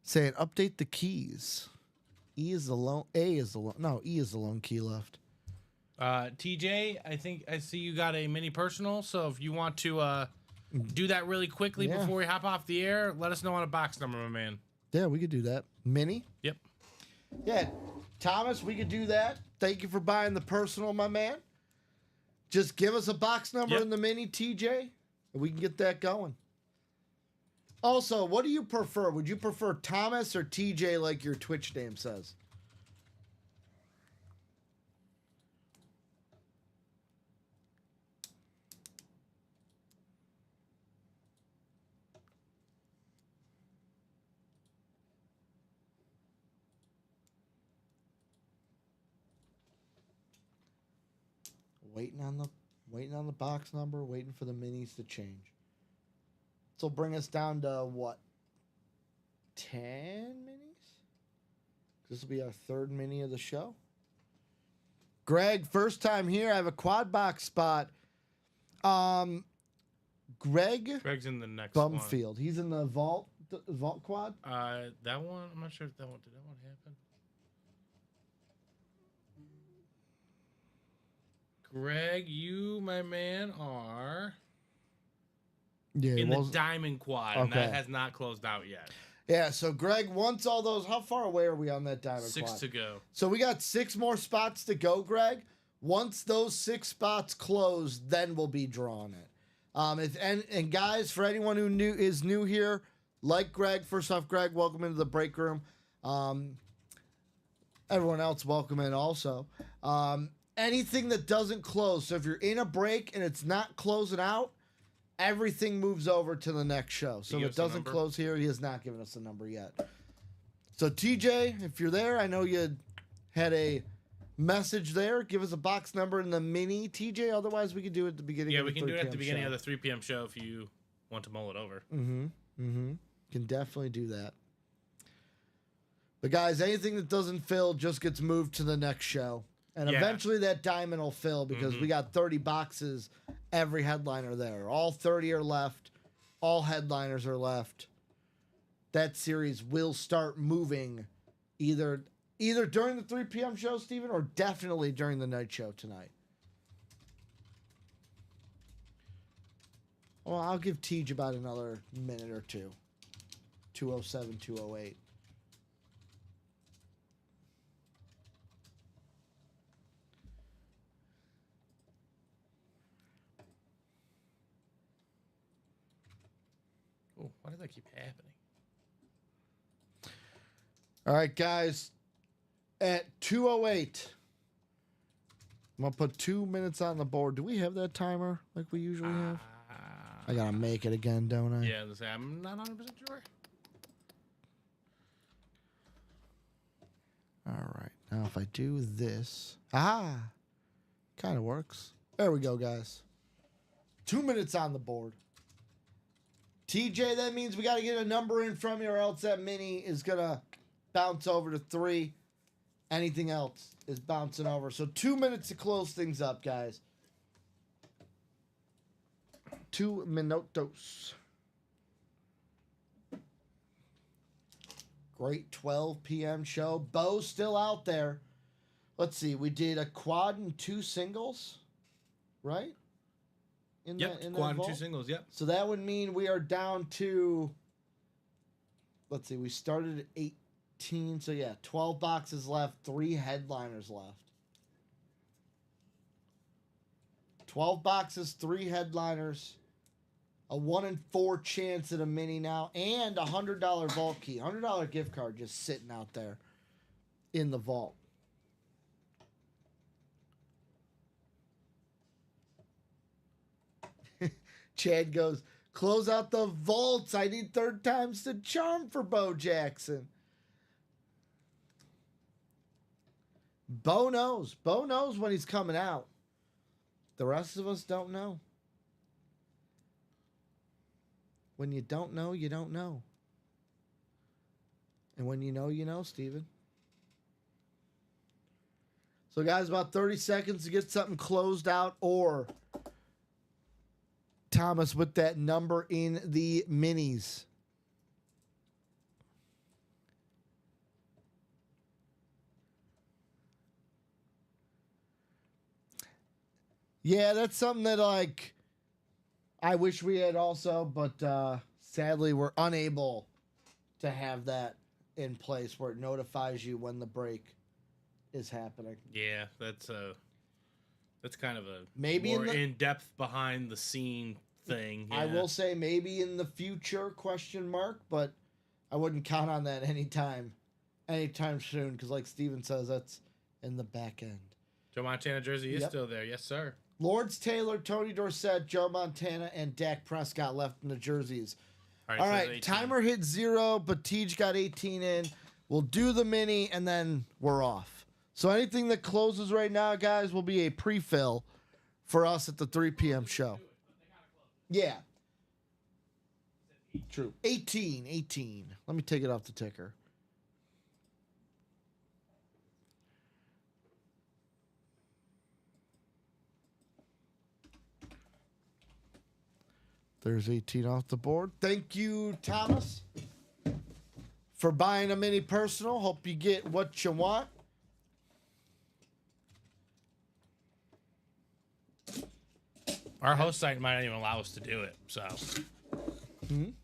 Saying update the keys. E is the lone key left. TJ, I think I see you got a mini personal, so if you want to do that really quickly before we hop off the air, let us know on a box number, my man. Yeah, we could do that. Mini? Yep. Yeah, Thomas, we could do that. Thank you for buying the personal, my man. Just give us a box number in the mini, TJ, and we can get that going. Also, what do you prefer? Would you prefer Thomas or TJ like your Twitch name says? Waiting on the box number, waiting for the minis to change. So will bring us down to what? 10 minis? This will be our third mini of the show. Greg, first time here. I have a quad box spot. Greg's in the next Bumfield. He's in the vault quad. That one, I'm not sure if did that one happen? Greg, you, my man, are in the diamond quad, and that has not closed out yet. Yeah, so Greg, once all those, how far away are we on that diamond quad? 6 to go. So we got 6 more spots to go, Greg. Once those 6 spots close, then we'll be drawing it. And guys, for anyone who is new here, like Greg, first off, Greg, welcome into the break room. everyone else, welcome in also. Anything that doesn't close. So if you're in a break and it's not closing out, everything moves over to the next show. So if it doesn't close here, he has not given us a number yet. So TJ, if you're there, I know you had a message there. Give us a box number in the mini, TJ. Otherwise, we could do it at the beginning. Yeah, of the we can do it at the 3 beginning show. of the 3 p.m. show if you want to mull it over. Can definitely do that. But guys, anything that doesn't fill just gets moved to the next show. And Yeah. eventually that diamond will fill because we got 30 boxes, every headliner there. All 30 are left. All headliners are left. That series will start moving either during the 3 p.m. show, Steven, or definitely during the night show tonight. Well, I'll give Tej about another minute or two. 207, 208. Oh, why does that keep happening? All right, guys. At 208, I'm going to put 2 minutes on the board. Do we have that timer like we usually have? I got to make it again, don't I? Yeah, I'm not 100% sure. All right. Now, if I do this. Kind of works. There we go, guys. 2 minutes on the board. TJ, that means we got to get a number in from you, or else that mini is going to bounce over to 3. Anything else is bouncing over. So 2 minutes to close things up, guys. 2 minutos. Great 12 p.m. show. Bo's still out there. Let's see. We did a quad and 2 singles, right? In Yep, that quad and 2 vault? singles, yep. So that would mean we are down to, let's see, we started at 18. So yeah, 12 boxes left, 3 headliners left. 12 boxes, 3 headliners, a 1 in 4 chance at a mini now, and a $100 vault key. $100 gift card just sitting out there in the vault. Chad goes, close out the vaults. I need 3rd times the charm for Bo Jackson. Bo knows. Bo knows when he's coming out. The rest of us don't know. When you don't know, you don't know. And when you know, Steven. So, guys, about 30 seconds to get something closed out, or Thomas with that number in the minis. Yeah, that's something that, like, I wish we had also, but sadly we're unable to have that in place where it notifies you when the break is happening. Yeah, that's kind of a Maybe more in the- in-depth behind the scene thing. I yeah. will say maybe in the future, question mark, but I wouldn't count on that anytime soon, because like Steven says, that's in the back end. Joe Montana jersey is Yep. still there. Yes, sir. Lawrence Taylor, Tony Dorsett, Joe Montana, and Dak Prescott left in the jerseys. All so right, 18. timer hit 0, but Tej got 18 in. We'll do the mini, and then we're off. So anything that closes right now, guys, will be a pre-fill for us at the 3 p.m. show. Yeah. True. 18. Let me take it off the ticker. There's 18 off the board. Thank you, Thomas, for buying a mini personal. Hope you get what you want. Our host site might not even allow us to do it. So, I'm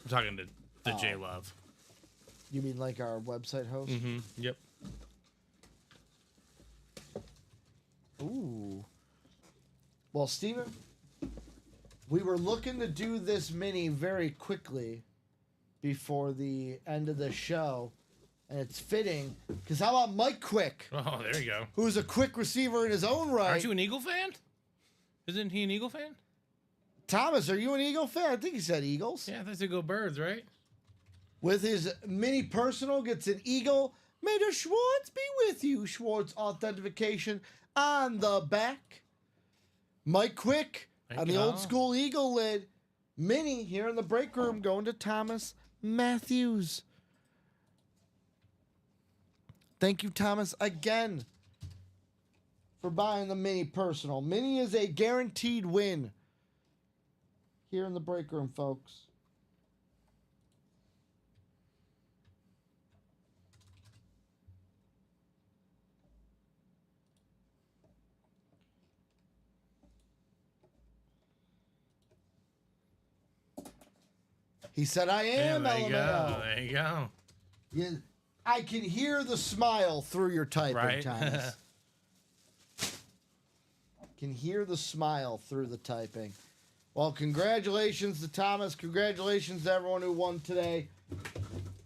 talking to the J Love. You mean like our website host? Yep. Ooh. Well, Steven, we were looking to do this mini very quickly before the end of the show, And it's fitting, because how about Mike Quick, Oh, there you go. who's a quick receiver in his own right? Aren't you an Eagle fan? Isn't he an Eagle fan? Thomas, are you an Eagle fan? I think he said Eagles. Yeah, that's a go Birds, right? With his mini personal, gets an Eagle. May the Schwartz be with you. Schwartz authentication on the back. Mike Quick Thank on the you. old school Eagle lid. Mini here in the break room going to Thomas Matthews. Thank you, Thomas, again for buying the mini personal. Mini is a guaranteed win here in the break room, folks. He said, I am there you go. LMAO. There you go. Yeah, I can hear the smile through your typing, Right. Thomas. Can hear the smile through the typing. Well, congratulations to Thomas. Congratulations to everyone who won today.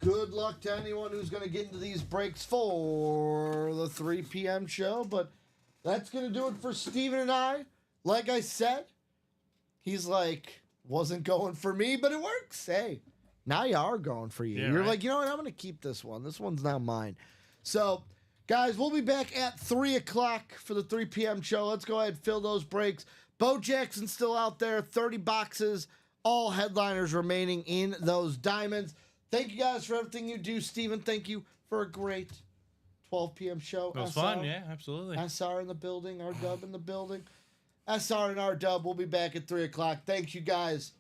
Good luck to anyone who's going to get into these breaks for the 3 p.m. show. But that's going to do it for Steven and I. Like I said, he's like, wasn't going for me, but it works. Hey, now you are going for you. Yeah, You're right. like, you know what? I'm going to keep this one. This one's not mine. So, guys, we'll be back at 3 o'clock for the 3 p.m. show. Let's go ahead and fill those breaks. Bo Jackson's still out there, 30 boxes, all headliners remaining in those diamonds. Thank you guys for everything you do. Steven, thank you for a great 12 p.m. show. It was SR. fun, yeah, absolutely. SR in the building, R Dub in the building. SR and R Dub will be back at 3 o'clock. Thanks, you guys.